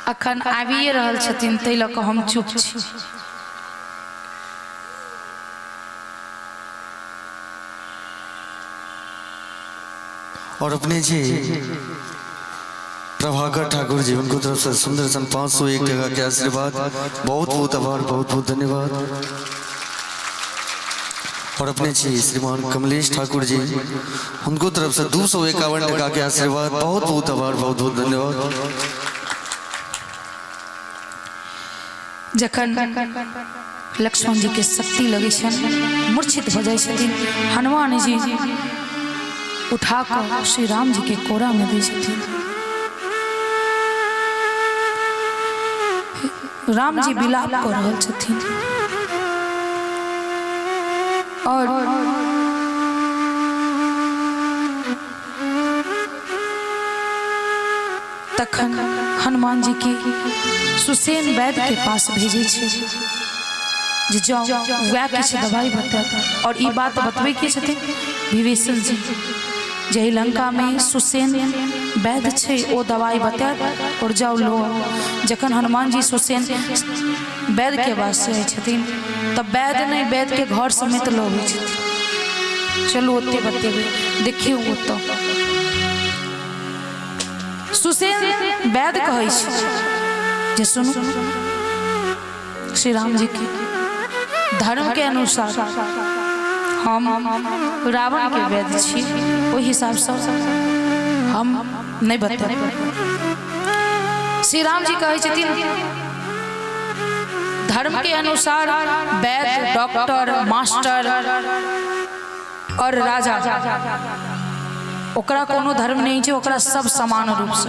Speaker 4: अखन आबिए रहल छथिन तै लऽ कऽ हम चुप छी।
Speaker 1: और अपने जी प्रभाकर ठाकुर जी उनको तरफ से सुंदर सन 501 टका के आशीर्वाद, बहुत बहुत आभार, बहुत बहुत धन्यवाद। और अपने जी श्रीमान कमलेश ठाकुर जी उनको तरफ से 251 टका के आशीर्वाद, बहुत बहुत आभार, बहुत बहुत धन्यवाद।
Speaker 4: जखन लक्ष्मण जी के शक्ति लगे छन, मूर्छित भ जाय छथिन, हनुमान जी उठा कर श्री राम जी के कोरा में दै छथिन। राम जी विलाप कर रहल छथिन और तखन हनुमान जी के सुसेन वैद्य के पास भेजे छे जे जाओ वह किछ दवाई बता। और ई बात बतबे के छथिन विभीषण जी जे लंका में सुसेन वैद्य छे ओ दवाई बता और जाओ लो। जखन हनुमान जी सुसेन वैद्य के पास से छथिन तब वैद्य नहीं वैद्य के घर समेत लोगे छथिन। चलो ओते बतेबे देखियो ओतो सुसेन वैद्य कहै छै जे सुनो श्री राम जी के धर्म के अनुसार हम रावण के वैद्य छी, ओहि हिसाब से हम नहीं बता। श्री राम जी कहे छथिन धर्म के अनुसार वैद्य, डॉक्टर, मास्टर और राजा ओकरा कोनो धर्म नहीं छै, ओकरा सब समान रूप से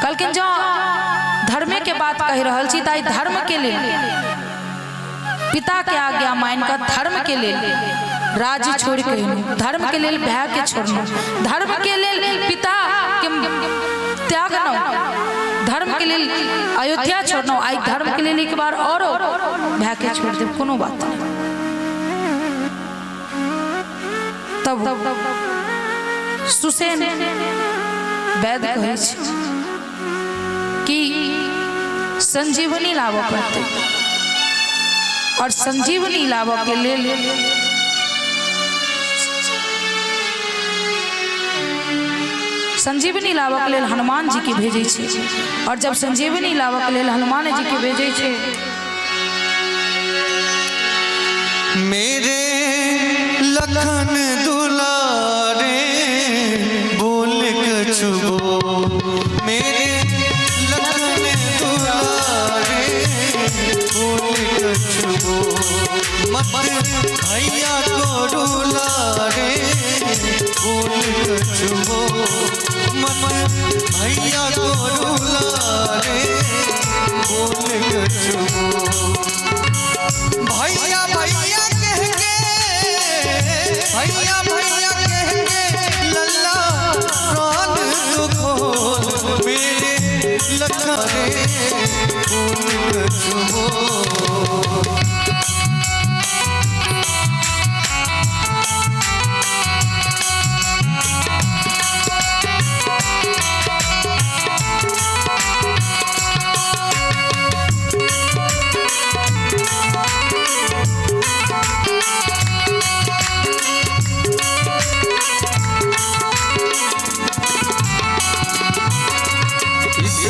Speaker 4: कहलखिन जो धर्मे के बात कह रहल छी ताई धर्म के लिए पिता के आज्ञा मान कर धर्म के लिए राज्य छोड़ के धर्म के लिए भय के छोड़ना, धर्म के लिए पिता के त्यागना, धर्म के लिए अयोध्या छोड़ना, आई धर्म के लिए एक बार और भय के छोड़ दे, कोनो बात नहीं। तब सुसेन वैद्य कहे कि संजीवनी लाभ पड़ते और संजीवनी लाभ के लिए संजीवनी लाभ के लिए हनुमान जी के भेजे छे। और जब संजीवनी लाभ के लिए हनुमान जी के भेजे छे
Speaker 2: मेरे लखन दुलारे बोल कछुबो, मेरे लखन दुलारे बोल कछुबो, मत भैया को रुलारे बोल कछुबो, मत भैया को रुलारे बोल कछुबो। भैया भैया कह के, भैया भैया कह के लल्ला प्राण तो खोल, मेरे लखरे बोल कछुबो।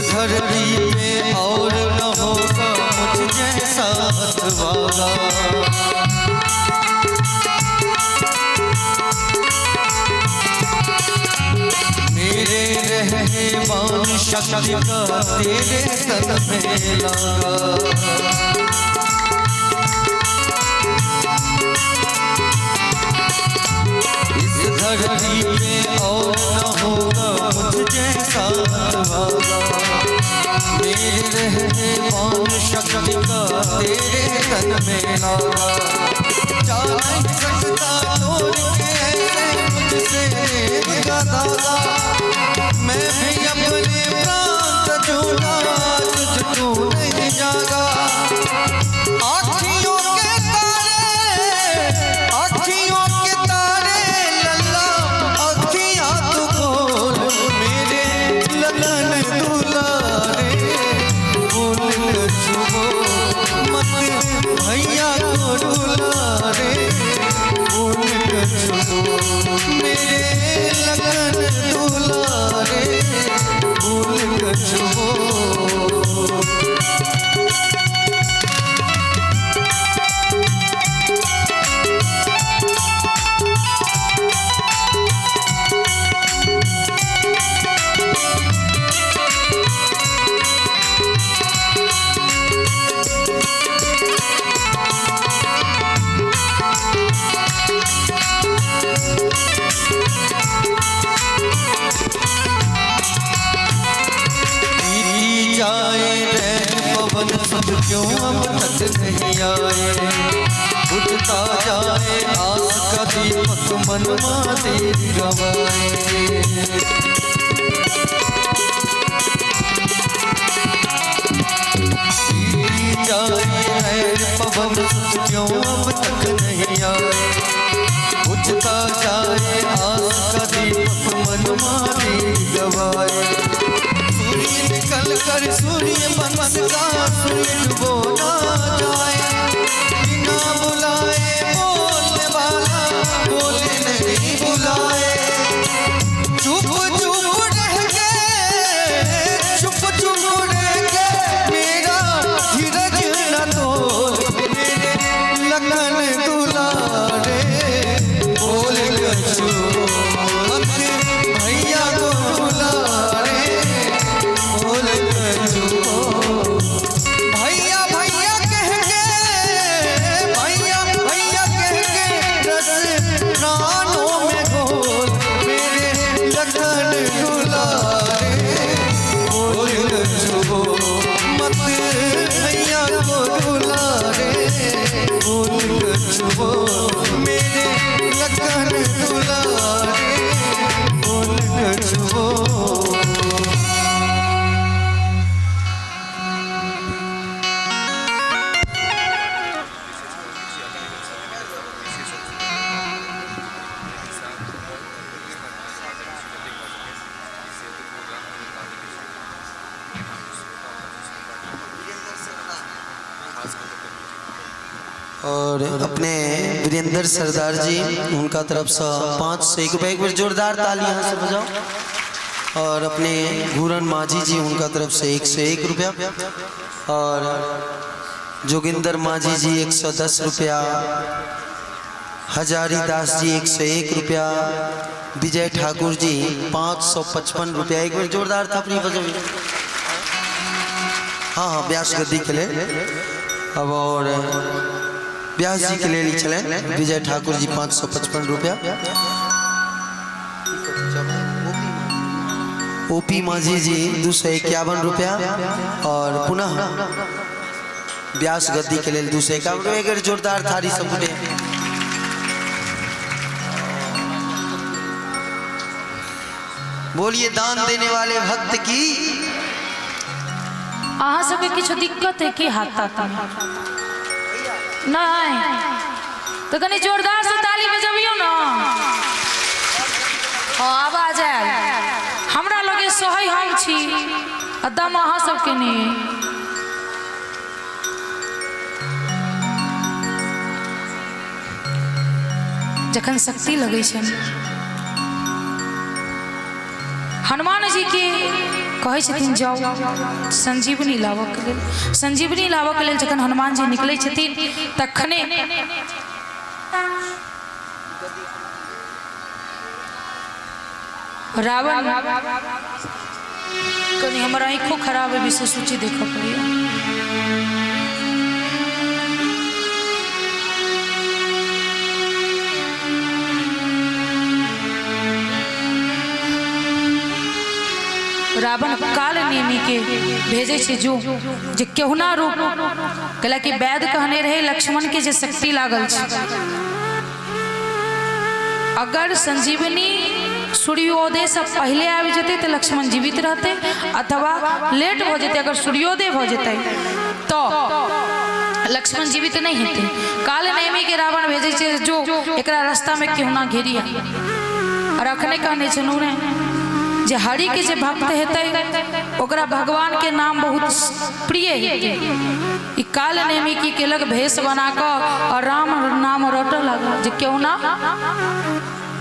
Speaker 2: धरती पे और न होगा मुझ जैसा वाला, मेरे रहमान शक्ति का तेरे तन में लगा। इस धरती पे और न होगा मुझ जैसा वाला, मेरे रहने पान शक्ति का तेरे तन में लगा। जा नहीं सकता तोड़ के ऐसे मुझसे का दादा, मैं भी अपने प्राण छूटा तुझको नहीं जागा। आँखियों के तारे लल्ला, आँखियाँ तू खोल मेरे लगन दुलारे, बोल कर छुपो मत भैया को दुलारे, बोल कर छुपो मेरे लगन दुलारे, बोल कर छुपो। क्यों अब तक नहीं आए, बुझता जाए आस का दीपक मनमा तेरी गवाए। जाए पवन क्यों अब तक नहीं आए, बुझता जाए आस का दीपक मनमा तेरी गवाए। सूर्य निकल कर सूर्य बन का सूर्य डूबो ना जाए, बिना बुलाए बोलने वाला बोले नहीं बुलाए। चुप चुप रह के मेरा धीरज न तोड़, मेरे लगन दुलारे, बोल कर छुपो भैया को दुलारे, बोल कर छुपो भैया भैया कह के, भैया भैया कह के रस प्राणों में घोल मेरे लगन दुलारे, बोल कर छुपो मत भैया को दुलारे, बोल कर छुपो मेरे लगन दुलारे, बोल कर छुपो।
Speaker 1: और अपने वीरेंद्र सरदार जी उनका तरफ से 501 रुपये, एक बार जोरदार ताली यहाँ से बजाओ। और अपने घूरन माझी जी उनका तरफ से 101 रुपया, और जोगिंदर माझी जी 110 रुपया, हजारी दास जी 101 रुपया, विजय ठाकुर जी 555 रुपया। एक बार जोरदार थापड़ी बजाओ। हाँ हाँ, व्यास गद्दी के लिए अब, और व्यास जी के लिए चले विजय ठाकुर जी 555 रुपया, ओपी माझी जी 251 रुपया, और पुनः व्यास गद्दी के लिए 251 रुपया। एक जोरदार थारी सब पे। बोलिए दान देने वाले भक्त की।
Speaker 4: अहाँ सबके किछु दिक्कत है कि हाथ नहीं तो कनी जोरदार से ताली बजाबियो ना, आवाज आयल। हमरा लगे सही हम छी, दम अहाँ सबके नहीं। जखन शक्ति लगे छन, हनुमान जी के कहे छथिन जाओ संजीवनी लावक लेल। संजीवनी लावक लेल जखन हनुमान जी निकले छथिन तखने रावण कहीं हमारा आँखों खराब है, विशेष सूची देखा पड़िए। रावण काल नेमी के भेजे छे जो जे केहुना रूप कला कि वैद कहने रहे लक्ष्मण के जे शक्ति लागल छे, अगर संजीवनी सूर्योदय से पहले आबि जेते तो लक्ष्मण जीवित रहते, अथवा लेट हो जेते अगर सूर्योदय हो जेते तो लक्ष्मण जीवित नहीं हेते। काल नेमी के रावण भेजे छे जो एकरा रास्ता में केहुना घेरिया और अखने कहने छनु ने जे हरि के जे भक्त हेते ओकरा भगवान के नाम बहुत प्रिय हेते। ई काल नेमी की केलक भेष बनाकर और राम नाम रटो लगा जे क्यों ना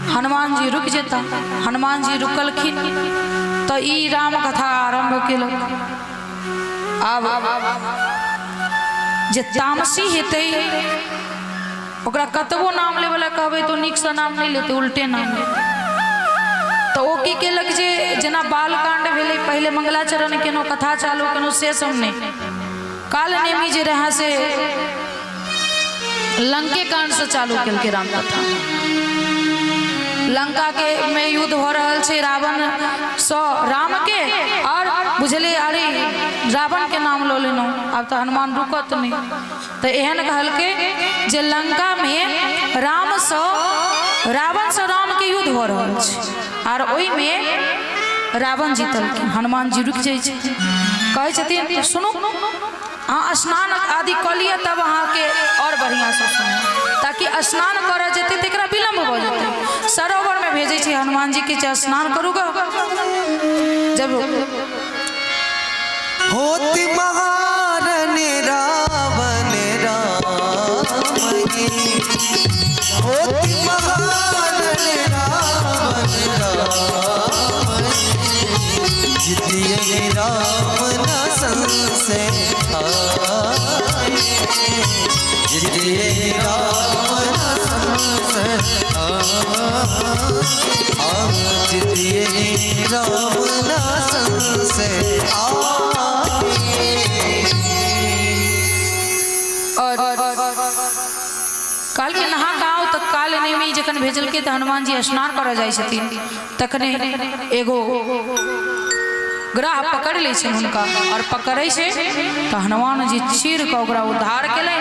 Speaker 4: हनुमान जी रुक जेता। हनुमान जी रुकलखिन तो ई राम कथा आरंभ केलक। अब जे तामसी हेते ओकरा कतबो नाम लेवला कहबे तो नीक से नाम नहीं लेते, उल्टे नाम लेते। तो ओ की केलक जे जना बालकांड भेले पहले मंगलाचरण केनो कथा चालू केनो से हमने काल नेमी जे रहा से लंके कांड से चालू केल के राम कथा। लंका के में युद्ध हो रहा छे रावण सो राम के और बुझले अरे रावण के नाम लो लेनो, अब तो हनुमान रुकत नहीं। तो एहन कहल के जे लंका में राम सो रावण से राम के युद्ध हो रहा छे और ओई में रावण जीतल। हनुमान जी रुक जाए कहे छथिन सुनो हाँ स्नान आदि कर लिया तब अहाँ के और बढ़िया से सुनो, ताकि स्नान कर जेते तेकरा विलम्ब हो जेते। सरोवर में भेजे छे हनुमान जी के चाहे स्नान करूगा। जब
Speaker 2: होती महारन रावण रामगी, होती महारन रावण रामगी, जितिए राम न संशय आए, जितिए राम न संशय आए, जितिए राम न संशय
Speaker 4: काल के नहा गाँव तो काल नेमी जखन भेजल के हनुमान जी स्नान कर जाए छथिन तखने एगो ग्राह पकड़ ले छे उनका और पकड़े छे तो हनुमान जी चीर के ओकरा उद्धार केले,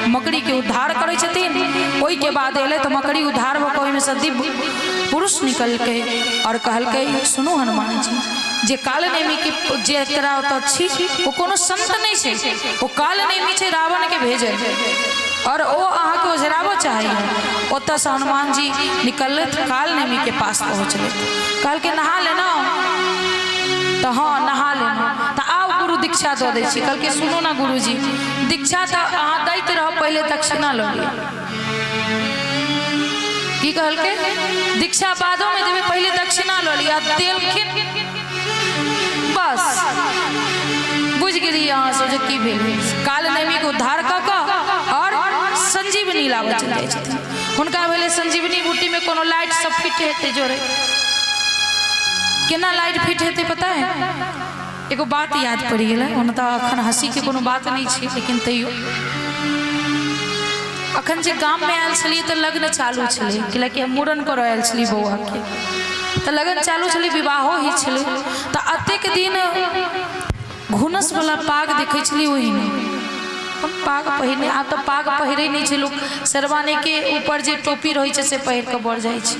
Speaker 4: मकड़ी के उद्धार करे छथिन। ओई के बाद एले तो मकड़ी उद्धार भ कोई में से दिव्य पुरुष निकल के और कहल के सुनो हनुमान जी जे काल नेमी के जेकरा तो छी वो कोनो संत नहीं छे, वो काल नेमी छे रावण के भेजे और वो अहाँ के ओझराबो चाहिए। ओत से हनुमान जी निकल काल नेमी के पास पहुँचले, कहल के नहा लेना तो हाँ नहा लेना तो आओ गुरु दीक्षा दो दे। कल के सुनो ना गुरु जी दीक्षा तो अहाँ दैत रहो पहले दक्षिणा लो लिया की कहल के दीक्षा बादों में देवे पहले दक्षिणा लो लिया देलखिन बस बुझ गिरी यहाँ से जो की भेल। काल नेमी को उद्धार क और संजीवनी लाबे चले छथिन। हुनका भेले संजीवनी बूटी में कोनो लाइट सब फिट हेते जोरे केना लाइट फिट हेते पता है। एगो बात याद पड़ गया ओना तो अखन हंसी के कोनो बात नहीं छे, लेकिन तैयो अखन जे गांव में आयल छलिए तो लग्न चालू छले कि हम मूड़न कर आयल छली बौआ के तो लगन चालू छली विवाहो ही छले तो अतेक दिन घुनस वाला पाग देखे छली वही नहीं पाग पहिने आ तो पाग पहिरे नहीं छे लोग शेरवानी के ऊपर जे टोपी रही छे से पहिर के बढ़ जाए छे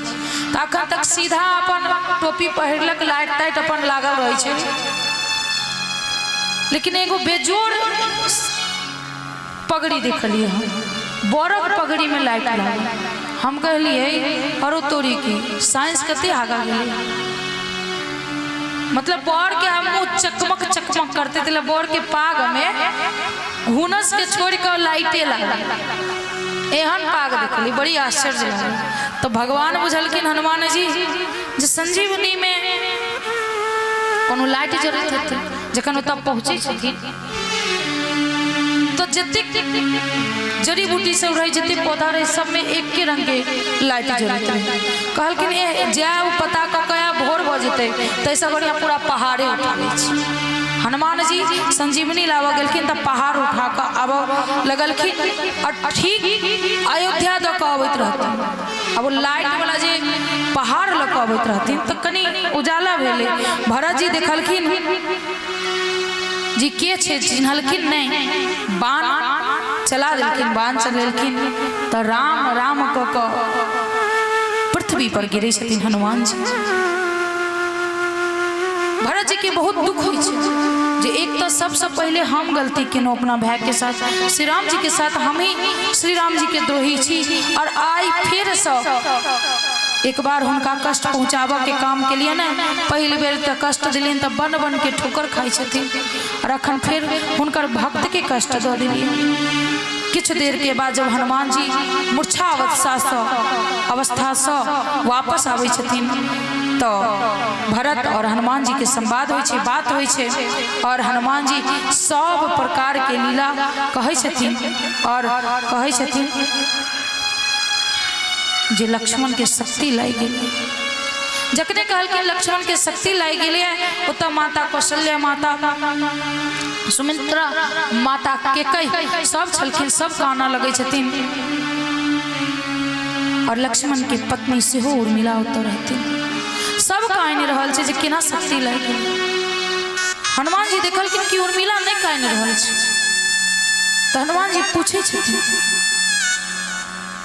Speaker 4: तो अखन तक सीधा अपन टोपी पहिरलक लाइट टाइट अपन लागल रही छे। लेकिन एगो बेजोड़ पगड़ी देखलिए हम बरफ पगड़ी में लाइट लागल। हम कहलिए अरो तोरी की साइंस कते आगा गेलै, मतलब बोर के हम मुँह चकमक चकमक करते थे बोर के पाग में घुनस के छोड़ कर लाइटे लगा एहन पाग देखली बड़ी आश्चर्य लगा। तो भगवान बुझलखिन हनुमान जी जे संजीवनी में कोनो लाइट जरूरत है जखन तब पहुँचे छथिन तो जतिक जड़ी बूटी सब रही जतिक पौधा रहे सब में एक के रंग के लाइट जरूरत है। कहलखिन जाओ पता क कया भोर भ जेतै तैसे बढ़िया पूरा पहाड़े उठा लै छी। हनुमान जी संजीवनी लावा गेलखिन त पहाड़ उठा के आब लगलखिन और ठीक अयोध्या द के अबैत रहथिन। अब लाइट वाला जे पहाड़ ल के अबैत रहथिन त कनी उजाला भेले। भरत जी देखलखिन जी के छे, चिन्हलखिन नहीं, बाण चला देलखिन, बाण चलेलखिन त राम राम क के पृथ्वी पर गिरे छथिन हनुमान जी। भरत जी के बहुत दुख होइ छै जे एक तो सबसे पहले हम गलती केनो अपना भाई के साथ, श्री राम जी के साथ हम ही श्री राम जी के द्रोही छी और आई फिर सब एक बार उनका कष्ट पहुँचाबे के काम के लिए ना पहले बेर तक कष्ट दिलिन त बन बन के ठोकर खाई छथिन और अखन फिर उनकर भक्त के कष्ट द दिलिन। कुछ देर के बाद जब हनुमान जी मूर्छा अवस्था से वापस आवे छथिन तो भरत और हनुमान जी के संवाद होइ छै, बात होइ छै और हनुमान जी सब प्रकार के लीला कहै छथिन और कहै छथिन जे लक्ष्मण के शक्ति लाई गेलै। जखने कहलखिन लक्ष्मण के शक्ति लाई गेलै ओतऽ माता कौशल्या, माता सुमित्रा, माता केकई सब छलखिन, सब काना लगे छथिन और लक्ष्मण के पत्नी सेहो उर्मिला ओतऽ रहथिन। सब काइन रहल छै जे केना शक्ति लाई गेलै। हनुमान जी देखलखिन कि उर्मिला नहीं काइन रहल छै तो हनुमान जी पूछे छथिन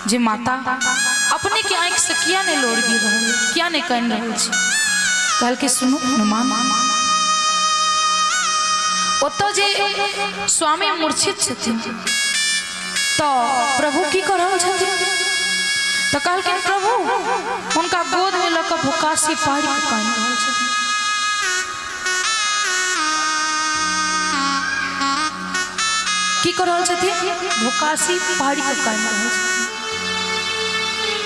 Speaker 4: जे माता अपने के आंख से किया नहीं लोड़ गिर रहा है, क्या नहीं काइन रहल छै। कहल के सुनो हनुमान, ओतऽ जे स्वामी मूर्छित छथिन तो प्रभु की कर रहल छथिन तो कहलखिन प्रभु उनका गोद में लऽ कऽ भुकासी पारि के काइन रहल छथिन। की कर रहल छथिन, भुकासी पारि के काइन रहल छथिन।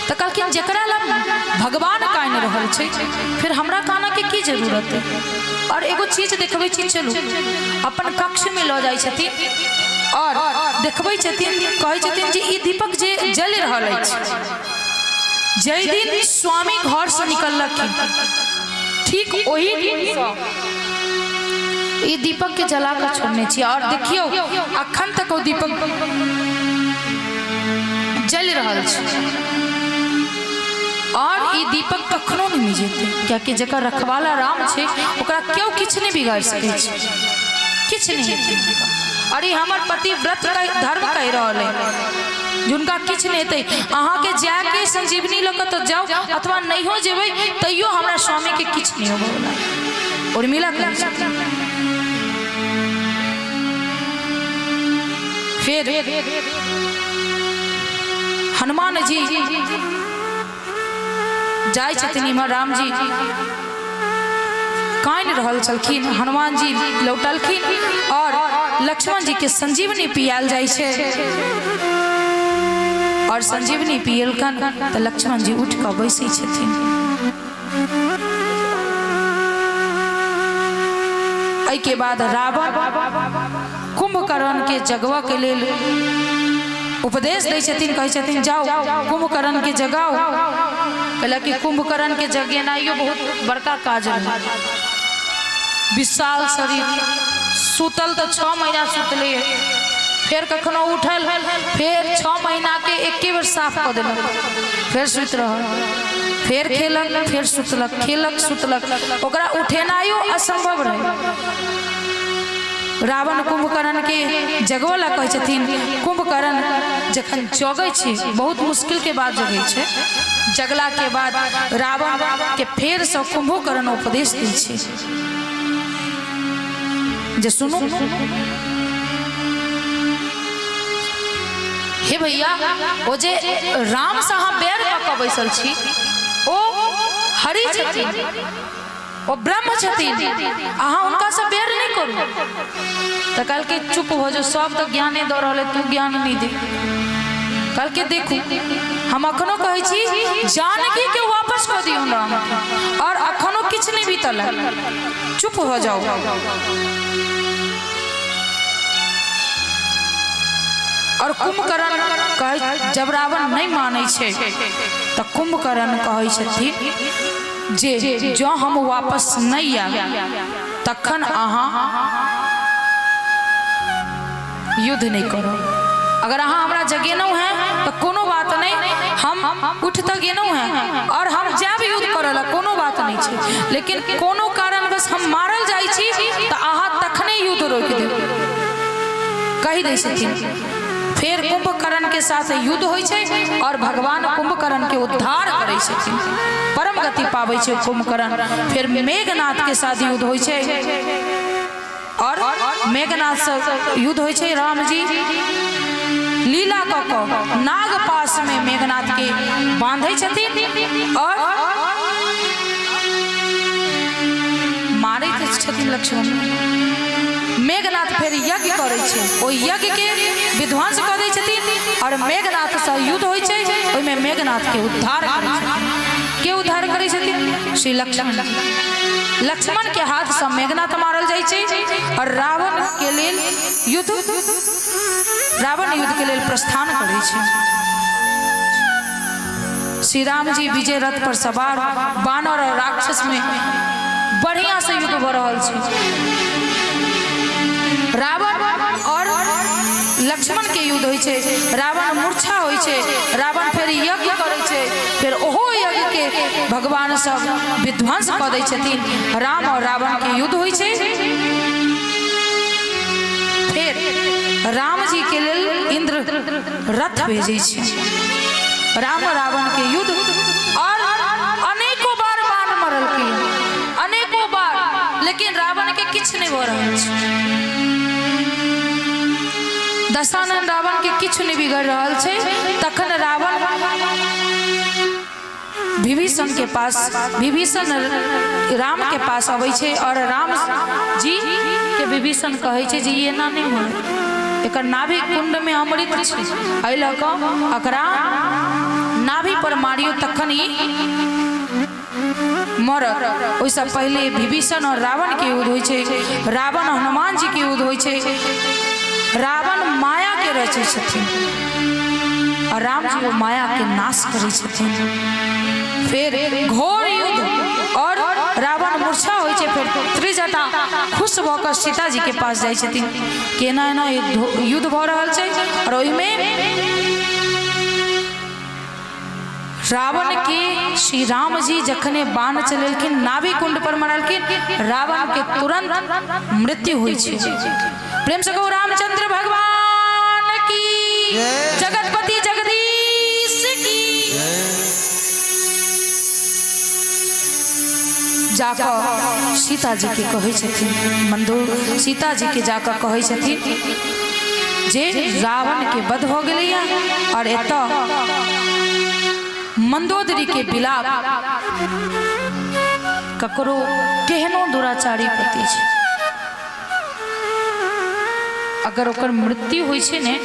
Speaker 4: तो कहलखिन जकरा लग भगवान काइन रहल छै फिर हमरा काना के की जरूरत है। और एगो चीज देखबै छी, चलू अपन कक्ष में लऽ जाइ छथिन और देखबै छथिन, कहै छथिन जे ई दीपक जे जल रहल अछि, जय दिन स्वामी घर से निकललखिन ठीक वही दिन ई दीपक के जला कर छोड़ने छी और देखियो अखन तक वो दीपक जल रहल छै और ई दीपक कखनो नहीं मिजेते, क्योंकि जकर रखवाला राम छे ओकरा क्यों किछ नहीं बिगाड़ सके छै, किछ नहीं हेतै। और ई हमर पति व्रत का धर्म कह रहल है जिनका किछ नहीं हेतै। अहाँ के जाके संजीवनी लऽ कऽ तो जाओ अथवा नहीं हो जेबै तैयो हमरा स्वामी के किछ नहीं होबे वाला। उर्मिला कहै छथिन फिर हनुमान जी जाय छथिन, इमहर राम जी काइन रहल छलखिन, हनुमान जी लौटलखिन और लक्ष्मण जी के संजीवनी पियाल जाय छै और संजीवनी पियलकन तो लक्ष्मण जी उठ कऽ बैसै छथिन। एहि के बाद रावण कुंभकर्ण के जगवा के लेल उपदेश दै छथिन, कहै छथिन जाओ कुंभकर्ण के जगाओ। कहला कि कुंभकर्ण के जगेनाइयो बहुत बड़का काज है, विशाल शरीर, सुतल तो 6 महीना सुतले, फिर कखनो उठल फिर 6 महीना के एके बेर साफ कऽ देलक, फिर सुत रहल, फिर खेलक, फिर सुतलक, खेलक सुतलक, ओकरा उठेनाइयो असंभव रहे। रावण कुंभकर्ण के जगवला कहै छथिन, कुंभकर्ण जखन जगै छै बहुत मुश्किल के बाद जगै छै, जगला के बाद रावण के फेर से कुंभकर्ण उपदेश दै छै जे सुनू हे भैया ओ जे राम से अहाँ बैर कऽ कऽ बैसल छी ओ हरि छथिन, ओ ब्रह्म छथिन, अहाँ उनका से बैर नहीं करू। तो कल के चुप हो जो, सब तो ज्ञाने दो रहे, तू ज्ञान नहीं दे। कल के देखू हम अखनो कहै छी जानकी के वापस कऽ दियौ राम और अखनो किछ नहीं बीतल, चुप हो जाओ। और कुंभकर्ण कहे जब रावण नहीं मानै छै तो कुंभकर्ण कहै छथिन जे जो हम वापस नहीं आए तखन अहाँ युद्ध नहीं करो। अगर अहाँ हमरा जगेनौ है तो कोनो बात नहीं, हम उठ तो गेनौ है और हम जाब युद्ध करला कोनो बात नहीं छै, लेकिन कोनो कारण बस हम मारल जाइ छी तो अहाँ तखने युद्ध रोक देब कहि दै छथिन। फिर कुंभकर्ण के साथ युद्ध होइ छै और भगवान कुंभकर्ण के उद्धार करै छथिन, परम गति पाबै छै कुंभकर्ण। फिर मेघनाथ के साथ युद्ध होइ छै और मेघनाथ से युद्ध होइ छै। राम जी लीला कऽ कऽ नाग पास में मेघनाथ के बांधै छथिन और मारै छथिन लक्ष्मण। मेघनाथ फिर यज्ञ करै छै, ओ यज्ञ के विध्वंस कऽ दै छथिन और मेघनाथ से युद्ध होइ छै। ओइमे मेघनाथ के उद्धार करै छथिन। के उद्धार करै छथिन? श्री लक्ष्मण। लक्ष्मण के हाथ से मेघनाथ मारल जाइ छै और रावण के लेल युद्ध के लेल प्रस्थान करै छै। श्री राम जी विजय रथ पर सवार वानर और राक्षस में बढ़िया से युद्ध भ रहल छै। रावण और लक्ष्मण के युद्ध होइ छै। रावण मूर्छा होइ छै, रावण फिर यज्ञ करै छै, फिर ओहो यज्ञ के भगवान सब विध्वंस कऽ दै छथिन। राम और रावण के युद्ध होइ छै। फिर राम जी के लेल इंद्र रथ भेजै छै। राम और रावण के युद्ध और अनेकों बार बाण मरल के अनेकों बार, लेकिन रावण के किछ नहीं हो रहल छै। दशानन रावण के किछ नहीं बिगड़ रहल छै। तखन रावण विभीषण के पास, विभीषण राम के पास अबै छै और राम जी के विभीषण कहै छै जे एना नहीं हो, एकर नाभि कुंड में अमृत छै, एहि लऽ कऽ एकरा नाभि पर मारियो तखन ही मरत। ओइसे पहले विभीषण और रावण के युद्ध होइ छै। रावण हनुमान जी के युद्ध होइ छै। रावण माया के रचै छथिन और राम जी वो माया के नाश करै छथिन। फिर घोर युद्ध और रावण मूर्छा होइ छै। फिर त्रिजटा खुश भऽ कऽ सीता जी के पास जाइ छथिन। केना एना युद्ध भऽ रहल छै और ओहिमे रावण के श्री राम जी जखने बाण चलेलखिन नाभि कुंड पर मरलखिन, रावण के तुरंत मृत्यु हुई छै। प्रेम से कहो रामचंद्र भगवान की, जगतपति जगदीश की। जाकर सीता जी के कहै छथिन, मंदोर सीता जी के जाकर कहै छथिन जे रावण के वध हो गेलैया और एतऽ मंदोदरी के बिलाप ककरो केहनो दुराचारी पति छै, अगर ओकर मृत्यु होइ छै ने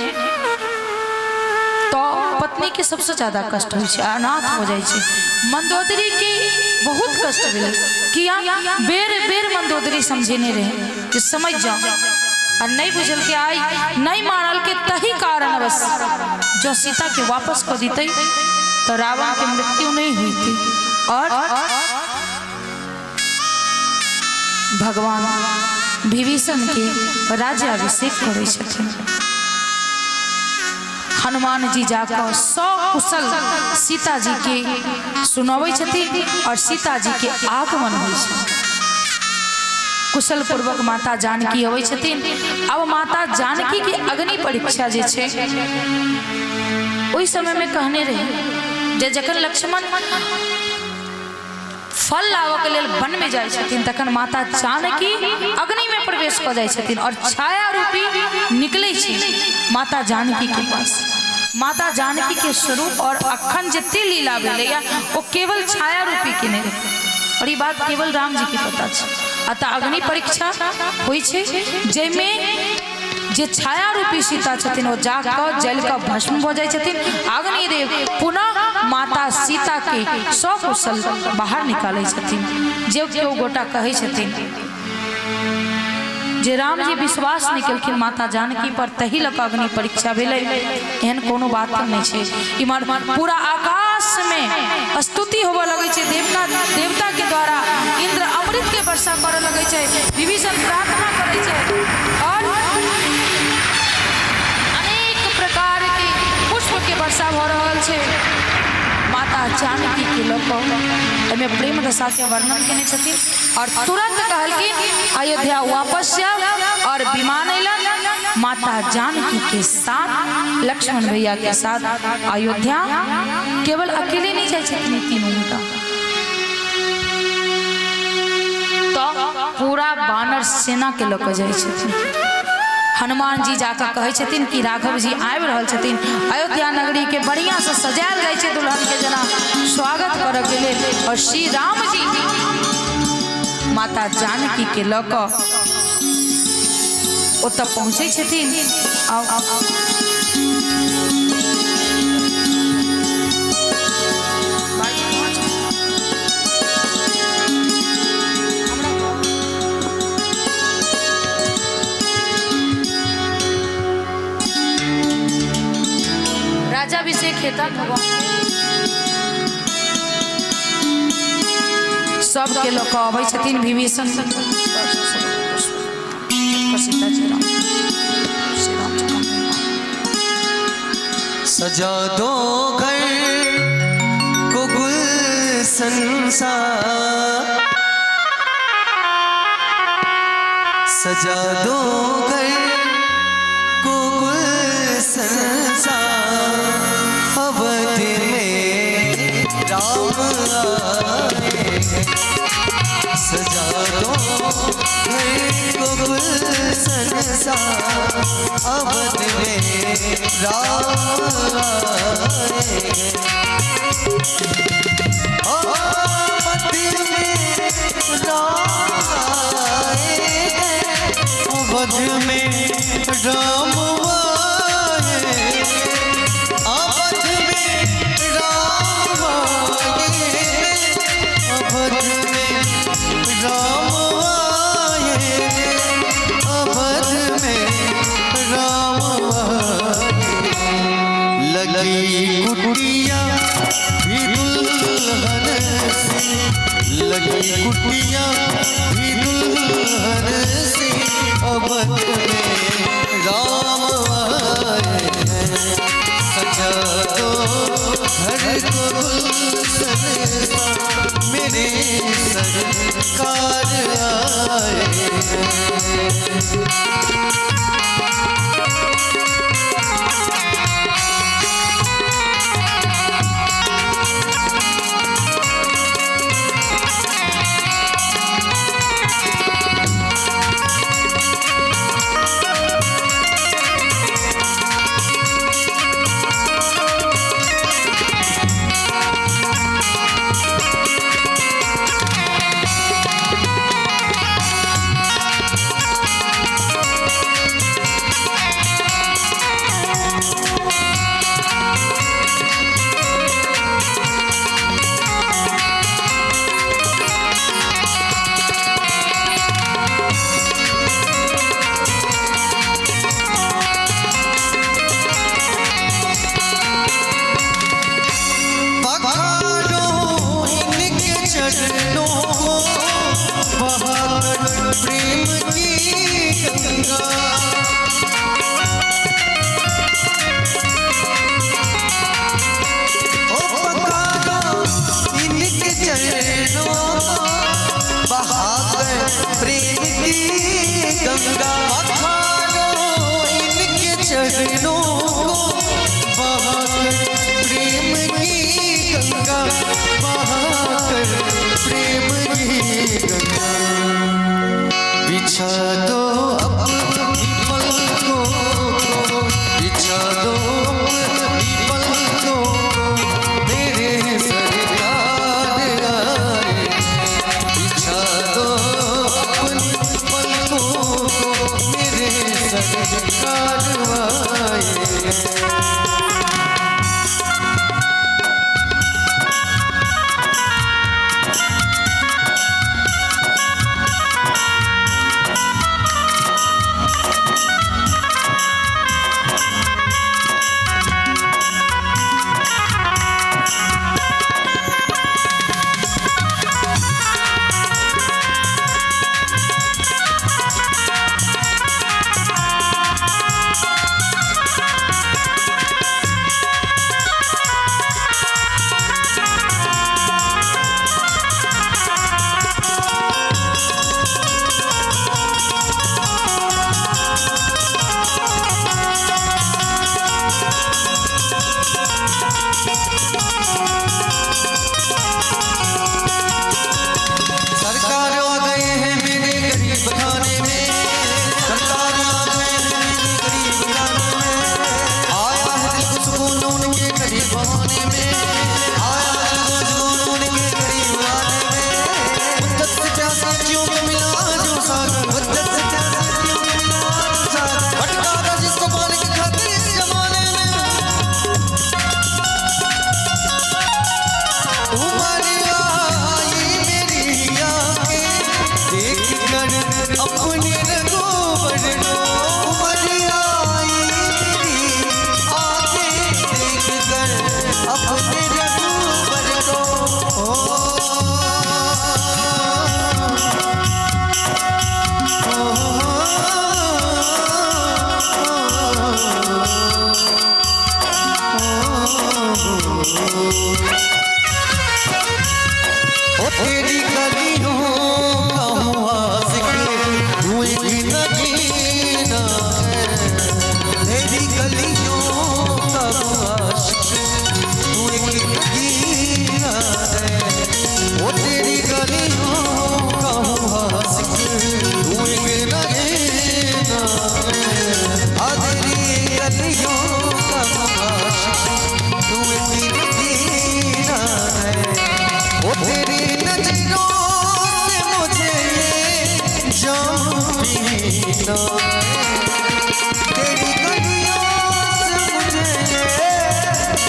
Speaker 4: तो पत्नी के सबसे ज्यादा कष्ट होइ छै, अनाथ हो जाइ छै। मंदोदरी के बहुत कष्ट भेलै, किया बेर बेर मंदोदरी समझेने रहे कि समझ जाओ, और नहीं बुझल के आई नहीं मानल के तही कारणवश जो सीता के वापस कर देते तो रावण की मृत्यु नहीं हुई थी और भगवान विभीषण के राज्याभिषेक करे छथिन। हनुमान जी जाकर सकुशल सीता जी के सुनावे छथिन और सीता जी के आगमन होइ छै। कुशल पूर्वक माता जानकी अबै छथिन। अब माता जानकी के अग्नि परीक्षा जे छै ओहि समय में कहने रहे जे जखन लक्ष्मण फल लावऽ के लेल वन में जाय छथिन तखन माता जानकी अग्नि में प्रवेश कऽ जाय छथिन और छाया रूपी निकलै छै माता जानकी के पास। माता जानकी के स्वरूप और अखन जते लीला भेलैया वो केवल छाया रूपी के नहीं रहे और ये बात केवल राम जी के पता छै। अतः अग्नि परीक्षा होइ छै जैमे जे छाया रूपी सीता छथिन वो जाकर जल का भस्म हो जाय छथिन। अग्निदेव पुनः माता सीता के सकुशल बाहर निकाले छथिन। जब केओ गोटा कहे छथिन जे राम जी विश्वास नहीं केलखिन माता जानकी पर तही लक अग्नि परीक्षा भेलै, एहन कोनो बात नहीं छै। इमहर पूरा आकाश आकाश में स्तुति होबे लगे छे, देवता के द्वारा इंद्र अमृत के वर्षा करे लगे छे, विभीषण प्रार्थना करे छे और अनेक प्रकार के पुष्प के वर्षा हो रहल छे। माता जानकी के लोग एमे प्रेम रसा के वर्णन केने छथिन और तुरंत कहलकिन अयोध्या वापस जाओ और विमान अइलन माता जानकी के साथ, लक्ष्मण भैया के साथ अयोध्या। केवल अकेले नहीं जाए छथिन तीनों गोटा, तो पूरा बानर सेना के लोग जाए छथिन। हनुमान जी जाकर कहे छथिन कि राघव जी आबि रहल छथिन, अयोध्या नगरी के बढ़िया से सजायल जाए छे दुल्हन के जना स्वागत करे के लेल। और श्री राम जी माता जानकी के लक ओतऽ पहुँचे छथिन। राजाभिषेक हेतु भगवान सबके लोग अबै छथिन। विभीषण
Speaker 1: सजा दो घर को गुलशन सा, सजा दो घर को गुलशन सा, अवध में राम आए। सजा दो घर को गुलशन सा, अवध में राम आए। अवध में राम आए, अवध में राम कुटिया भी दुल्हन से, लगी कुटिया भी दुल्हन से, अवध में राम आए। सजा दो घर को गुलशन सा, मेरे सरकार आए। प्रेम की गंगा, ओ पकारो इनके चरणों, बहाकर प्रेम की गंगा। पकारो इनके चरणों, बहाकर प्रेम की गंगा, बहाकर प्रेम की गंगा। बिछा दो अपनी पलकों को, बिछा दो अपनी पलकों को, मेरे सरकार आए। बिछा दो अपनी पलकों को, मेरे सरकार आए।
Speaker 2: न तेरी गलियों से मुझे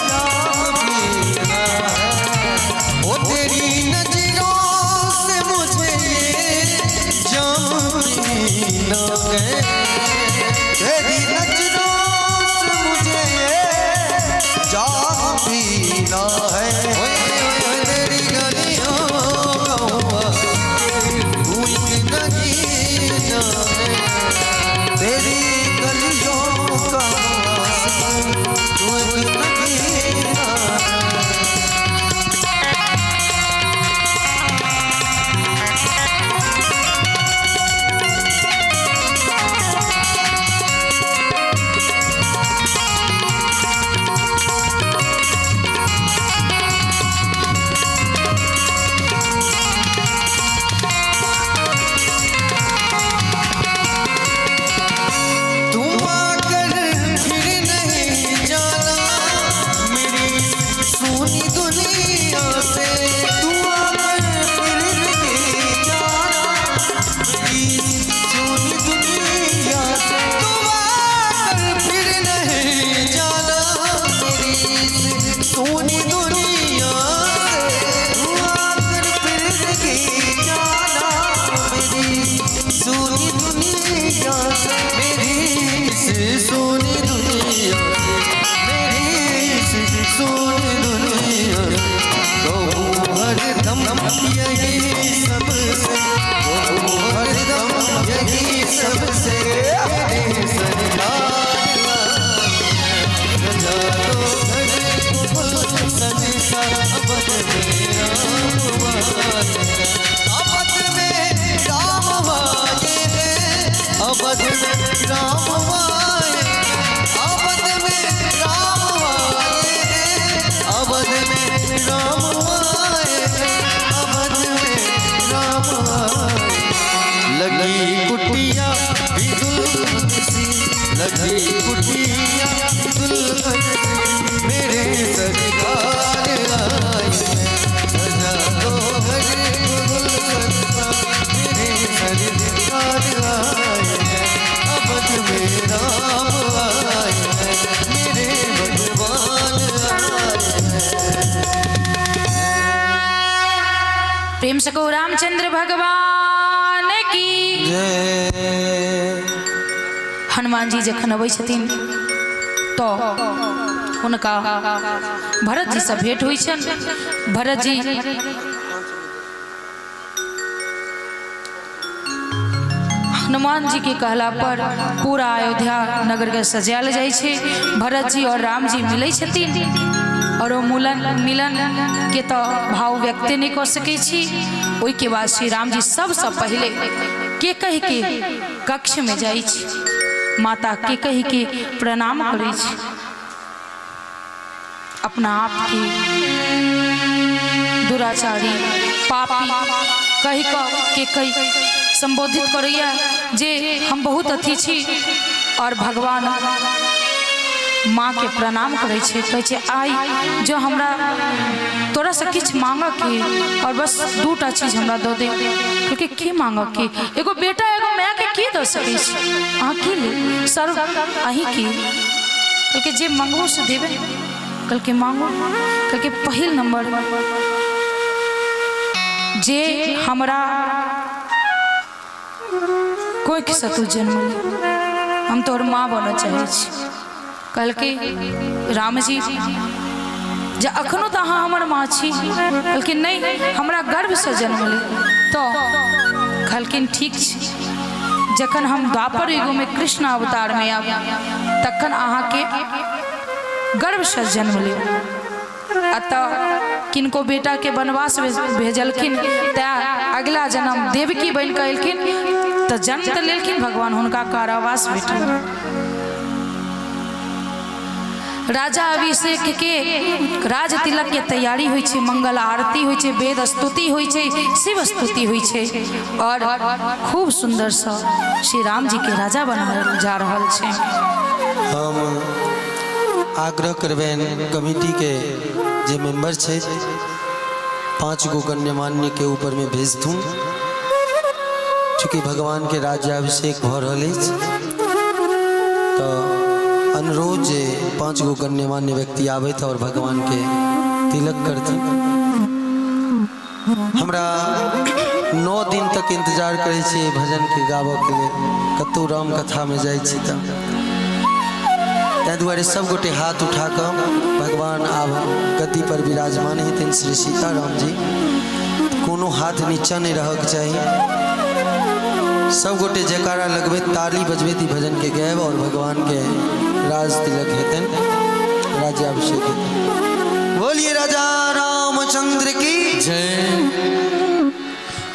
Speaker 2: जाम पीना है। ओ तेरी नजरों से मुझे जाम पीना है। तेरी नजरों से मुझे जाम पीना है। तेरी गलियों तेरी गलियों का तू एक नगीना। लगी कुटिया भी दुल्हन सी, लगी कुटिया दुल्हन सी, मेरे सरकार आई सजा दो घर को दुल्हन सा, मेरे सरकार आई है अवध में राम आए हैं, मेरे भगवान आए हैं।
Speaker 4: प्रेम से को रामचंद्र भगवान की
Speaker 1: जय।
Speaker 4: हनुमान जी जखन अबै छथिन तो हुनका भरत जी से भेंट हुई छन। भरत जी हनुमान जी के कहला पर पूरा अयोध्या नगर के सजायल जाइ छै। भरत जी और राम जी मिलै छथिन और वो मिलन के तो भाव व्यक्त नहीं कर सके छी। ओई के बाद श्री राम जी सबसे पहले के कही के कक्ष में जाइ छी, माता के कही के प्रणाम करे छी, अपना आप के दुराचारी पापी कही के कही संबोधित करैया जे हम बहुत अथी छी। और भगवान माँ के प्रणाम करे छे, कहे छे आई जो हमरा तोरा से किछ मांग के और बस दूटा चीज हमरा दो दे। क्योंकि की मांग के एगो बेटा एगो माँ के की दो सके छी, अहाँ की ले सर्व अही की। क्योंकि जे मांगो से देवे, कल के मांगो। क्योंकि पहिल नंबर जे हमरा कोई के सतु जन्म ले, हम तोहर माँ बन चाहे छी। कल के राम जी जे अखनो तो अहाँ हमर माँ छी, कहलखिन नहीं हमरा गर्भ से जन्म ले। तो कहलखिन ठीक छी, जखन हम द्वापर युग में कृष्ण अवतार में आब तखन अहाँ के गर्भ से जन्म ले। अतः किनको बेटा के वनवास भेजलखिन त अगला जन्म देवकी बन के एलखिन तो जन्म तो लेलखिन, भगवान हुनका कारावास भेटल। राजा अभिषेक के राज तिलक के तैयारी हुई छे, मंगल आरती हुई छे, वेद स्तुति हुई छे, शिव स्तुति हुई छे और खूब सुंदर सा श्री राम जी के राजा बनावल जा रहल छे।
Speaker 1: हम आग्रह करबेन कमिटी के जे मेंबर छे 5 गो गण्यमान्य के ऊपर में भेज दूँ चूँकि भगवान के राज्याभिषेक भ रहा तो अनुरोध जे 5 गो गण्यमान्य व्यक्ति आवे और भगवान के तिलक करते। हमरा 9 दिन तक इंतजार करे छे भजन के गावे के लिए, कतौ राम कथा में जाय छी त दुआरे सब गोटे हाथ उठा कर भगवान आब गद्दी पर विराजमान हेतन श्री सीताराम जी। कोनो हाथ नीचा नहीं रहक चाहिए, सब गोटे जयकारा लगबे ताली बजबे भजन के गायब और भगवान के राज तिलक हेतन, राज्याभिषेक हेतन। बोलिए राजा रामचंद्र की जय,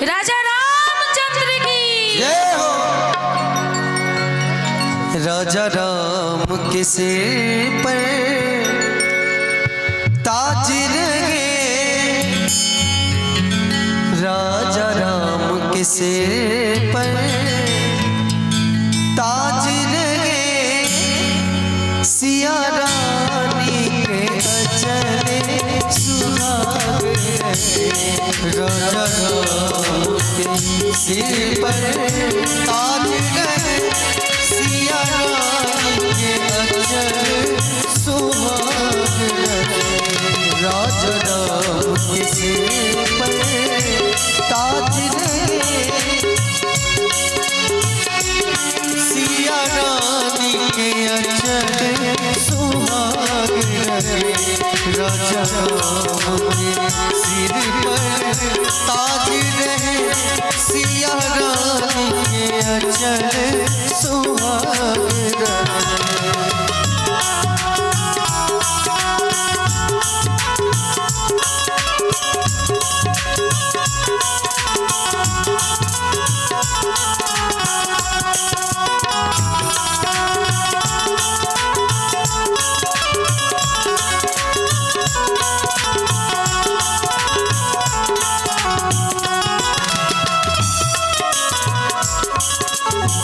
Speaker 4: राजा रामचंद्र की
Speaker 1: जय हो। राजा राम के सिर पर ताज रहे, राजा राम के सिर पर ताज रहे, सिया रानी के चले सुहाग रहे। राजा राम के सिर पर ताज रहे, सिया रानी के अचल सुहाग रहे। राजा राम के सिर पर ताज रहे, सिया रानी के अचल सुहाग रहे। राजा राम के सिर पर ताज रहे, सिया रानी के अचल सुहाग रहे।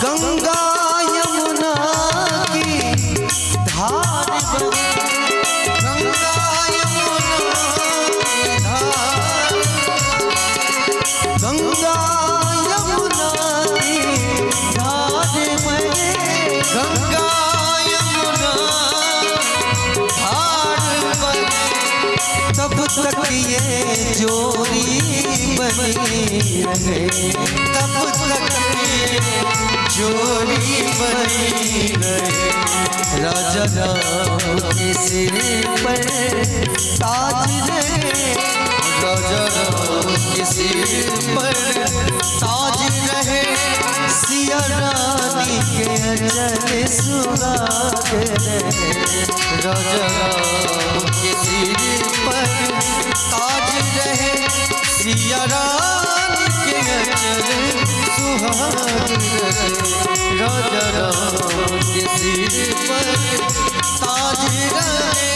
Speaker 1: गंगा यमुना की धार बहे, गंगा यमुना की धार बहे, गंगा यमुना की धार बहे, गंगा यमुना धार बहे। तब तक ये जोड़ी बनी रहे, तब तक ये जोड़ी बनी रहे। राजा राम के सिर पर ताज रहे, राजा राम के सिर पर ताज रहे, सिया रानी के अचल सुहाग रहे। राजा राम के सिर पर ताज रहे, सिया रानी के अचल सुहाग रहे। राजा राम के सिर पर ताज रहे।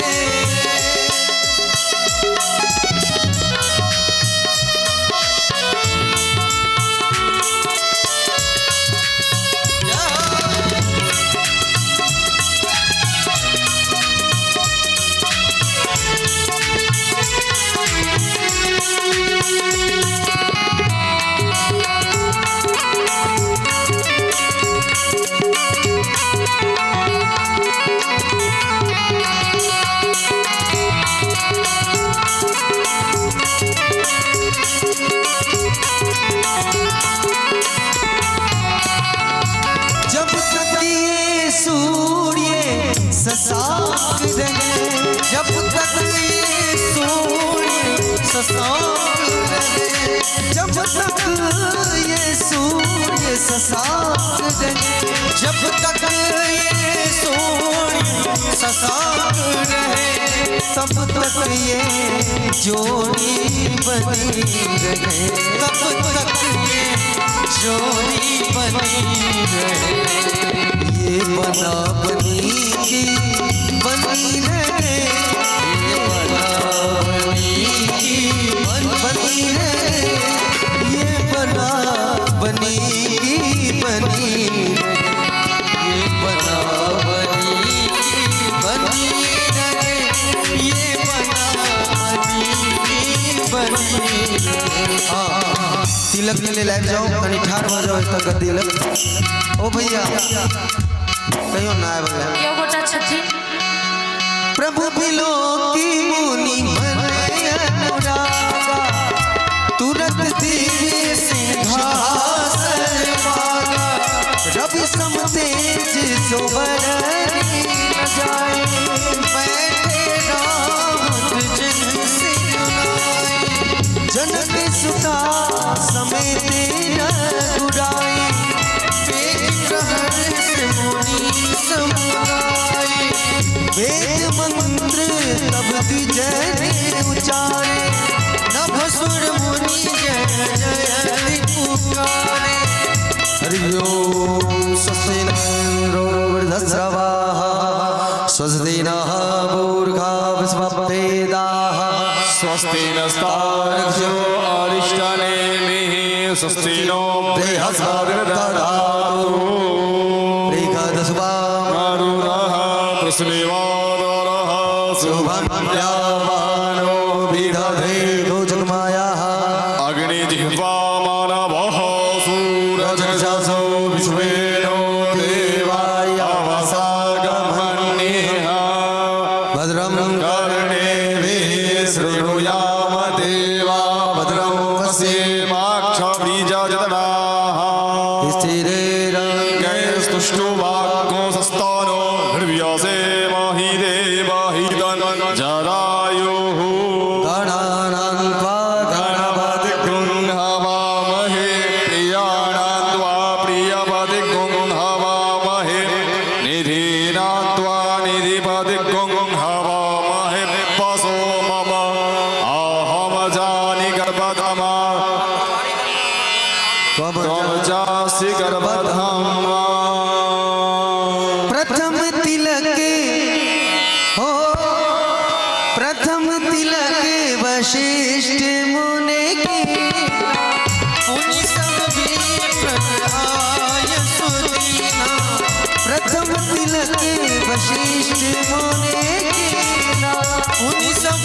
Speaker 1: जब तक ये सूर्य शशांक रहे, जब तक ये सूर्य शशांक रहे, जब तक ये सूर्य शशांक रहे, जब तक ये सूर्य शशांक रहे, तब तक ये जोड़ी बनी रहे, तब तक ये जोड़ी बनी रहे। ये बना बनी की बनी रहे, ये बना बनी की बनी रहे, ये बना बनी की बनी रहे, ये बना बनी की बनी रहे, ये बना बनी की बनी रहे। तिलक के लिए लाइव जाओ कहीं ठार हो जाओ तक तिलक ओ भैया कहियो ना आए भैया
Speaker 4: क्यों गोटा छठी
Speaker 1: प्रभु बिलो की मुनि मन अनुरागा तुरंत दिव्य सिंहासन पागा रवि सम तेज सोबरनी न जाए बैठे राम जन सिरुनाए जनक सुता समेत रघुराई वेद प्रहर से मुनि समुदाय वेद मंत्र तब द्विजय उचारे नभसुर मुनि जय जय पुकारे हरि ओम स्वस्ति नो वृद्धश्रवाः स्वस्ति नः मूर्खा विश्ववेदाः
Speaker 3: स्वस्ति नस्तार्क्ष्यो अरिष्टनेमिः स्वस्ति नो बृहस्पतिर्दधातु मरुतः प्रश्नेवादरः शुभं यावानो विदधे
Speaker 1: गोजगमायाः
Speaker 3: अग्निजिह्वामानवः सूरजशसो विश्वेनो देवाय वसागमन्यः
Speaker 1: भद्रं
Speaker 3: कर्णेभिः शृणुयाम देवा भद्रं पश्येमाक्षबीजजतनाः स्तुष्टुवाक्योऽसस्तानो हृव्यसे महि देवहितं जरायुः
Speaker 1: गणानां त्वा
Speaker 3: गणपतिगृह्णवामहे प्रियाणां त्वा प्रियपतिगृह्णवामहे निधीनां त्वा निधिपतिगृह्णवामहे पशो मम अहं जानि गर्भधमा त्वं जासि गर्भधमा
Speaker 1: प्रथम तिलक हो प्रथम तिलक वशिष्ठ मुनि की मुनि सब आय सुदीना प्रथम तिलक वशिष्ठ मुनि की मुनि सब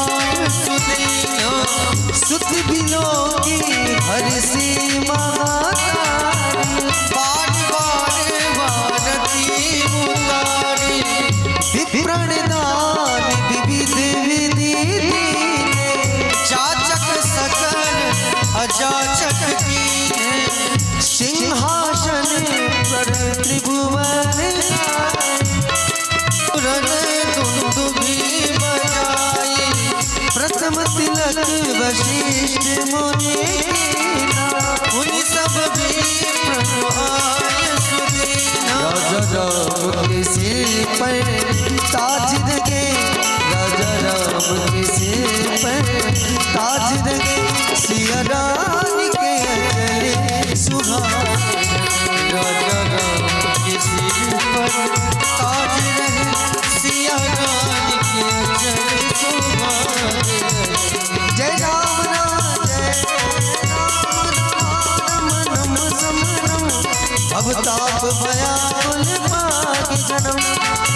Speaker 1: आय सुदीना सुत बिलो की हर सी महातारी बार बार वारती मुतारी विप्रणदान विविध विधि दीने चाचक सकल अजाचक कीने सिंहासन पर त्रिभुवन रण दुंदुभि बजाई प्रथम तिलक वशिष्ठ मुनि कीना मुनि सब आय सुदीना राजा राम के सिर पर ताज दगे राजा राम के सिर पर ताज दगे सिया रानी के अचरे सुहाने राजा राम के सिर पर ताज दगे सिया रानी के अचरे सुहाने जय राम राम जय राम नम समनम अब ताप भयाकुल पाके जन्म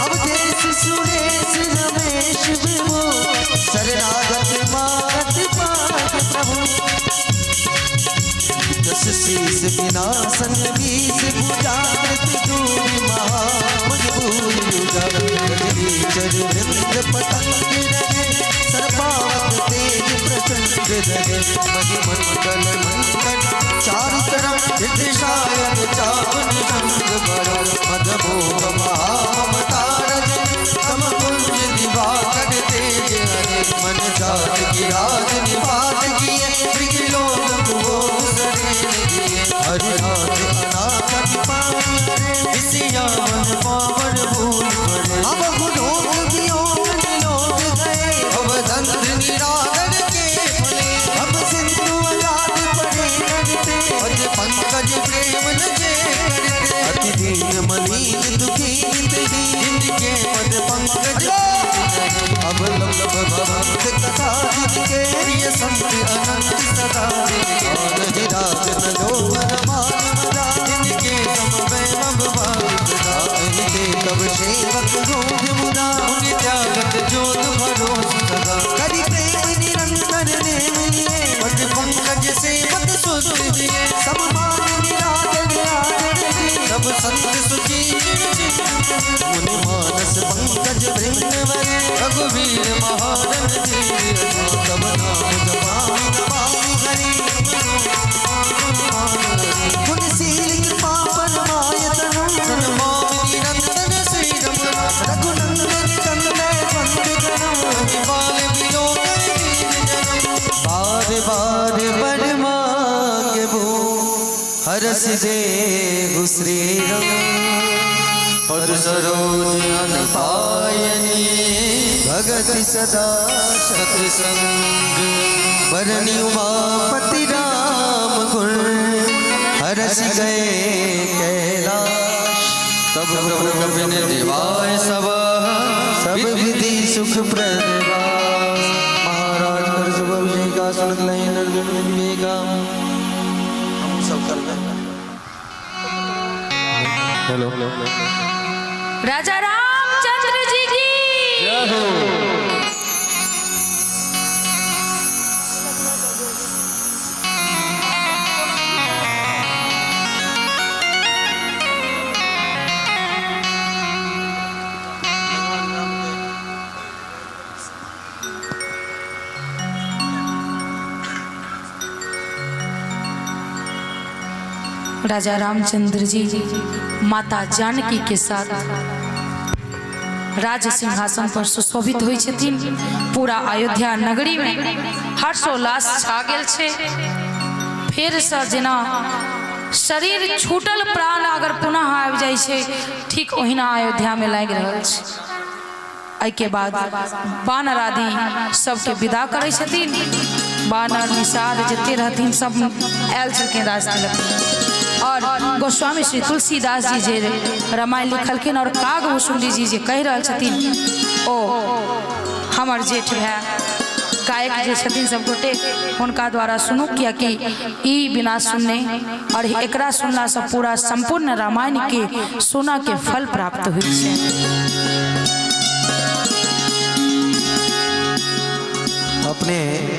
Speaker 1: अब देश सुरेश रमेश विभो शरणागत मागत पाके प्रभु दस शीस विनाशन 20 भुजागृत दूरी महामजबूर युगा गजरी चर वृंद पतंग रहे सर्पावत तेज प्रचंड रहे मणि मंगल मंगल चारों तरफ दिशायन चावन संग बरो मदभोग महामतारज तम कुंज दिवाकर तेज हरे मन जात गिराज निवास किए त्रिलोक भुवो सरे किए हरिनाथ अनाथ पावन विसिया मन पावन भूल पड़े अब गुलोक वियोग निलोक गए अब दंत निरादर के फले अब सिंधु आजाद पड़े करते पद पंकज प्रेम नचे करते अति दीन मलिन दुखी जिनके पद पंकज अब लंब भक्त कथा जिनके प्रिय संत अनंत सदा जिनके राज न जो मन मान मदा जिनके सम वैभव भाग जिनके तब सेवक रोग मुदा उन्हें त्यागत जोत भरोस सदा करि प्रेम निरंतर नेम लिए
Speaker 2: पंकज से मत सुध सब मान निरादर सब संत सुखी मुनि मानस पंकज वृंदवर रघुवीर महारन तब नाम जपामि नमामि हरि गुणशील कृपा परमायतन नमामि निरंतर श्रीरम रघुनंदन कंदय बंधुगण बाल वियोग बार बार बर मांगबो हरस देहु श्रीरम पद सरोज अन पायनी भगति सदा सत्संग बरनी उमापति राम गुण हरस गए कैलाश तब प्रभु कपिन देवाय सब विधि सुख प्रदास महाराज कर शुभ अभिषेक का सुनत लय नरगण विवेगा हम सब कर
Speaker 3: हेलो
Speaker 4: राजा रामचंद्र जी की
Speaker 3: जय हो।
Speaker 4: राजा रामचंद्र जी माता जानकी के साथ राज सिंहासन पर सुशोभित हुई छथिन। पूरा अयोध्या नगरी में हर्षोल्लास छा गेल छे। फिर से जेना शरीर छूटल प्राण अगर पुनः आबि जाय छे ठीक ओहिना अयोध्या में लागि रहल छे। एहि के बाद बानर आदि सबके विदा करे छथिन। बानर निषाद जते रहथिन सब आयल छलखिन राज तिलक और गोस्वामी श्री तुलसीदास जी जे रामायण लिखलखिन और कागभूषुंडी जी जे कह रहल छथिन ओ हमर जेठ भाई गायक जे छथिन सब गोटे हुनका द्वारा सुनू कियाकि ई बिना सुनने और एकरा सुनला से पूरा संपूर्ण रामायण के सुना के फल प्राप्त होइ छै।
Speaker 1: अपने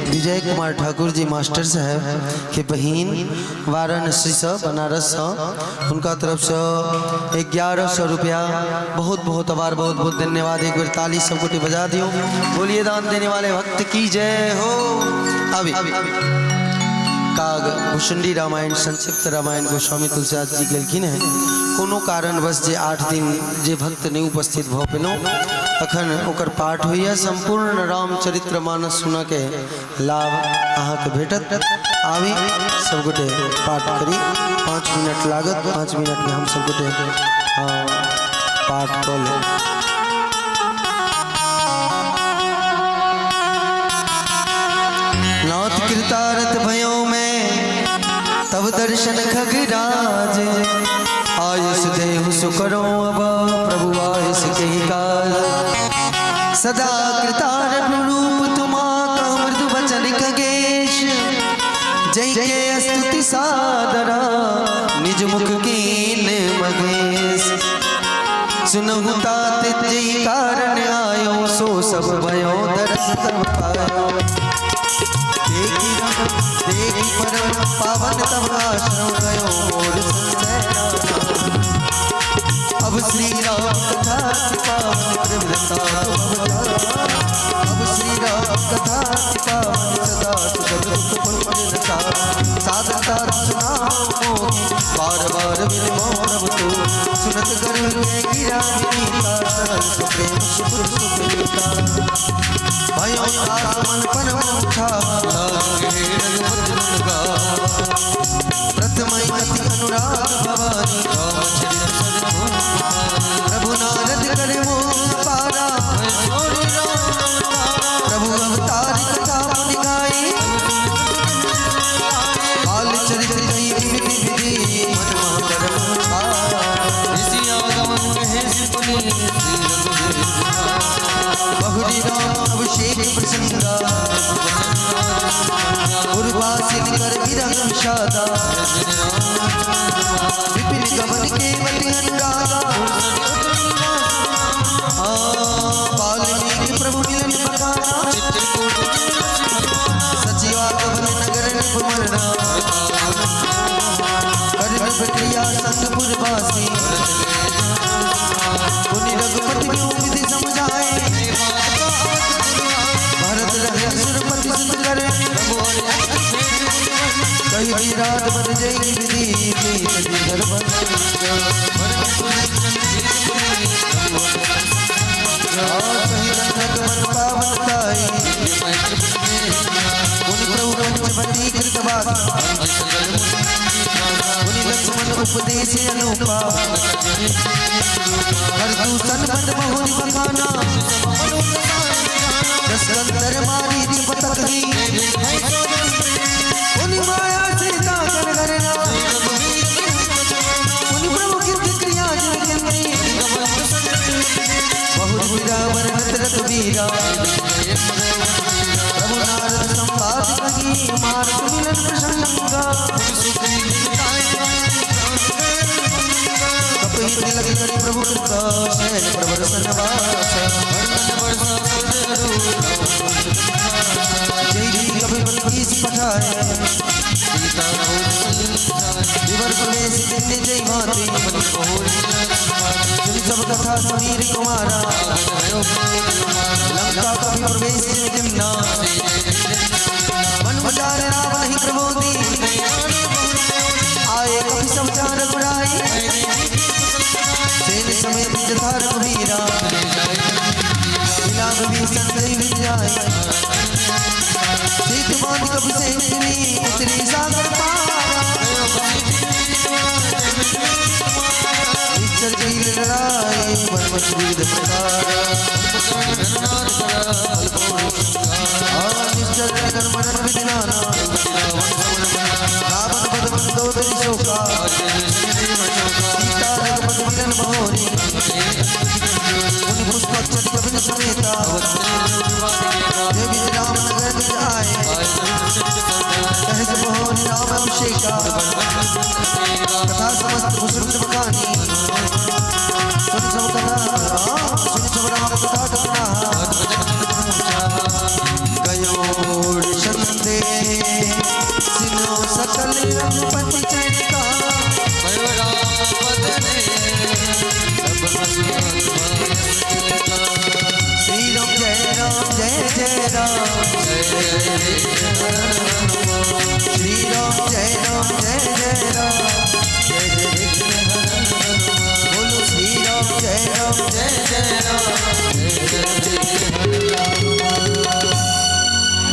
Speaker 1: विजय कुमार ठाकुर जी मास्टर साहब के बहन वाराणसी से बनारस से उनका तरफ से 1100 रुपया बहुत बहुत आभार बहुत बहुत धन्यवाद। एक बार ताली सब कोटी बजा दियो। बोलिए दान देने वाले भक्त की जय हो। अभी कागभूषुंडी रामायण संक्षिप्त रामायण गोस्वामी तुलसीदास जी गेलखिन है। कोनो कारणवश जे 8 दिन जे भक्त नहीं उपस्थित भ पेलौ अखन ओकर पाठ होइए। संपूर्ण रामचरित्र मानस सुन के लाभ अहाँ के भेटत। आबी सब गोटे पाठ करी। 5 मिनट लागत। 5 मिनट में हम सब गोटे पाठ कर ले। नाथ कृतारथ भयो में तब दर्शन खगराज आयुष देहु सुकरो अब प्रभु आयुष के काल सदा कृतार्थ रूप तुम्हारा मृदु वचन खगेश जय के स्तुति सादरा निज मुख कीन मगेश सुनहु तात जय कारण आयो सो सब भयो दर्श तब पायो देखी परम पावन तब आश्रम गयो मोर संजय अब श्री राम कथा पावन प्रवृत्ता अब श्री राम कथा पावन सदा सुखद पुण्यता साधता रचना बार बार मिल मोर तो सुनत कर के गिरा विनीता सरल प्रेम सुख सुखीता भयो आत्मन पन उठा प्रथम अति अनुराग भवानी प्रभु नारद करे मोह पारा प्रभु अवतार कथा मुनि गाई बाल चरित्र जय विधि विधि मन महकरम ऋषि आगमन कहे पुनि बहुरी राम अभिषेक प्रसंगा उर्वासिन कर विरह विषादा विपिन गमन के मति अनुरागा वाल्मीकि प्रभु मिलन बखाना सचिवा गमन नगर
Speaker 2: की रात बन जाएगी विधि तेरी घर बन कहीं रंगक मन पावनताई उन प्रभु पंचवटी कृतवाद उन लक्ष्मण उपदेश अनुपा हर दूषण मत बहुरी बखाना दशकंदर मारी दीपतक ही उन माया से दागन करना उन प्रभु की क्रिया जुड़ गई बहुत वीरा वर्णत रघुवीरा प्रभु नारद संवाद कही मार्ग मिलन प्रसंगा कपि तिलक करी प्रभु कृपा शैल प्रवर्सन वास जय जी कभी बल्कि पठाए विवर प्रवेश दिव्य जय माते जिन सब कथा समीर कुमारा लंका कभी प्रवेश जिम्ना मन उजारे रावण ही प्रमोदी आए कभी सब चार गुराई सेन समेत जथा रघुवीरा मिला भी संजय विजय सीत मान कभी से उतरी सागर पारा इच्छर की लड़ाई बनवत विविध प्रकार निश्चर कर मन विदिनाना रावण पद बंदो दरि शोका सीता रघुपति मिलन बहोरी उन पुष्पक चट कपिल समेता देवी राम नगर में आए सहज बहोरी राम अभिषेका कथा समस्त भूषण बखानी सुन सब कथा सुन सब राम कथा कथा गयोड़ चंदे सिनो सकल रघुपति चरिता श्री राम जय जय राम श्री राम जय जय राम जय जय विष्णु बोलो श्री राम जय जय राम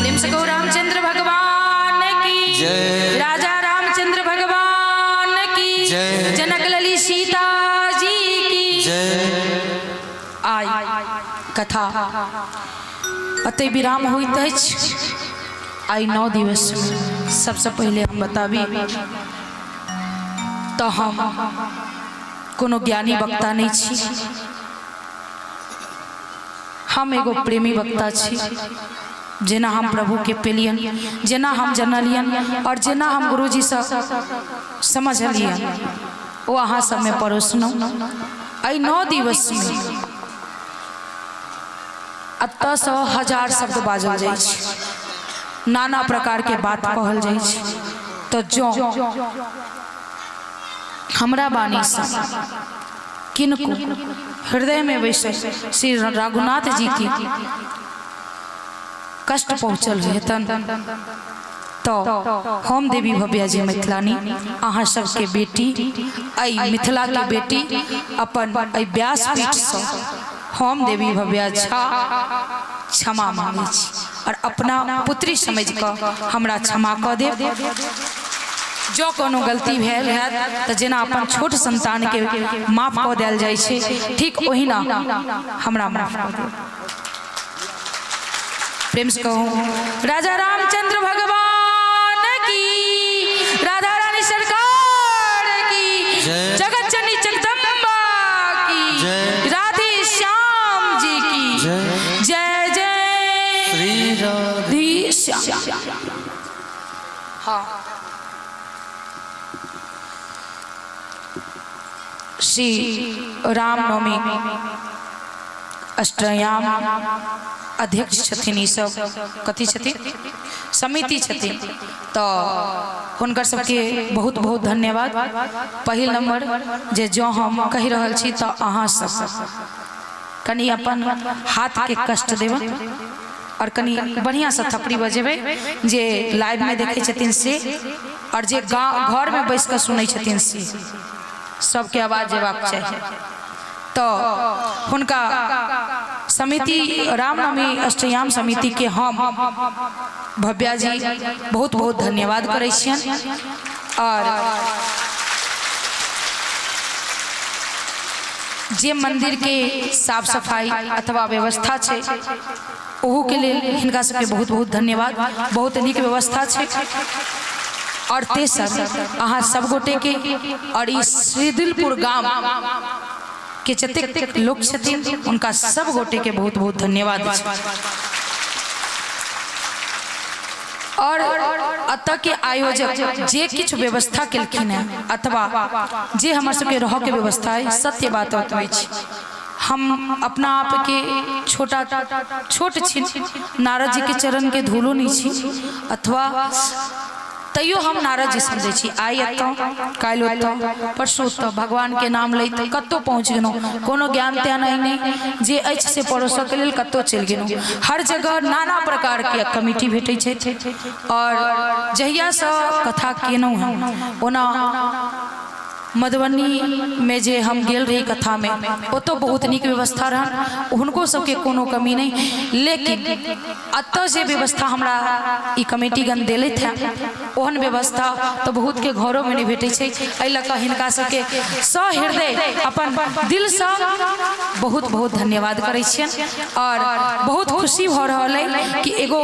Speaker 4: प्रेम से गौ रामचंद्र भगवान की
Speaker 1: जय।
Speaker 4: राजा रामचंद्र भगवान की
Speaker 1: जय।
Speaker 4: जनक लली सीता जी की
Speaker 1: जय।
Speaker 4: आई कथा अतः विराम होइत अछि आई 9 दिवस में सबसे पहले हम बताबी तो हम कोनो ज्ञानी वक्ता नहीं छी हम एगो प्रेमी वक्ता छी जेना हम प्रभु के पेलियन जेना हम जनलियन और जेना हम गुरुजी से समझलियन वो अहाँ सब में परोसनौ आई 9 दिवस में अतः से 1000 शब्द बाजल जाइ छै नाना प्रकार के बात कहल जाइ छै तो जो हमरा बानी से किनको हृदय में वैसे श्री रघुनाथ जी की कष्ट पहुँचल हेतन तो हम देवी भव्या जी मिथिलानी अहाँ सबके बेटी आई मिथिला के बेटी अपन आई व्यासपीठ से हम देवी भव्या क्षमा मांगे छी और अपना पुत्री समझ कर हमरा क्षमा कर देव जो कोनो गलती भेल है तो जेना अपन छोट संतान के माफ कऽ देल जाइ छै ठीक ओहिना हमरा माफ कऽ देव प्रेम से कहूँ राजा रामचंद्र भगवान की राधा रानी सरकार की जगत जननी जगदम्बा की राधे श्याम जी की जय जय
Speaker 1: श्री
Speaker 4: राधे श्याम। हाँ श्री रामनवमी अष्टयाम अध्यक्ष छथिन ई सब कथी छथिन समिति छथिन तो हुनकर सबके बहुत बहुत धन्यवाद। पहिल नंबर जे जो हम कहि रहल छी तो अहाँ सब कनी अपन हाथ के कष्ट देव और कनी बढ़िया सा थपड़ी बजेबे जे लाइव में देखे छथिन से और जे घर में बैस कर सुनै छथिन से सबके आवाज जेबाक चाहिए। तो हुनका समिति रामनवमी अष्टयाम समिति के हम भव्या जी बहुत बहुत धन्यवाद करै छियनि। और जे मंदिर के साफ सफाई अथवा व्यवस्था छै ओहू के लिए हिनका सबके बहुत बहुत धन्यवाद। बहुत नीक व्यवस्था छै। और तेसर अहाँ सब गोटे के और इस श्रीदिलपुर गांव के जतेक लोग छथिन उनका सब गोटे के बहुत बहुत धन्यवाद। और अतः के आयोजक जे किछु व्यवस्था केलखिन है अथवा जे हमर सबके रह के व्यवस्था है, सत्य बात बतबै छी हम अपना आप के छोट छी, नारद जी के चरण के धूलो नहीं छी अथवा तैयो हम नारद जी समझे छी। आई एतौ काल ओतौ परसों तो भगवान के नाम लैत कतो पहुँच गेलौं, कोनो ज्ञान त्यान नहीं जे अछि से पड़ोस के लेल कतो चलि गेलौं। हर जगह नाना प्रकार के कमिटी भेटै छै। और जहिया से कथा केनौं हम ओना मधुबनी में जे हम गेल रही कथा में ओतो बहुत नीक व्यवस्था रहन, हुनको सबके कोनो कमी नहीं। लेकिन अतः जे व्यवस्था हमरा ई कमेटी गण देलथि है ओहन व्यवस्था तो बहुत के घरों में नहीं भेटै छै। एहि लऽ कऽ हिनका सबके सहृदय अपन दिल से बहुत बहुत धन्यवाद करै छियनि। और बहुत खुशी भऽ रहल है कि एगो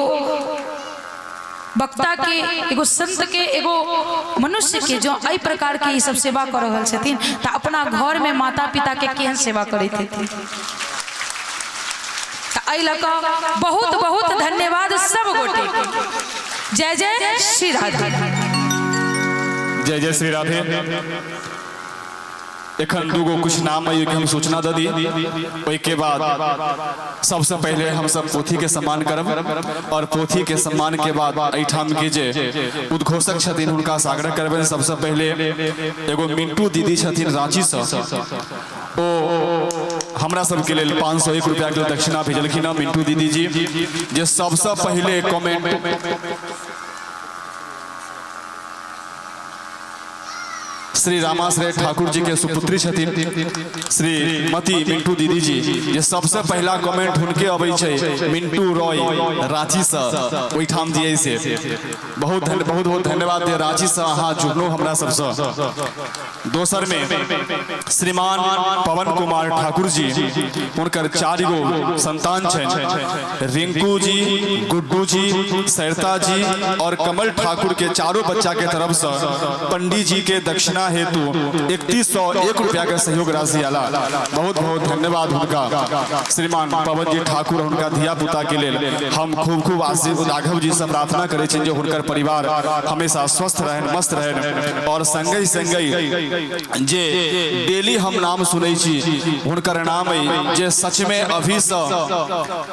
Speaker 4: वक्ता के एगो संत के एगो मनुष्य के जो अई प्रकार के ई सब सेवा कर रहल छथिन त अपना घर में माता पिता के केहन सेवा करैत हेथिन। त अई लऽ कऽ बहुत बहुत धन्यवाद सब गोटे। जय जय श्री राधे।
Speaker 3: जय जय श्री राधे। एखन दूगो कुछ नाम है कि हम सूचना दे दी, ओई के बाद सबसे पहले हम सब पोथी के सम्मान करब और पोथी के सम्मान के बाद एठाम के जे उद्घोषक छथिन हुनका से आग्रह करबनि। सबसे पहले एगो मिंटू दीदी छथिन रांची से, ओ हमरा सबके लेल 501 रुपया के दक्षिणा भेजलखिन है। मिंटू दीदी जी जे सबसे पहले कमेंट श्री रामाश्रय ठाकुर जी के सुपुत्री छथिन श्रीमती मिंटू दीदी जी जे सबसे पहला कमेंट हुनके अबै छै मिंटू रॉय रांची से ओइठाम दिए से बहुत बहुत धन्यवाद दे। रांची से अहाँ जुड़लो हमरा सबसे। दोसर में श्रीमान पवन कुमार ठाकुर जी हुनकर 4 गो संतान छनि, रिंकू जी, गुड्डू जी, सरिता जी और कमल ठाकुर के चारों बच्चा के तरफ से पंडित जी के दक्षिणा हेतु 3101 रुपया का सहयोग राशि आला। बहुत बहुत धन्यवाद हुनका श्रीमान पवन जी ठाकुर हुनका धिया पुता के लेल हम खूब खूब आशीर्वाद राघव जी से प्रार्थना करे छी जे हुनकर परिवार हमेशा स्वस्थ रहन मस्त रहन। और संगई संगई जे डेली हम नाम सुनै छी हुनकर नाम है जे सच में अभी से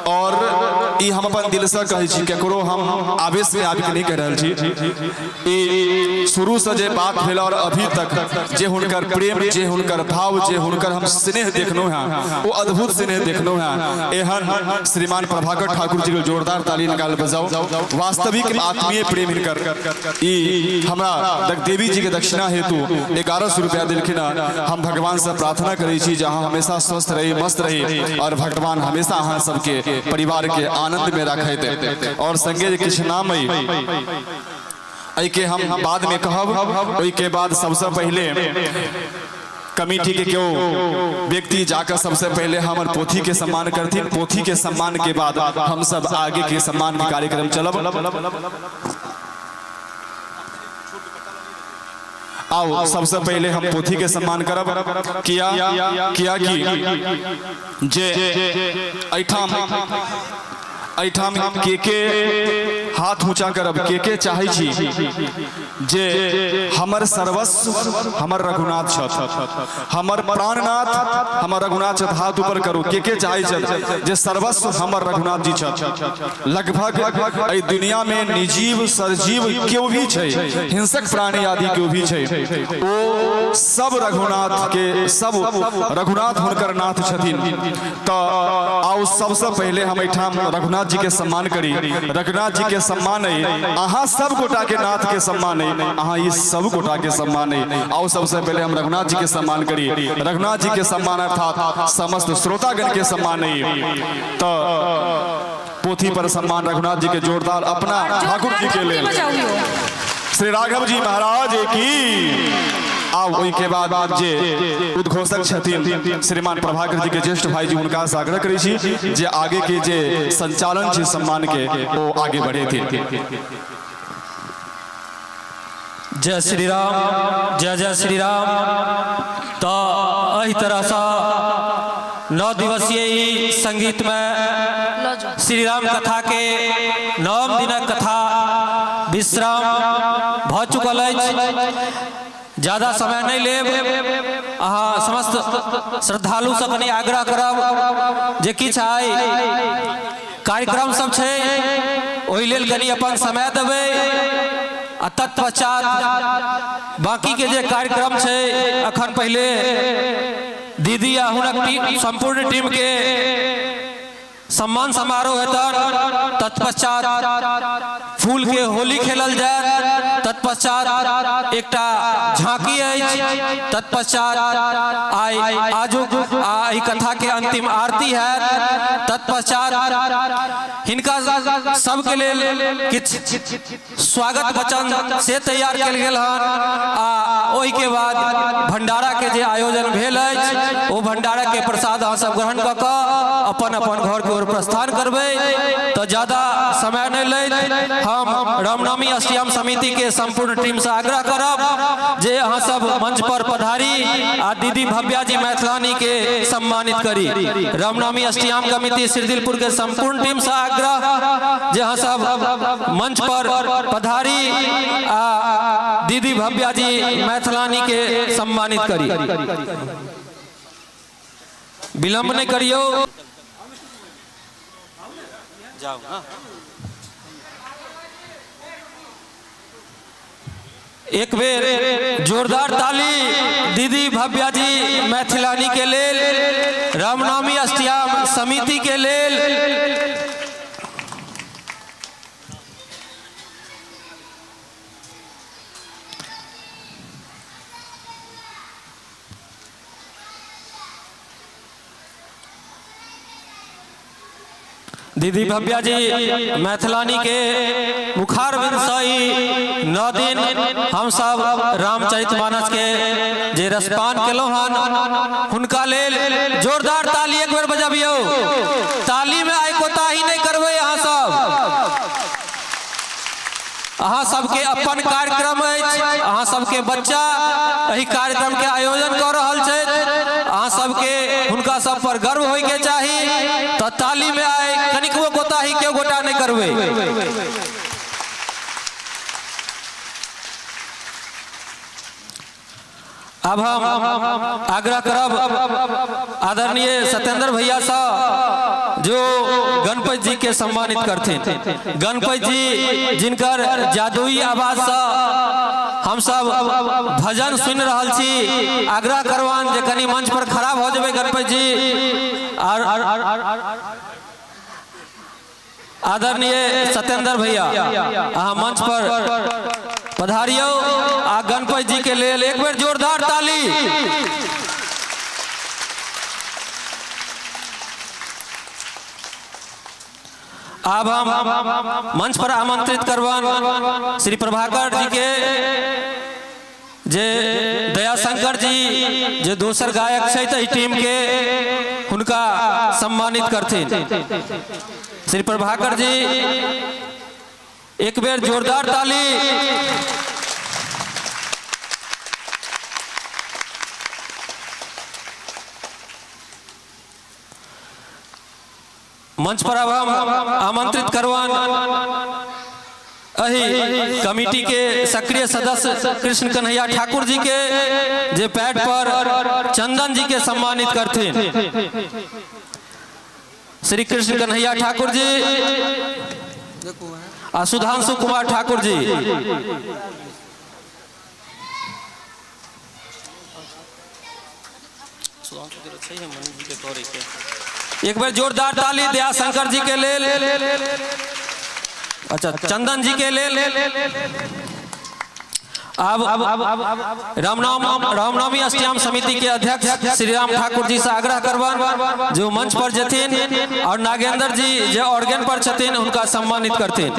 Speaker 3: और ई हम अपन दिल से कहै छी, केकरो हम आवेश में आबि के नहीं कह रहल छी। ई शुरू से जे बात भेल और अभी तक जे हुनकर प्रेम, जे हुनकर भाव, जे हुनकर हम स्नेह देखनो है वो अद्भुत स्नेह देखनो है। एहन श्रीमान प्रभाकर ठाकुर जी के जोरदार ताली निकाल बजाओ। वास्तविक आत्मीय प्रेम हिनकर ई हमरा देवी जी के दक्षिणा हेतु 1100 रुपया दिलखिन। हम भगवान से प्रार्थना करै छी जहाँ हमेशा स्वस्थ रही मस्त रही और भगवान हमेशा अहाँ सबके परिवार के आनंद में रखैत। और संगे किछु नाम के हम बाद में कहब। ओई के बाद सबसे पहले कमेटी के क्यों व्यक्ति जाकर सबसे पहले हमारे पोथी के सम्मान करती। पोथी के सम्मान के बाद हम सब आगे के सम्मान के कार्यक्रम चलब। आओ सबसे पहले हम पोथी के सम्मान करब। किया कि जे ऐठाम के हाथ ऊंचा करब के चाहे छी जे हमर सर्वस्व हमर रघुनाथ छथ, हमर प्राणनाथ हमर रघुनाथ छथ। हाथ ऊपर करू के चाहे छथ जे सर्वस्व हमर रघुनाथ जी छथ। लगभग एहि दुनिया में निजीव सरजीव क्यों भी छै, हिंसक प्राणी आदि क्यों भी छै, ओ सब रघुनाथ के सब रघुनाथ हुनकर नाथ छथिन। तो आओ सबसे पहले हम ऐठाम रघुनाथ रघुनाथ जी के सम्मान करी। रघुनाथ जी के सम्मान है अहाँ सब गोटा के नाथ के सम्मान है, अहाँ ये सब गोटा के सम्मान है। आओ सबसे पहले हम रघुनाथ जी के सम्मान करी। रघुनाथ जी के सम्मान अर्थात समस्त श्रोतागण के सम्मान है। तो पोथी पर सम्मान रघुनाथ जी के जोरदार अपना ठाकुर जी के लिए श्री राघव जी महाराज की। आओ ओई के बाद जे उद्घोषक छथिन श्रीमान प्रभाकर जी के ज्येष्ठ भाई जी उनका से आग्रह करै छी जे आगे के जे संचालन छै सम्मान के वो आगे बढ़े थे।
Speaker 5: जय श्री राम, जय जय श्री राम। तो एही तरह से 9 दिवसीय संगीत में श्री राम कथा के 9 दिनक कथा विश्राम भ चुकल अछि। ज्यादा समय नहीं लेब, अहाँ समस्त श्रद्धालु सब कनी आग्रह करब जे किछ आइ कार्यक्रम सब छै ओहि लेल कनी अपन समय देबै आ तत्पश्चात बाकी के जे कार्यक्रम छै अखन पहले दीदी आ हुनक संपूर्ण टीम के सम्मान समारोह हेतन, तत्पश्चात फूल के होली खेलल जाए, तत्पश्चात एकटा झांकी अछि, तत्पश्चात आजुक आई कथा के अंतिम आरती है, तत्पश्चात हिनका सबके लेल किछ स्वागत वचन से तैयार कयल गेल हन आ ओहि के बाद भंडारा के जे आयोजन भेल अछि ओ भंडारा के प्रसाद अहाँ सब ग्रहण कऽ कऽ अपन अपन घर के ओर प्रस्थान करबै। तो ज्यादा समय नहीं ले हम रामनवमी अष्टयाम समिति के संपूर्ण टीम से आग्रह करब जे अहाँ सब मंच पर पधारी आ दीदी भव्या जी मैथिलानी के सम्मानित करी। रामनवमी अष्टयाम कमिटी सिरदिलपुर के संपूर्ण टीम से आग्रह जे अहाँ सब मंच पर पधारी आ दीदी भव्या जी मैथिलानी के सम्मानित करी। विलंब नहीं करियो, जाओ ना। एक बेर जोरदार ताली दीदी भव्या जी मैथिलानी के लेल, रामनवमी अष्टयाम समिति के लेल। दीदी भव्या जी मैथिलानी के मुखार विषय 9 दिन हम सब रामचरितमानस के जे रसपान केलौं हन हुनका लेल जोरदार ताली एक बेर बजाबियो। ताली में आइ कोताही नहीं करबै। अहाँ सबके अपन कार्यक्रम अछि, अहाँ सबके बच्चा एही कार्यक्रम के आयोजन कर रहल छै, अहाँ सबके हुनका सब पर गर्व होय के चाही। तो ताली में आइ कनिकबो कोताही केओ गोटा नहीं करबै। अब हम आग्रह करब आदरणीय सत्येंद्र भैया साहब जो गणपति जी के सम्मानित करथिन। गणपति जी जिनकर जादुई आवाज से हम सब भजन सुन रहल छी, आग्रह करवान जे कनी मंच पर खड़ा हो जेबे गणपति जी। और आदरणीय सत्येंद्र भैया अहाँ मंच पर पधारियो आ गणपति जी के लेल एक बेर जोरदार ताली। अब हम मंच पर आमंत्रित करवान श्री प्रभाकर जी के जे दयाशंकर जी जे दोसर गायक छै टीम के हुनका सम्मानित करथिन। श्री प्रभाकर जी एक बेर जोरदार ताली। मंच पर अब हम आमंत्रित करवान अही कमेटी के सक्रिय सदस्य कृष्ण कन्हैया ठाकुर जी के जे पैड पर चंदन जी के सम्मानित करथिन। श्री कृष्ण कन्हैया ठाकुर जी आ सुधांशु कुमार ठाकुर जी। सुधांशु के एक बार जोरदार ताली दया शंकर जी के लेल। अच्छा, चंदन जी के लेल। अब रामनवमी अष्टयाम समिति के अध्यक्ष श्री राम ठाकुर जी से आग्रह करवन जो मंच पर जथिन और नागेंद्र जी जो ऑर्गन पर छथिन उनका सम्मानित करथिन।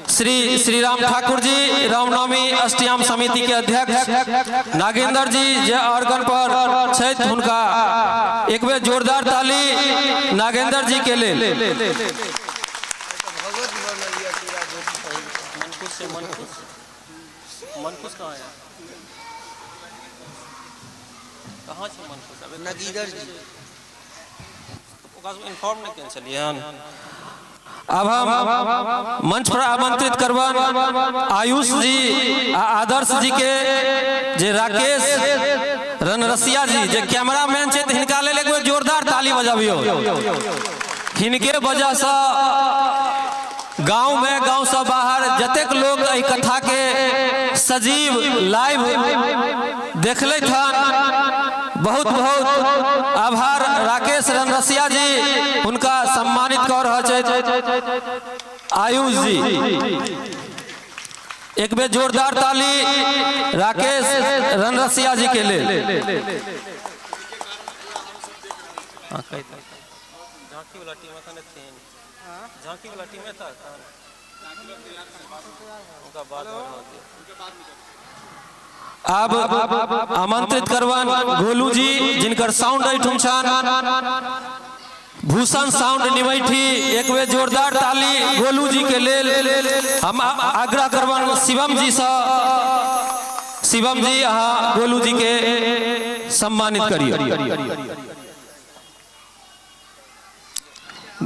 Speaker 5: श्री राम ठाकुर जी रामनवमी अष्टयाम समिति के अध्यक्ष, नागेंद्र जी जो ऑर्गन पर छथि उनका एक बेर जोरदार ताली नागेंद्र जी के लेल। मनखुश कहाँ है? कहाँ से मनखुश?
Speaker 1: नगीदर जी
Speaker 5: इन्फॉर्म नहीं कैंसिल। अब हम मंच पर आमंत्रित करवन आयुष जी आदर्श जी के जे राकेश रनरसिया जी जे कैमरामैन छे हिनका लेल एक बेर जोरदार ताली बजाबियो। हिनके वजह से गांव में गांव से बाहर जतेक लोग एहि कथा के सजीव लाइव देखले हन, बहुत बहुत आभार राकेश रनरसिया जी उनका सम्मानित कर रहे छे। आयुष जी एक बेर जोरदार ताली राकेश रनरसिया जी के लिए। झांकी वाला टीम में थे, झांकी वाला टीम में था उनका बात अब आमंत्रित करवन गोलू जी जिनकर साउंड ऐठुम छन भूषण साउंड निमैठी। एक बेर जोरदार ताली गोलू जी के लेल। हम आग्रह करवन शिवम जी से, शिवम जी अहाँ गोलू जी के सम्मानित करिए।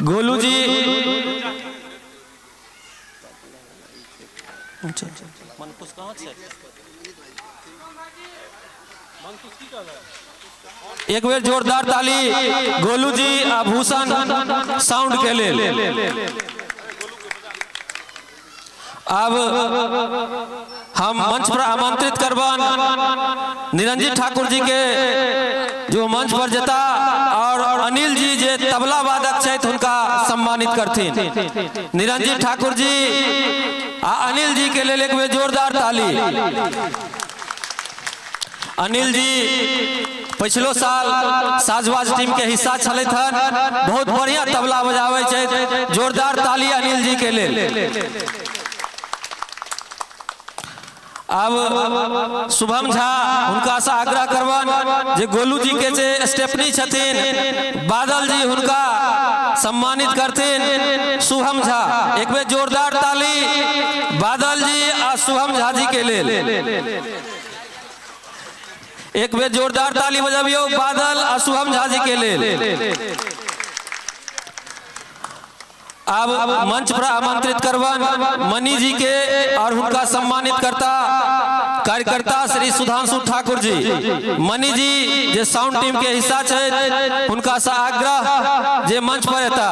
Speaker 5: गोलू जी मनखुश कहाँ से? एक बेर जोरदार ताली गोलू जी आभूषण साउंड के लिए। अब हम मंच पर आमंत्रित करवन निरंजित ठाकुर जी के जो मंच पर जता और अनिल जी जे तबला वादक छथि उनका सम्मानित करथिन। निरंजित ठाकुर जी आ अनिल जी के लिए एक बेर जोरदार ताली। अनिल जी पिछलो साल साजबाज टीम के हिस्सा छलैथ हन, बहुत बढ़िया तबला बजाबै छथि। जोरदार ताली अनिल जी के लेल। अब शुभम झा उनका से आग्रह करवन जे गोलू जी के जे स्टेपनी छथिन बादल जी उनका सम्मानित करथिन। शुभम झा एक बेर जोरदार ताली बादल जी और शुभम झा जी के लिए। एक बेर जोरदार ताली बजाबियो बादल और शुभम झा जी के लिए। अब मंच पर आमंत्रित करवन मनी जी के और उनका सम्मानित करता कार्यकर्ता श्री सुधांशु ठाकुर जी। मनी जी जे साउंड टीम के हिस्सा छे उनका से आग्रह जे मंच पर एता।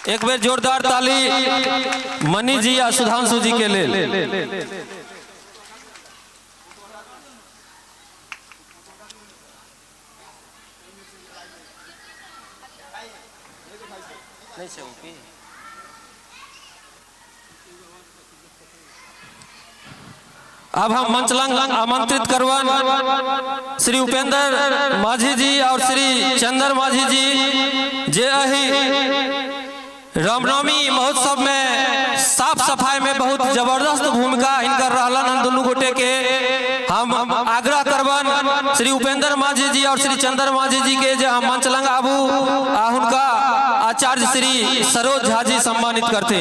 Speaker 5: एक बेर जोरदार ताली मनी जी या सुधांशु जी के लिए। अब हम मंच लंग आमंत्रित करवन श्री उपेंद्र माझी जी और श्री चंद्र माझी जी जे अही रामनवमी महोत्सव में साफ सफाई में बहुत जबरदस्त भूमिका इनकर रहलन दोनों गोटे के। हम आग्रह करवन श्री उपेंद्र माझी जी और श्री चंद्र माझी जी के जे हम मंच लंग आबू आ उनका आचार्य श्री सरोज झा जी सम्मानित करते।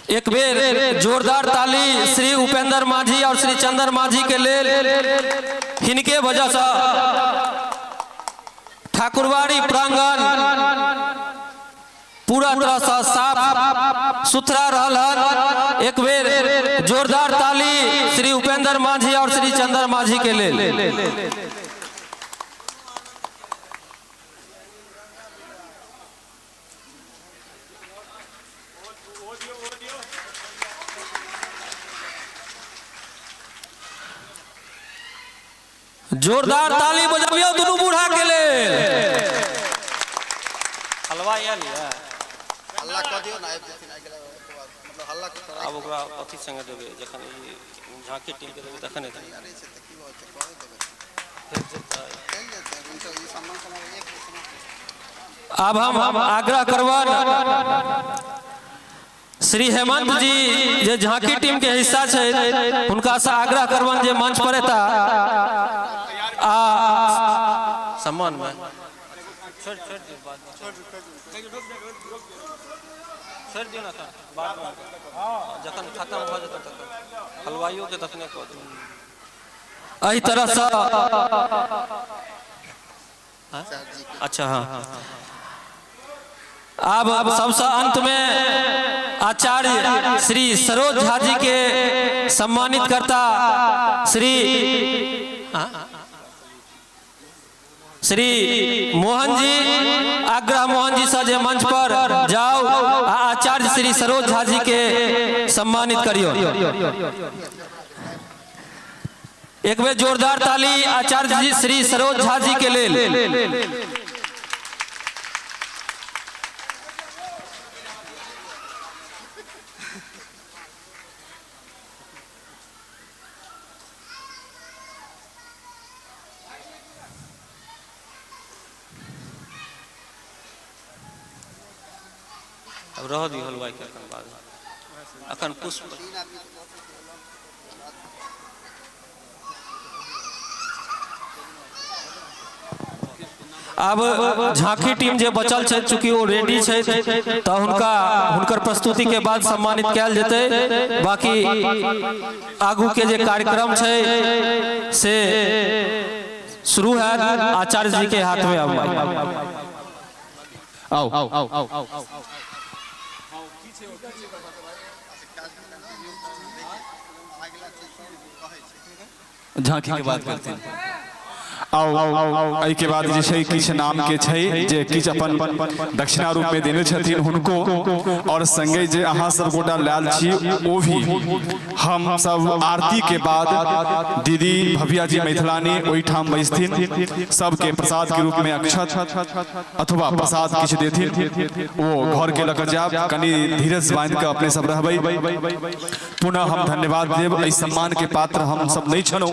Speaker 5: एक बेर जोरदार ताली श्री उपेंद्र माझी और श्री चंद्र माझी के लिए। इनके वजह से ठाकुरवाड़ी प्रांगण पूरा तरह से साफ सुथरा रहल। एक बेर जोरदार ताली श्री उपेंद्र माझी और श्री चंद्र माझी के लिए। जोरदार ताली बजाबियो दोनों बूढ़ा के लिए। हलवा या लिया
Speaker 6: हल्ला क दियो ना मतलब हल्ला
Speaker 5: अब ओकरा अथी संगे देबे जखन ई झांकी टीम के देबे तखन एतै। अब हम आग्रह करवन श्री हेमंत जी जे झांकी टीम के हिस्सा छे उनका से आग्रह करवन जे मंच पर एता आ सम्मान में छोड़ दियो बाद छोड़ दियो ना था बाद में जखन खत्म भ जत तक हलवाइयों के तखने क दो एही तरह से। अच्छा हाँ अब सबसे अंत में आचार्य श्री सरोज झा जी के सम्मानित करता श्री मोहन जी आग्रह मोहन जी से मंच पर जाओ आचार्य श्री सरोज झा जी के सम्मानित करियो। एक बेर जोरदार ताली आचार्य जी श्री सरोज झा जी के लिए। अब रह दी हलवाई के अखन बाद अखन पुष्प अब झांकी टीम जे बचल छे चूंकि वो रेडी छे तो हुनकर प्रस्तुति के बाद सम्मानित कैल जेते। बाकी आगू के जे कार्यक्रम छे से शुरू है आचार्य जी के हाथ में। आओ
Speaker 3: झांकी के बात करते हैं। आओ एहि के बाद जे छै किछ नाम के छै जे किछ अपन दक्षिणा रूप में देने छथिन हुनको और संगे जे अहाँ सब गोटा लाल छी ओ भी हम सब आरती के बाद दीदी भव्या जी मैथिलानी ओहि ठाम बैसथिन सबके प्रसाद के रूप में अक्षत अथवा प्रसाद किछ देथिन वो घर के लकर जाब कनी धीरज बांध के अपने सब रहबै। पुनः हम धन्यवाद देब। एहि सम्मान के पात्र हम सब नहीं छनौ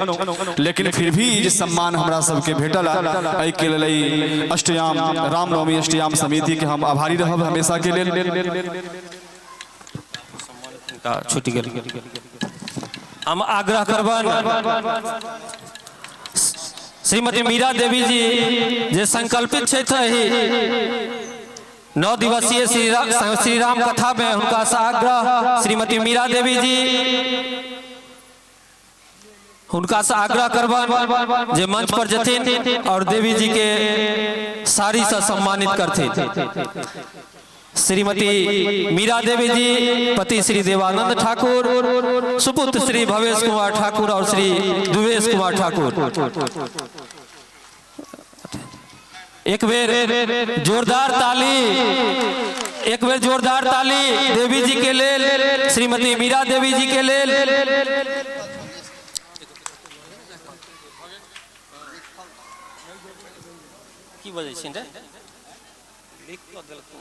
Speaker 3: लेकिन फिर भी जे सम्मान हमरा सबके भेटल एहि के लेल अष्टयाम रामनवमी अष्टयाम समिति के हम आभारी रहब हमेशा के लेल।
Speaker 5: छुट्टी गेल हम आग्रह करबन श्रीमती मीरा देवी जी जे संकल्पित छथि 9 दिवसीय श्री राम कथा में हुनका से आग्रह श्रीमती मीरा देवी जी हुनका से आग्रह करबन जे मंच पर जथिन और देवी जी के साड़ी से सम्मानित करथिन। श्रीमती मीरा देवी जी पति श्री देवानंद ठाकुर सुपुत्र श्री भवेश कुमार ठाकुर और श्री दुवेश कुमार ठाकुर। एक बेर जोरदार ताली देवी जी के लिए श्रीमती मीरा देवी जी के लिए। की बजे छिन रे लिख तो देलखिन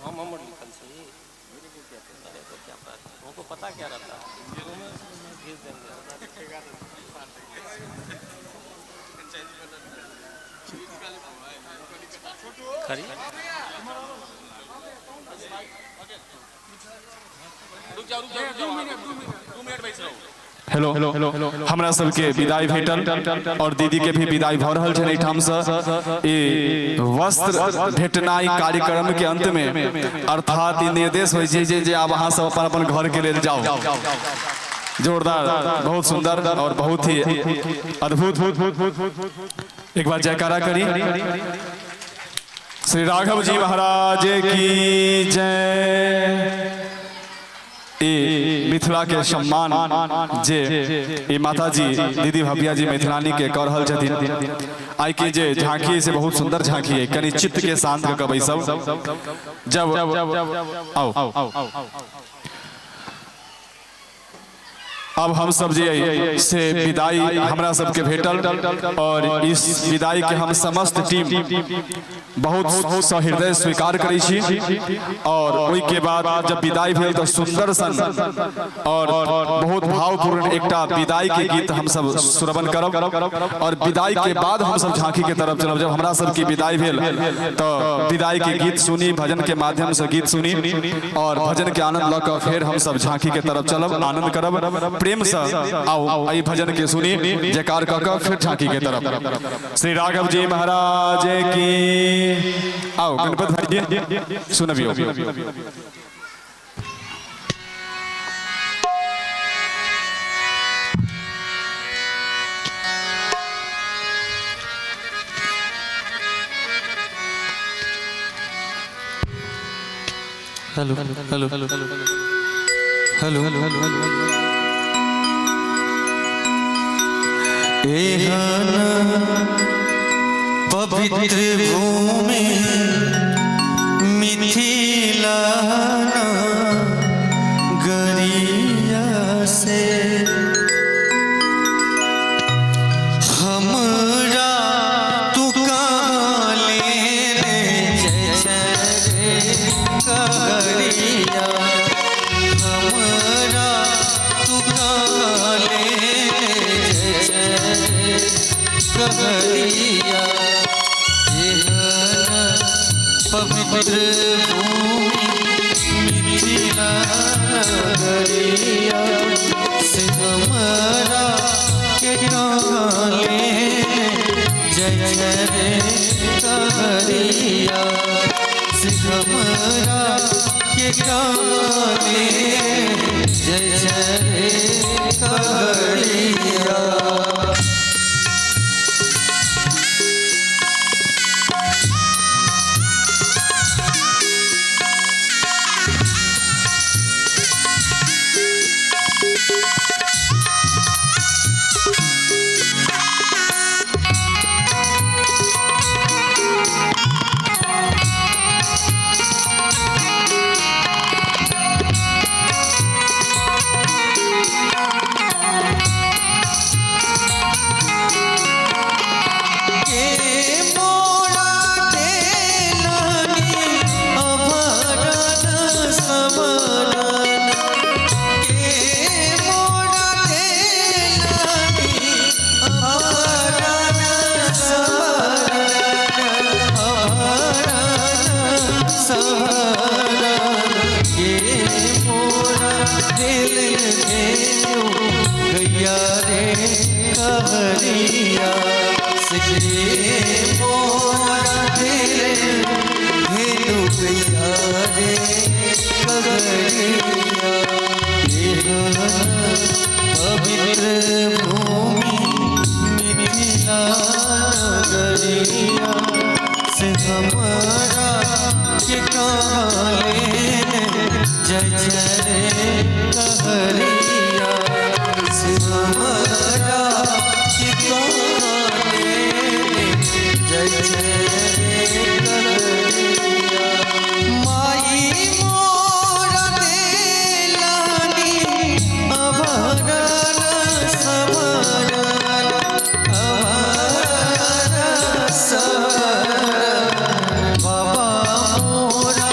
Speaker 5: हम हमर लिखल छै तो क्या हमको पता क्या रहता भेज देंगे खरी रुक जाओ 2 मिनट बैठ रहो।
Speaker 3: हेलो हमरा सबके विदाई भेटल और दीदी के भी विदाई भ रहल छै ठाम से ई वस्त्र भेटनाई कार्यक्रम के अंत में अर्थात ई निर्देश होय छै जे आब अहाँ सब अपन अपन घर के लेल जाओ। जोरदार बहुत सुंदर और बहुत ही अद्भुत एक बार जयकारा करी। श्री राघव जी महाराज की जय। मिथिला के सम्मान जे ई माता जी दीदी भबिया जी मिथिलानी के कर रहल छथिन। आई के जे झांकी से बहुत सुंदर झांकी है, कनि चित्त के शांत कबै सब। जब आओ अब हम सब जे से विदाई हमरा सबके भेटल, और इस विदाई के हम समस्त टीम बहुत सहृदय स्वीकार करै छी। और ओई के बाद जब विदाई भेल तो सुंदर सन और बहुत भावपूर्ण एकटा विदाई के गीत हम सब श्रवण करब, और विदाई के बाद हम सब झांकी के तरफ चलब। जब हमरा सब की विदाई भेल तो विदाई के गीत सुनी, भजन के माध्यम से गीत सुनी, और भजन के आनंद ल क फिर हम सब झांकी के तरफ चलब, आनंद करब प्रेम से। आओ आई भजन के सुनी, जयकार क फिर झांकी के तरफ। श्री राघव जी महाराज की। आओ गणपत भाई जी सुनबियो।
Speaker 1: Hello hello hello hello hello पवित्र भूमि मिथिला गरिया से हमरा तू कहाँ ले गरिया, हमरा तू कहाँ ले गरिया। पवित्र भूमि मिथिला गरिया से हमरा के काले जय जय रे गरिया से हमरा के काले जय जय रे गरिया। गैया रे कहरिया से मोरा दिल हेनु गैया रे कहरिया। पवित्र भूमि मिथिला गरिया से हमारा के काले जय जय रे कहरिया से हमारा के काले जय जय रे कहरिया। माई मोरा देलानी अभरन सबरन अभरन सबरन बाबा मोरा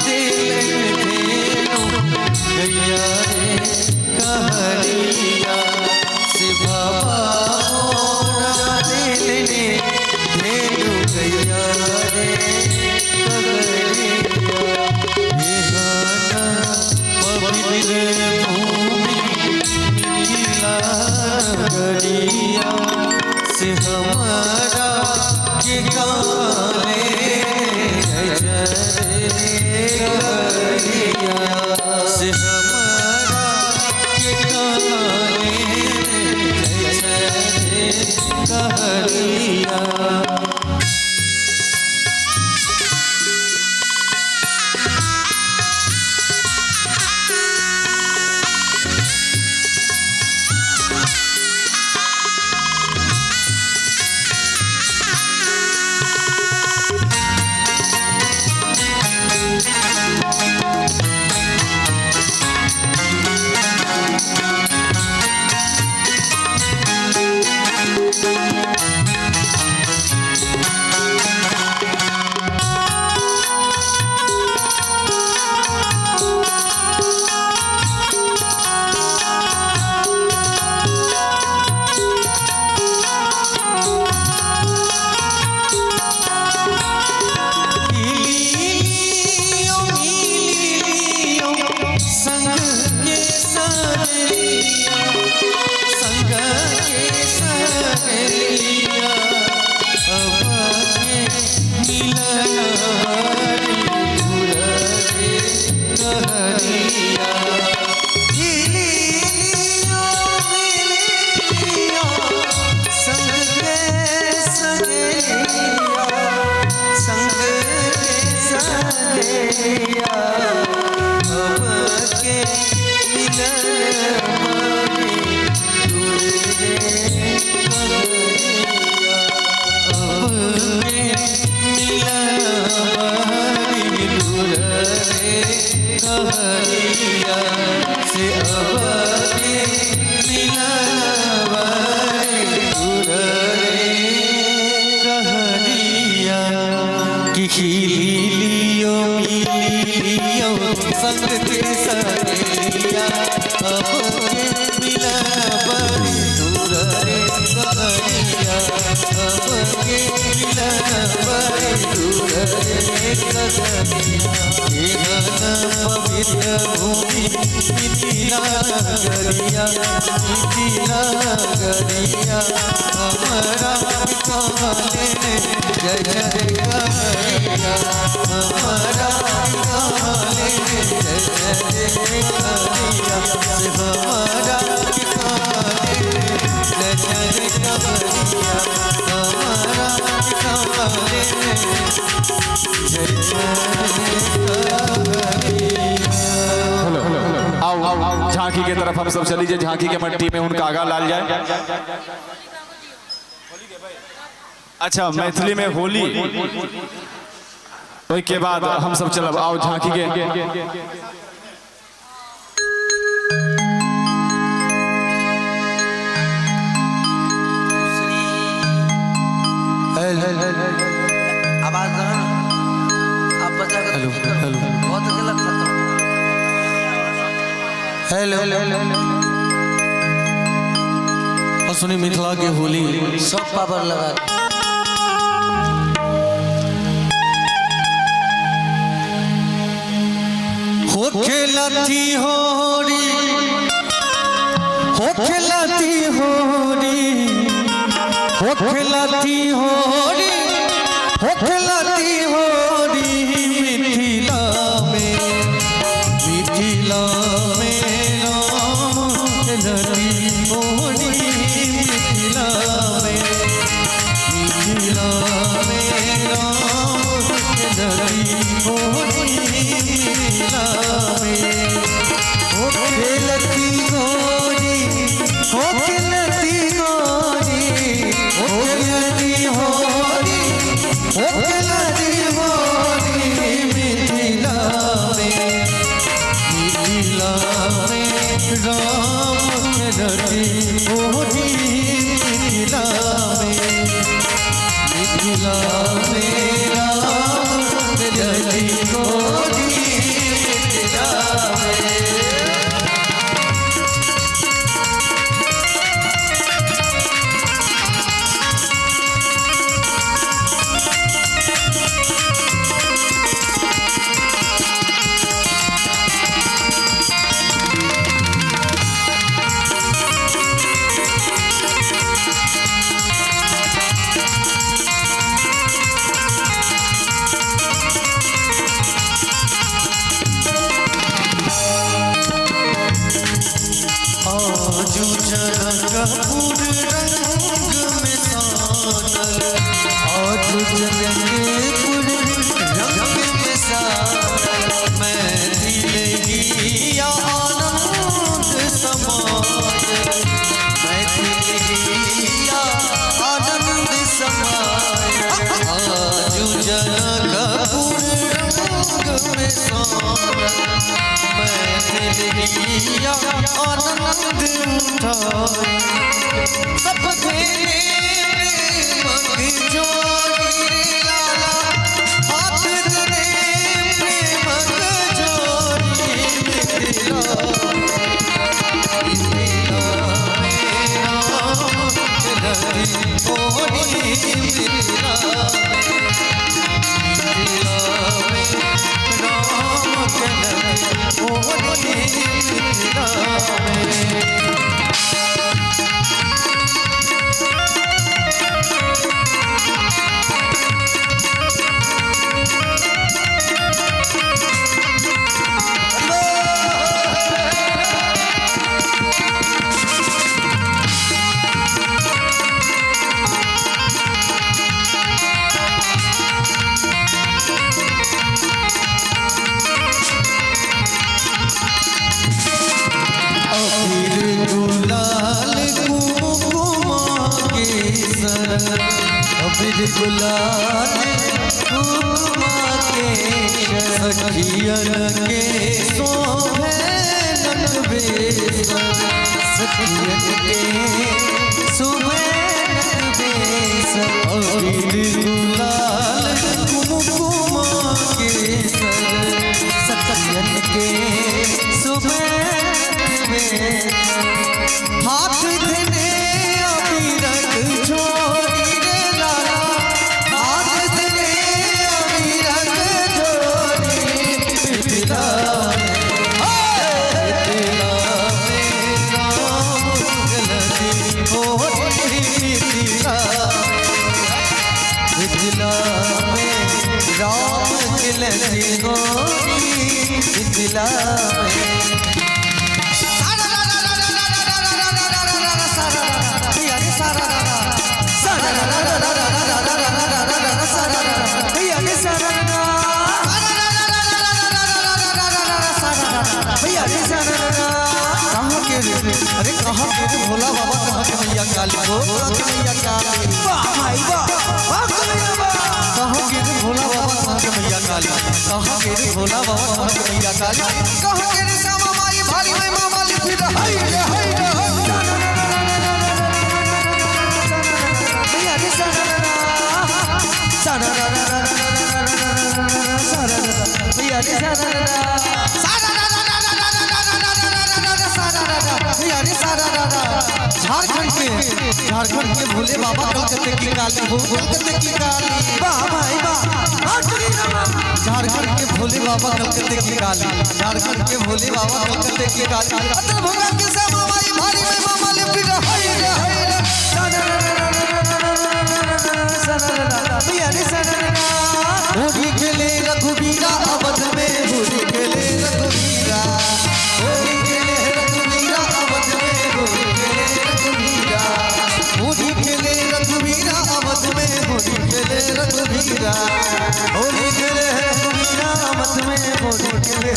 Speaker 1: दिल धेनु गैया रे कहरिया से बाबा मोरा दिल धेनु गैया रे खिलियो मिलियो संग के सहेलिया अब मिलन बड़ी दूर रे सहेलिया अब मिलन बड़ी दूर रे सहेलिया पवित्र भूमि मिथिला नगरिया मिथिला नगरिया हमारा काले जय जय करिया हमारा काले जय जय करिया से हमारा काले जय जय करिया हमारा काले जय
Speaker 3: आओ झांकी की तरफ हम सब चली जाए। झांकी के मट्टी में उनका आगा लाल जाए। अच्छा, मैथिली में होली के बाद हम सब चलब। आओ झांकी के
Speaker 2: आवाज आप बचा कर
Speaker 1: हेलो हेलो
Speaker 2: बहुत गलत था।
Speaker 1: हेलो और सुनी मिथिला के होली
Speaker 2: सब पावर लगा
Speaker 1: हो खेलती होरी हो खेलती होरी हो खेलती होरी हो खेलती होरी मिथिला में राम खेलती होरी मिथिला में राम खेलती होरी मिथिला में हो खेलती होरी हो खेलती होरी हो खेलती होरी हो खेलती होरी मिथिला में राम खेलती होरी मिथिला में राम खेलती होरी मिथिला में। कपूर रंग में सानल आज जनकपुर रंग में सानल मैं दिलगिया आनंद समाए मैं दिलगिया आनंद समाए आज जनकपुर रंग में सानल मैं दिलगिया आनंद उठाए सब तेरे प्रेम की जोड़ी लाला हाथ तेरे प्रेम की जोड़ी मिथिला होली मिथिला अबीर गुलाल कुमा के सखियन के सोहे नगबे सखियन के सोहे नगबे अबीर गुलाल कुमा मिले गोरी मिथिला में अरे कहाँ के भोला बाबा कहाँ के मैया काली को मैया काली भाई कहाँ के भोला बाबा कहाँ के मैया काली कहाँ के भोला बाबा कहाँ के मैया काली कहाँ के श्यामा माई भारी में मामा लिखी हाय रे मैया रे मैया रे झारखंड के भोले बाबा कलकत्ते की काली हो कलकत्ते की काली वाह भाई वाह झारखंड के भोले बाबा कलकत्ते की काली झारखंड के भोले बाबा कलकत्ते की काली अतल भोगा के श्यामा माई भारी में मामा लिपि हाय रे मैया रे होली खेले रघुवीरा अवध में होली खेले रघुवीरा होली खेले रघुवीरा अवध में होली खेले रघुवीरा होली खेले रघुवीरा अवध में होली खेले रघुवीरा होली खेले रघुवीरा अवध में होली खेले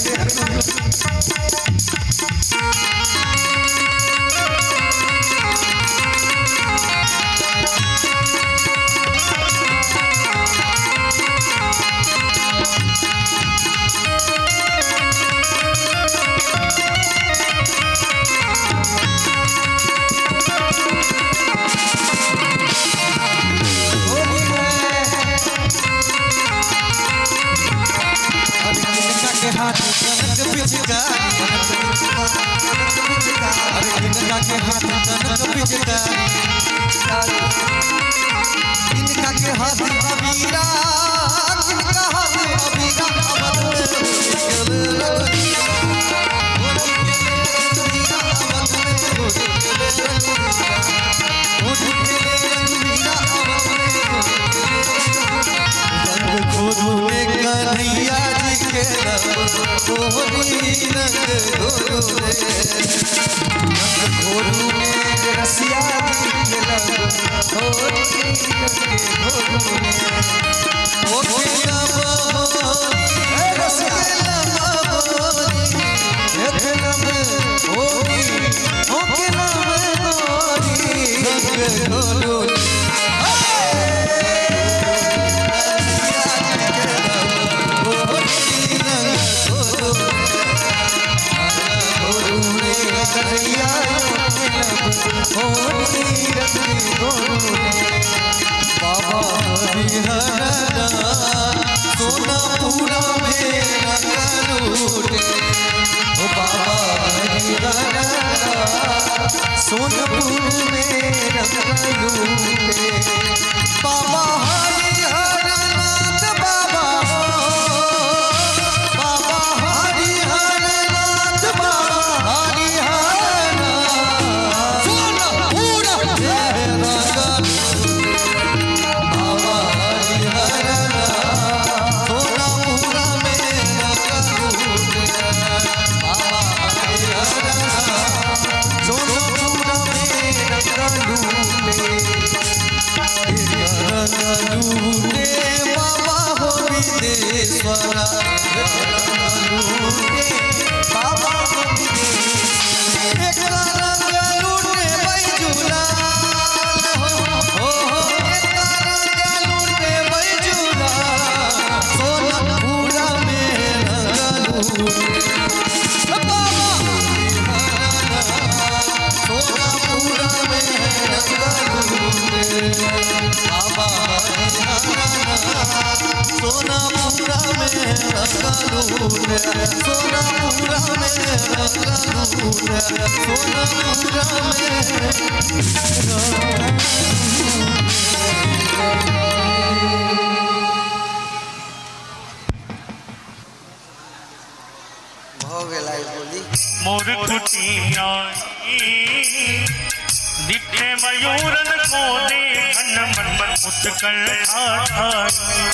Speaker 1: हाथ कनक पिचकारी अरे इनका के हाथ कनक पिचकारी इनका के हाथ अबीरा इनका हाथ अबीरा अवध में कन्हैया जी के घोरू में रसिया जी के बाबा सोनापुरा में लूटे बाबा सोनपुर में लूटे बाबा हरिहरनाथ बाबा बाबा हरिहरनाथ बाबा हरिहरनाथ सोनपुरा लूटे बाबा हो विदेश्वरा लूटे बाबा हो विदेश्वरा लूटे बैजुला हो लूटे बैजुला सोनपुरा में लूटे बाबा सोनपुरा में लूटे बाबा सोनापुरा में लूटे सोनापुरा में लूटे सोनापुरा में हो गेला बोली
Speaker 7: मोर कुटिया दिखे मयूरन को देखन मन उत्कल ठाठाई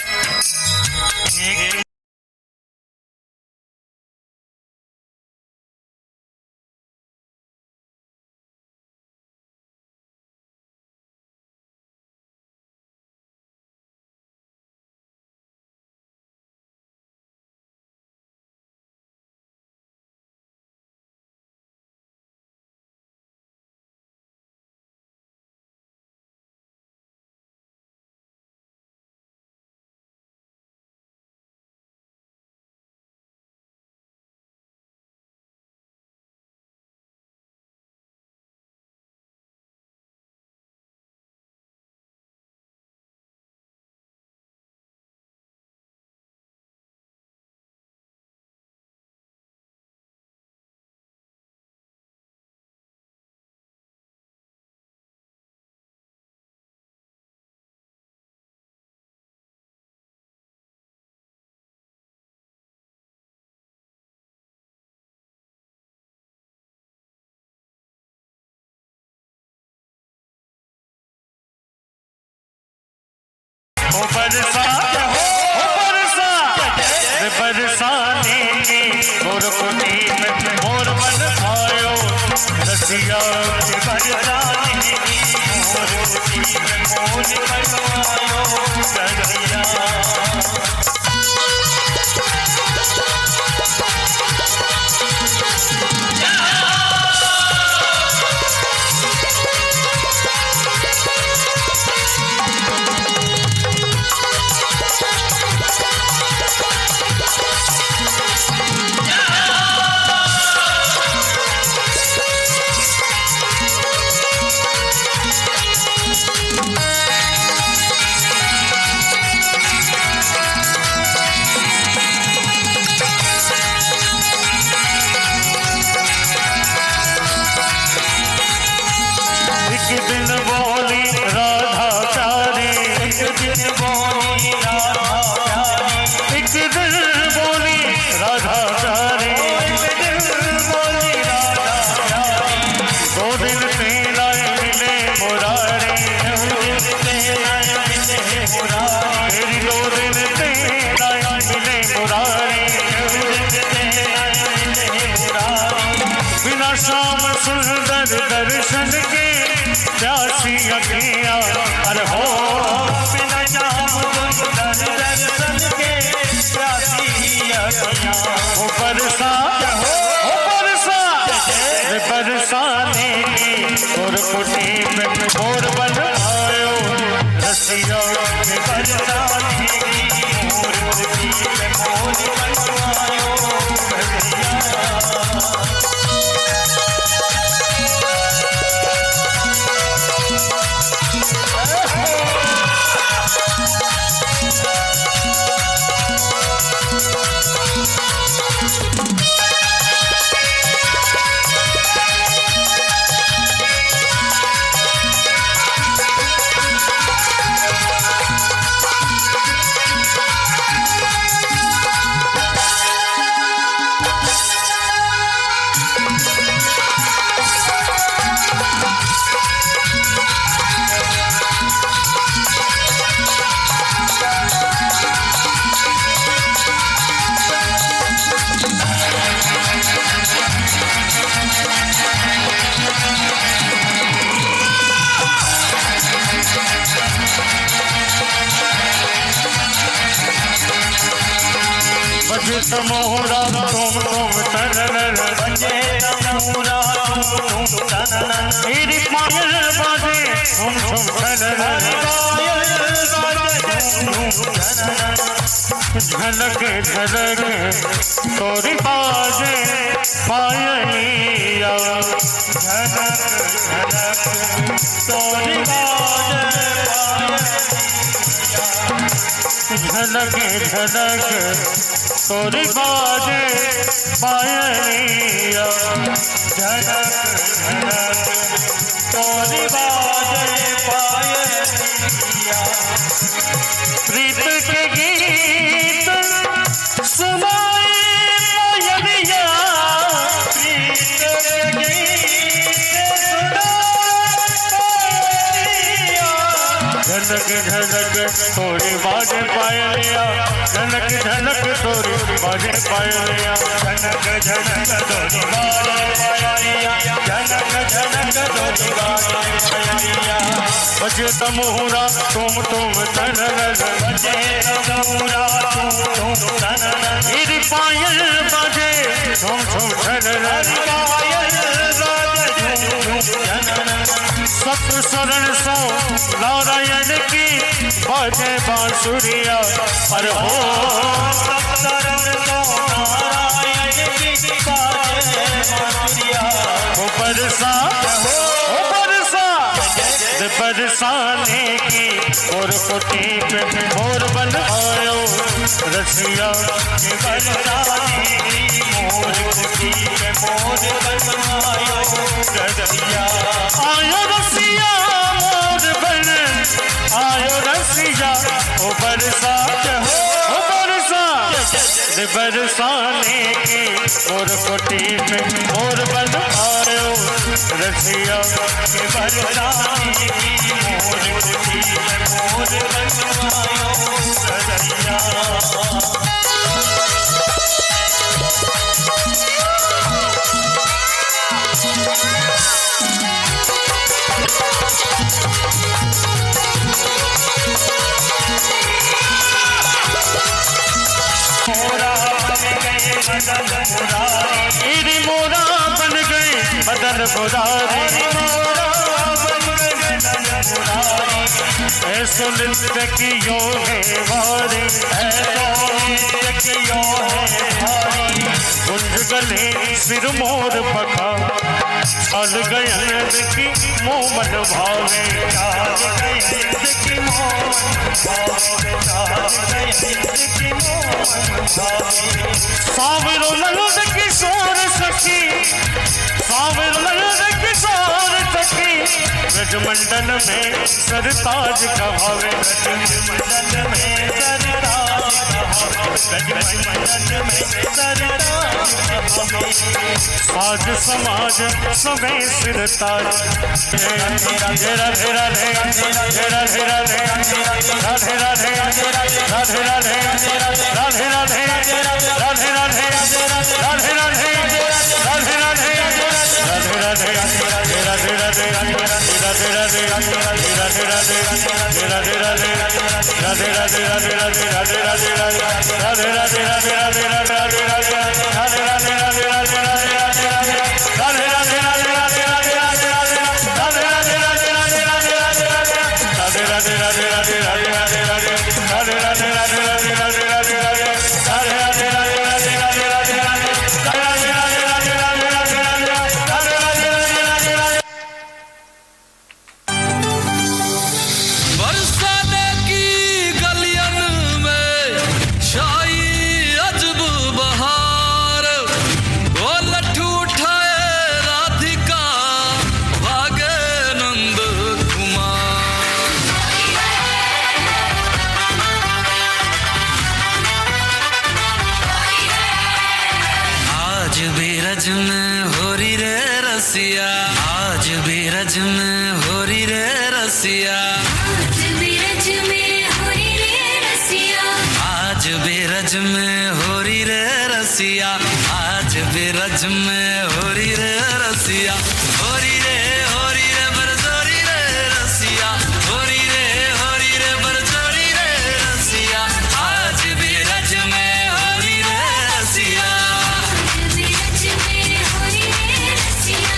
Speaker 7: ओ बरसात हो बरसात बरसाने की मोर कुटी में मोर बन आयो रसिया के बरसाने की मोर कुटी में मोर बन आयो रसिया श्याम सुंदर दर्शन के प्यासी अखियाँ अरे हो बिना श्याम सुंदर दर्शन के प्यासी अखियाँ वो बरसाने की और कुटी में मोर बन आयो रसिया के बरसाने की मोर कुटी में मोर बन आयो रसिया मोहरा तुम तरल बजे मोहरा तुम तरल मेरी पायल बाजे तुम तरल झलक झलक तोरी बाजे पायलिया झलक झलक तोरी बाजे झलक झलक तोरी बाजे पायलिया झलक झलक तोरी बाजे पायलिया प्रीत के गीत सुनाए पायलिया प्रीत के गीत झलक झलक तोरी बाजे पायलिया झलक झलक तोरी बाजे पायलिया झलक झलक तोरी बाजे पायलिया झलक झलक तोरी बाजे पायलिया बजे तमुरा तुम तनल बजे तमुरा तुम तनल मेरी पायल बाजे तुम तनल पायल सत शरण सो नारायण की बाजे बांसुरिया अरे हो सत शरण सो नारायण की बाजे बांसुरिया वो बरसाने की और कुटी पे मोर बन आयो रसिया के बरसाने की मोर कुटी पे मोर बन आयो रसिया आयो रसिया मोर बन आयो रसिया ओ बरसात हो बरसात बरसाने के मोर कोटी पे मोर बन आयो रसिया के बरसाने की मोर कोटी पे मोर बन आयो रसिया। मोरा बन गए बदन मुरारी ऐसो नृत्य कियो है वारी ऐसो कियो है भारी गुंज गले सिर मोर पखा चल गए देखी मोमन भावे चाल गए देखी मोमन भावे चाल गए देखी मोमन भावे सावरो ललद किशोर सखी सावरो ललद किशोर सखी ब्रजमंडल में सरताज कहावे ब्रजमंडल में सरताज ब्रजमंडल में सरताज आज समाज सवे सिरताज राधे राधे राधे राधे राधे राधे राधे राधे राधे राधे राधे राधे राधे राधे राधे राधे
Speaker 8: आज भी रज में हो रही रे रसिया आज भी रज में हो रही रे रसिया आज भी रज में हो रही रे रसिया आज भी रज में हो रही रे रसिया हो रही रे बरजोरी रे रसिया हो रही रे बरजोरी रे रसिया आज भी रज में हो रही रे रसिया आज भी रज में हो रही रे रसिया।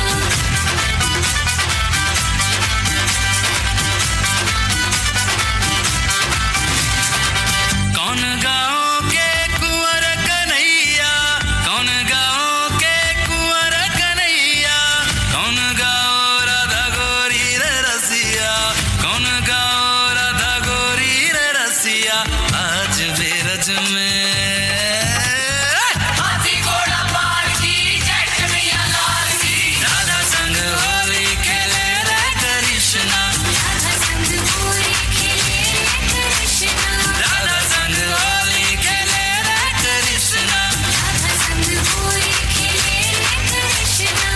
Speaker 8: कौन गाँव के कुंवर कन्हैया कौन गाँव के कुंवर कन्हैया कौन गाँव राधा गोरी रे रसिया कौन गाँव राधा गोरी रे रसिया आज भी रज में हाथी घोड़ा पार की जय कन्हैया लाल की राधा संग होली खेले रे कृष्णा राधा संग होली खेले रे कृष्णा राधा संग होली खेले रे कृष्णा राधा संग होली खेले रे कृष्णा।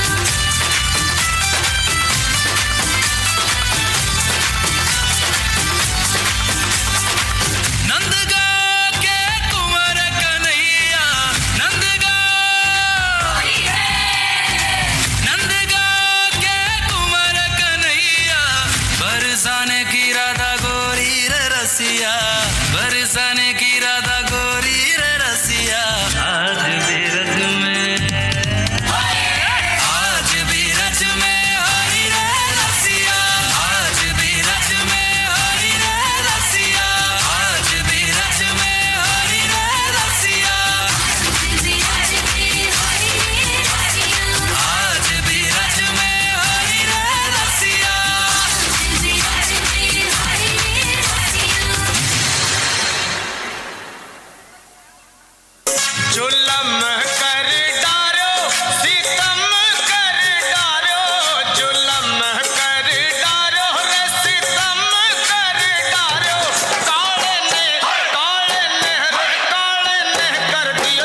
Speaker 8: नंदगांव के कुंवर कन्हैया नंदगांव के कुंवर कन्हैया बरसाने की राधा गोरी रे रसिया बरसाने की राधा गोरी रे रसिया आज भी रज में आज भी रज में हरी रे रसिया आज भी रज में हरी रे रसिया आज भी रज में हरी रे रसिया आज भी रज में हरी रे रसिया आज भी रज में हरी रे रसिया आज भी रज में हरी रे रसिया।
Speaker 9: जुलम कर डारो सितम कर डारो जुलम कर डारो रे सितम कर डारो काले ने कर दिया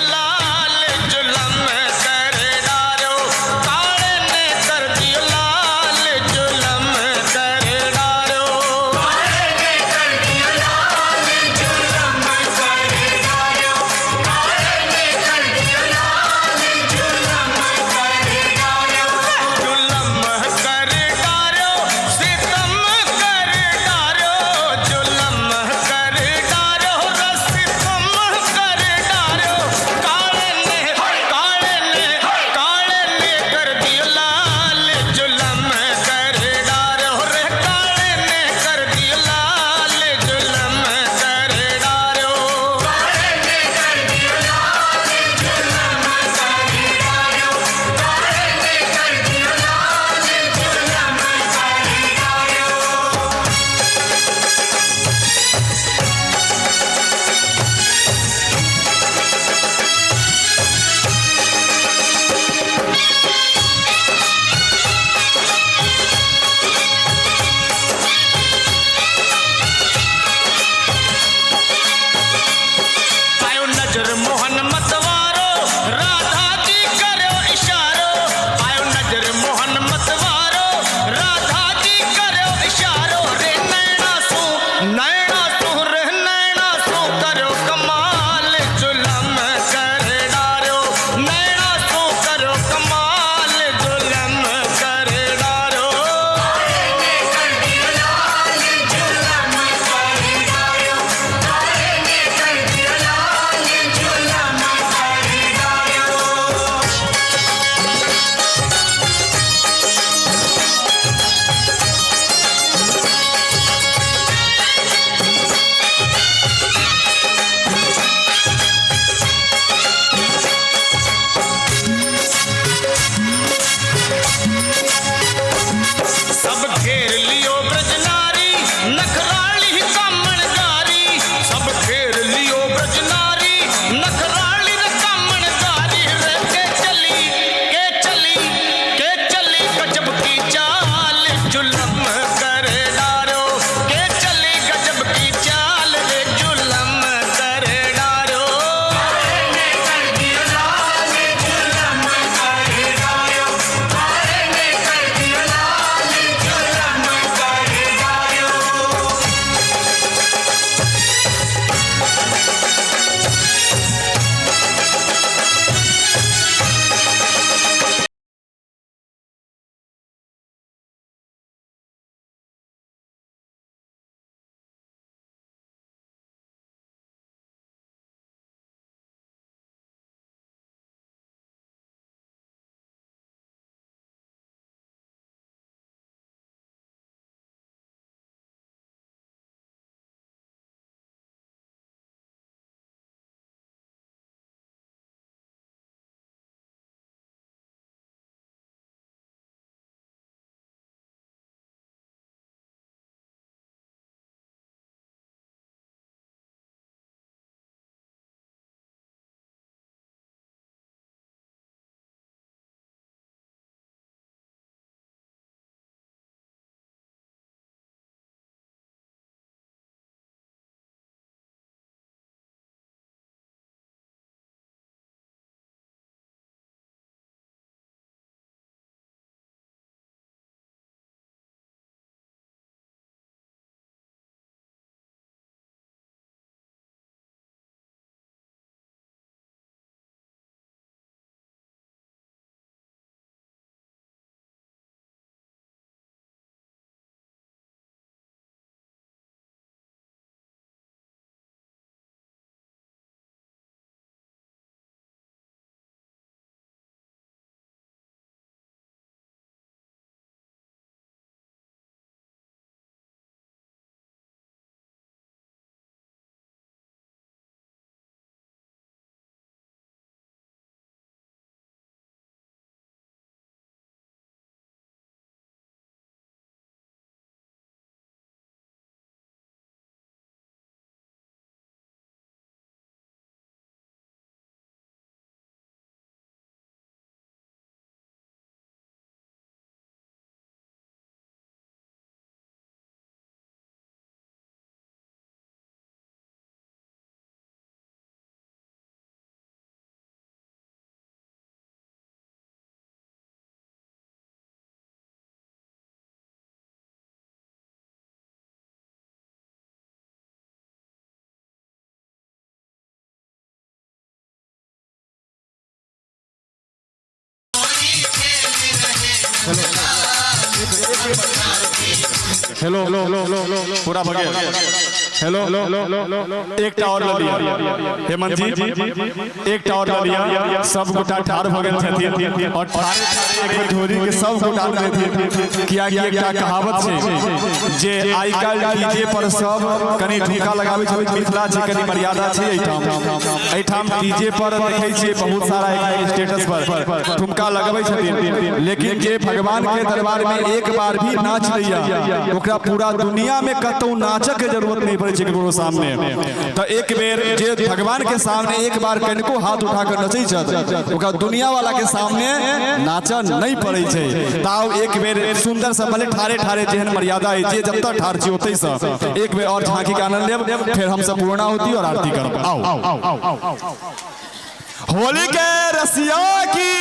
Speaker 3: हेलो पूरा भगे हेलो एक टावर ले लिया हेमंत जी एक टावर ले लिया सब गोटा ठाड़ भ गेल छथिन और ठाड़े एक झोरी के सब गोटा लेथिन किया कि एकटा कहावत छै जे आइ काल्हि डीजे पर सब कनी ठुमका लगाबै छै मिथिला छै कनी मर्यादा छै एठाम डीजे पर देखै छियै बहुत सारा एक स्टेटस पर ठुमका लगाबै छथिन लेकिन जे भगवान के दरबार में एक बार भी नाच लैया ओकरा पूरा दुनिया में कतौ नाचक के जरूरत नहीं पड़े छै ककरो सामने तो एक बेर जे भगवान के सामने एक बार कनको हाथ उठा कर नचै छथि ओकरा दुनिया वाला के सामने नाचऽ नहीं पड़े छै ताऊ एक बेर सुंदर से भले ठाड़े ठाड़े जेहन मर्यादा है जे जब तक ठाड़ छी ओतै से एक बेर और झांकी के आनंद लेब फिर हम सब पूर्णा होती और आरती करब आओ होली के रसिया की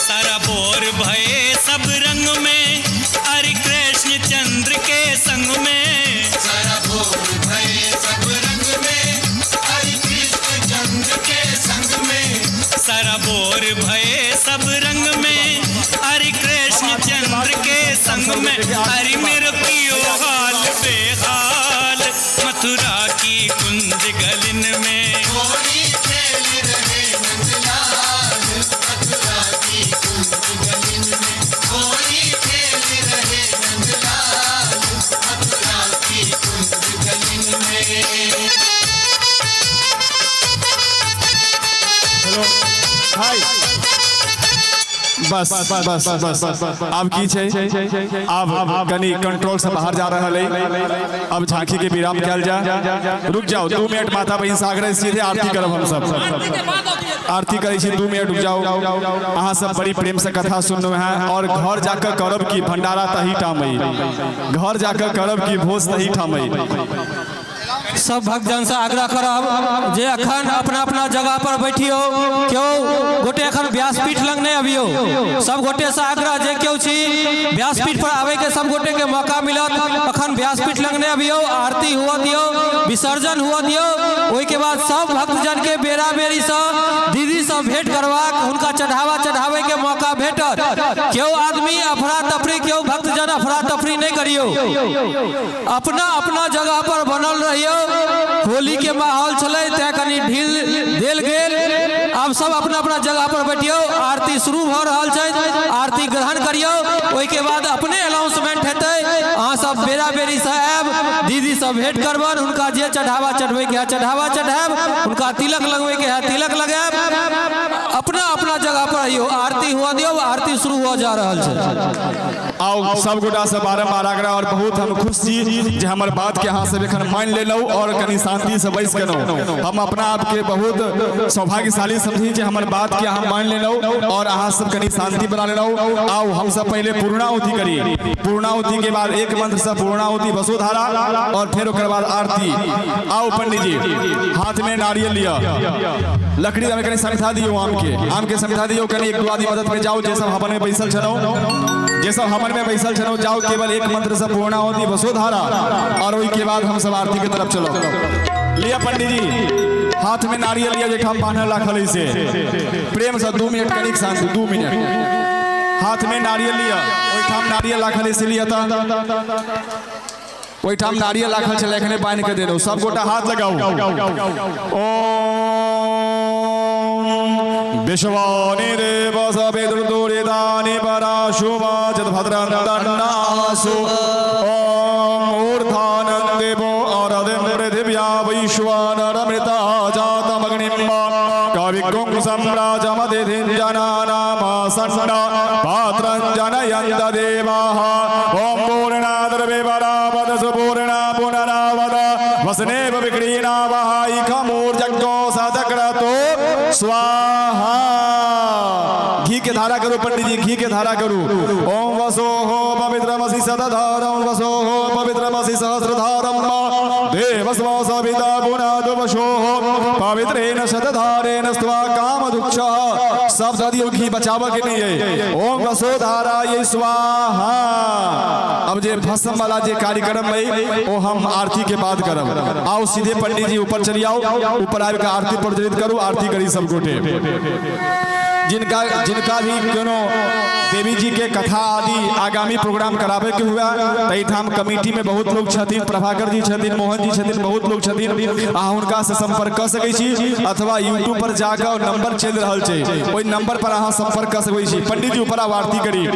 Speaker 8: सराबोर भये सब रंग में, हरि कृष्ण चंद्र के संग में। हरि मेरे पियो हाल बेहाल, मथुरा की कुंज गलिन में। होली खेल रहे नंदलाल, मथुरा की कुंज गलिन में। होली खेल रहे नंदलाल, मथुरा की कुंज गलिन में।
Speaker 3: हाय बस बस बस बस बस अब की छै, अब कनी कंट्रोल से बाहर जा रहा है। अब झांकी के विराम कल जा, रुक जाओ 2 मिनट माता बहन सागरे सीधे आरती करब हम सब। आरती करे छी 2 मिनट रुक जाओ। अहाँ सब बड़ी प्रेम से कथा सुननु है और घर जाकर करब की भंडारा तही ठामई, घर जाकर करब की भोज तही ठामई।
Speaker 5: सब भक्तजन से आग्रह करब जे अखन अपना अपना जगह पर बैठियो, क्यों गोटे अखन व्यासपीठ लग नहीं अबियो। सब गोटे से आग्रह जे क्यों छी व्यासपीठ पर आवे के सब गोटे के मौका मिलत। अखन व्यासपीठ लग नहीं अबियो, आरती हुआ दियो, विसर्जन हुआ दियो। ओई के बाद सब भक्तजन के बेरा बेरी से दीदी से भेंट करवा उनका चढ़ावा चढ़ावे के मौका भेटत। क्यों आदमी अफरा तफरी, क्यों भक्तजन अफरा तफरी नहीं करियो, अपना अपना जगह पर बनल रही। रहियो। होली के माहौल चले तै कनी ढील देल गेल। अब सब अपना अपना जगह पर बैठियो। आरती शुरू भ रहल छै, आरती ग्रहण करियो। ओई के बाद अपने अनाउंसमेंट हेतै। अहाँ सब बेरा बेरी से आएब, दीदी सब भेंट करबन, हुनका जे चढ़ावा चढ़बै के है चढ़ावा चढ़ाएब, हुनका तिलक लगबै के है तिलक लगाएब। अपना अपना जगह पर रहियो, आरती हुआ दियो, आरती शुरू हो जा रहल छै।
Speaker 3: आओ सब गोटा से बारम्बार आग्रह और बहुत हम खुश छी जे हमर बात के अहाँ सब एखन मान लेलौ और कनी शांति से बैस गेलौ। हम अपना आप के बहुत सौभाग्यशाली समझी जे हमर बात के अहाँ मान लेलौ और अहाँ सब कनी शांति बना लेलौ। आओ हम सब पहले पूर्णाहुति करी। पूर्णाहुति के बाद एक मंत्र से पूर्णाहुति वसुधारा और फिर ओकर बाद आरती। आओ पंडित जी हाथ में नारियल लिया, लकड़ी में कनी समिधा दियो, आम के समिधा दियो। कनी एक दो आदमी मदद में जाओ, जे सब हवन में बैसल छनो, जे सब हवन में बैसल छनो जाओ। केवल एक मंत्र से पूर्णाहुति वसुधारा और ओई के बाद हम सब आरती की तरफ चलो। लिया पंडित जी हाथ में नारियल लिया, जे हम बांधल राखल से प्रेम से 2 मिनट कनिक शांति 2 मिनट। हाथ में नारियल लिया, ओई ठाम नारियल राखल से लिया था, ओई ठाम नारियल राखल छले, एखने बांध के दे दो। सब गोटा हाथ लगाओ। विश्वानि देव सवितुर्दुरितानि पराशुवाचत भद्रं दण्डासु। ओम ऊर्ध्वानं देवो आराध्यं पृथिव्या वैश्वानरमृता जातमग्निं कविकुं सम्राजमतिथिं जनानामासन्न पात्रं जनयन्त देवाः। ओम पूर्णाद्रविवरावद सुपूर्णा पुनरावद वसनेव विक्रीणावहाइकमूर्जग्गो सदक्रतो स्वाहा। घी के धारा करो पंडित जी, घी के धारा करो। ओम वसो हो पवित्रमसि सदधारम वसो हो पवित्रमसि सहस्रधारम देवस्व सविता गुणादवशो हो पवित्रेण शतधारेण स्त्वा कामदुक्षः। सब सदियों घी बचावा के नहीं है। ओम वसो धारा ये स्वाहा। अब जे भस्म वाला जे कार्यक्रम है वो हम आरती के बाद करब। आओ सीधे पंडित जी ऊपर चली आओ, ऊपर आकर आरती प्रज्वलित करो। आरती करी सब गोटे। जिनका भी कोनो देवी जी के कथा आदि आगामी प्रोग्राम करावे के हुआ तहीठाम कमेटी में बहुत लोग छथिन, प्रभाकर जी छथिन, मोहन जी छथिन, बहुत लोग छथिन। अहाँ उनका से संपर्क कर सकै छी अथवा यूट्यूब पर जाकर नंबर चल रहल छै, ओई नंबर पर अहाँ संपर्क कर सकै छी। पंडित जी ऊपर आरती करी।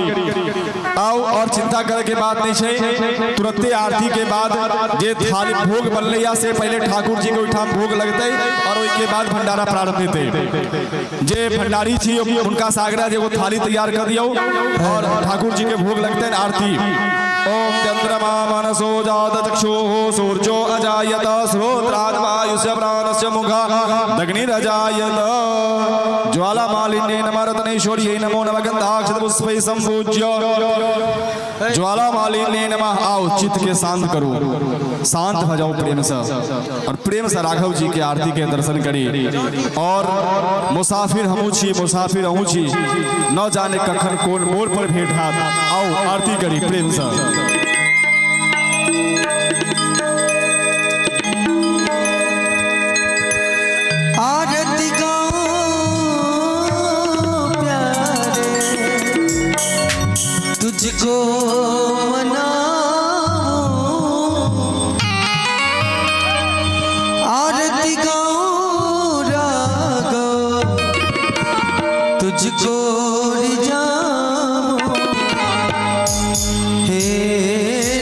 Speaker 3: आओ और चिंता करे के बात नहीं है। तुरंते आरती के बाद जे थाली भोग बनले या से पहले ठाकुर जी के ओइठाम भोग लगते और ओई के बाद भंडारा प्रारंभ हेतै। जे भंडारी छी उनका सागरा जे वो थाली तैयार कर दियो और ठाकुर जी के भोग लगते हैं। आरती। ओम चंद्रमा मनसो जात चक्षुः सूर्यो अजायत श्रोत्रात् वायुस्य प्राणस्य मुखा दग्निरजायत ज्वाला मालिन्येन नमरत्नेश्वर्यै नमो नमः गन्धाक्षत पुष्पैः संपूज्य ज्वाला मालिन्ये नमः। आओ चित्त के शांत करो, शांत हो जाओ प्रेम से और प्रेम से राघव जी के आरती के दर्शन करी। और मुसाफिर हमू छी, मुसाफिर अहू छी, न जाने कखन कोन मोड़ पर भेंट हाथ। आओ आरती करी प्रेम से।
Speaker 2: आरती गाओ प्यारे तुझको मनाओ। आरती गाओ राघव तुझको रिझाओ। हे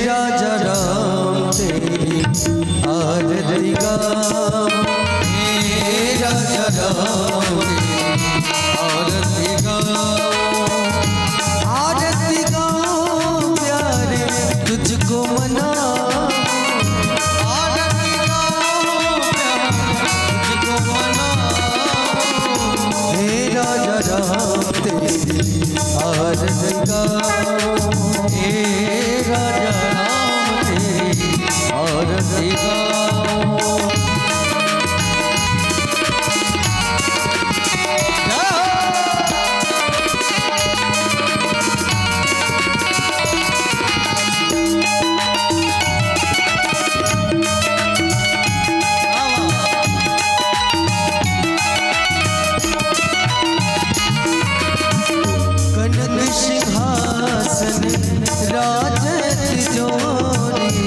Speaker 2: राजा राम तेरी आरती गाओ। राजा राम आरती गाओ। आरती गाओ प्यारे तुझको मनाओ। आरती गाओ प्यारे तुझको मनाओ। हे राजा राम तेरी आरती गाओ। हे राजा राम तेरी आरती गाओ। सिंहासन राज तिजोरी।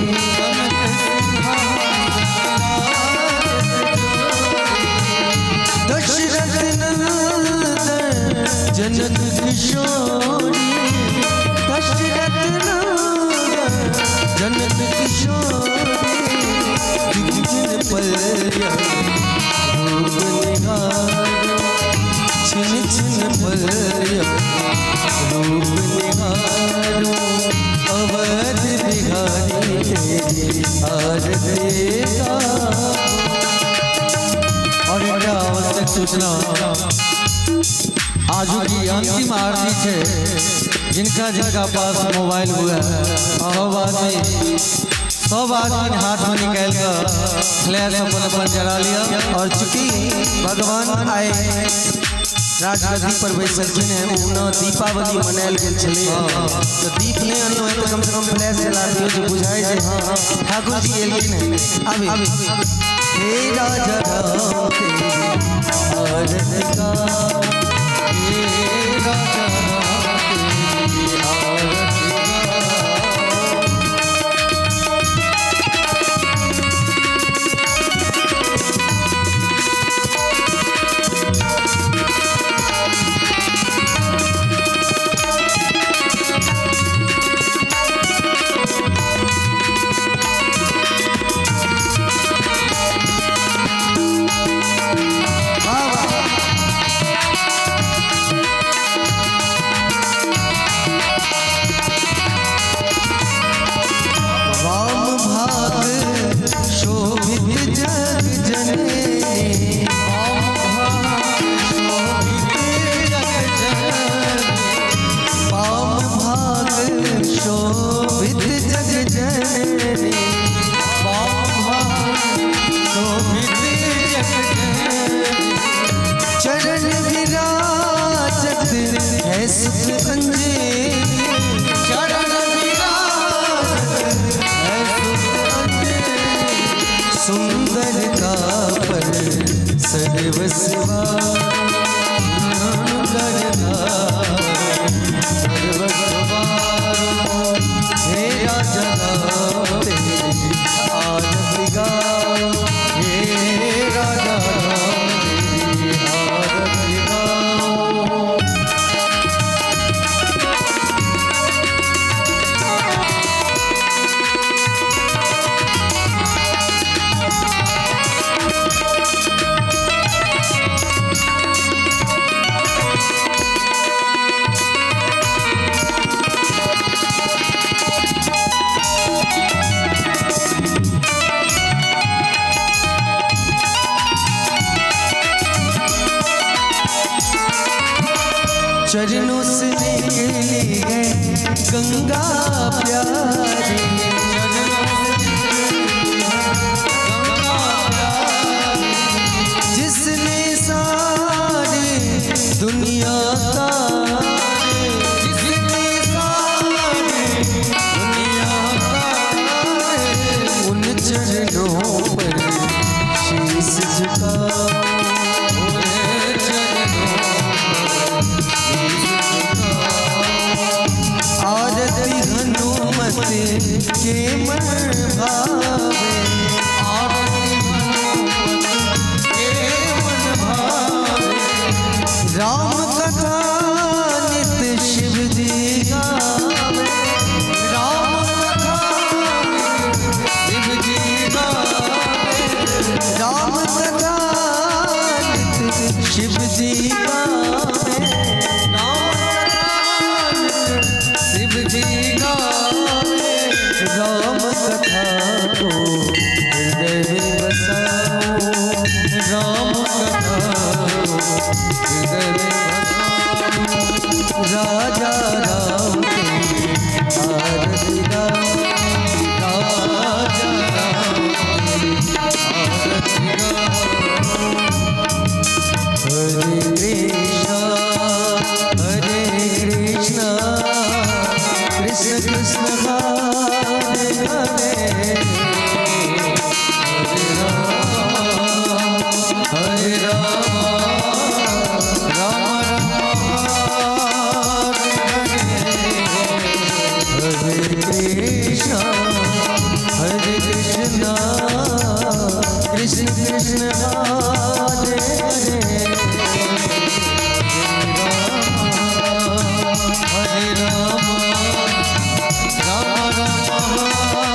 Speaker 2: अंतिम आरती है जिनका जिनका पास मोबाइल हुआ है सब आदमी हाथ में निकाल कर फ्लैश अपन जला लिया। और चूंकि भगवान आए राजगद्दी पर बैठलखिन है ना दीपावली मनायल गेल छलै तो दीप नहीं अनलो है तो कम से कम फ्लैश जला दियो जो बुझाई जे हाँ ठाकुर जी एलखिन है। अभी हे राजा राम तेरी आरती का हे राजा राम तेरी आरती चरण विराजत है सुख अंजनी चरण विराजत है सुख अंजनी सुंदरता पर सर्वस्वा हे राजा तेरी आरती गाओ हे राजा तेरी आरती गाओ। चरणों से निकली है गंगा प्यारी जिसने सारी दुनिया जिसने सारी दुनिया उन चरणों पर शीश झुकाओ आरती हनुमत के मन भावे आरती हनुमत के मन भावे राम कथा नित शिव जी गावे राम कथा शिव जी गावे राम कथा नित शिव जी गावे शिव जी गावे राम कथा को हृदय में बसाओ राम कथा को हृदय में बसाओ राजा राम तेरी आरती गाओ राजा राम तेरी आरती गाओ। हरे कृष्णा कृष्ण कृष्ण हरे हरे हरे राम राम राम हरे कृष्ण कृष्ण कृष्ण हरे हरे हरे राम राम राम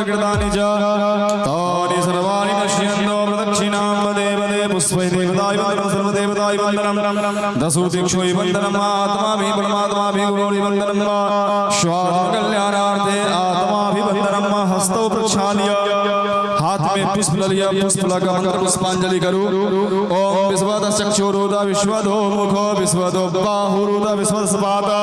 Speaker 3: कृतानि च तानि सर्वाणि नश्यन्तो प्रदक्षिणां वदे वदे पुष्पै देवताय वन्दनं सर्वदेवताय वन्दनं दशोतिक्षुय वन्दनम् आत्माभि परमात्माभि गुरोरि वन्दनं स्वात्मकल्याणार्थे आत्माभिवन्दनं हस्तौ प्रक्षाल्य हाथ में पुष्प लिया पुष्प लगा मंत्र पुष्पांजलि करो ओम विश्वद चक्षुरुद विश्वदो मुखो विश्वदो बाहुरुद विश्वद सपाद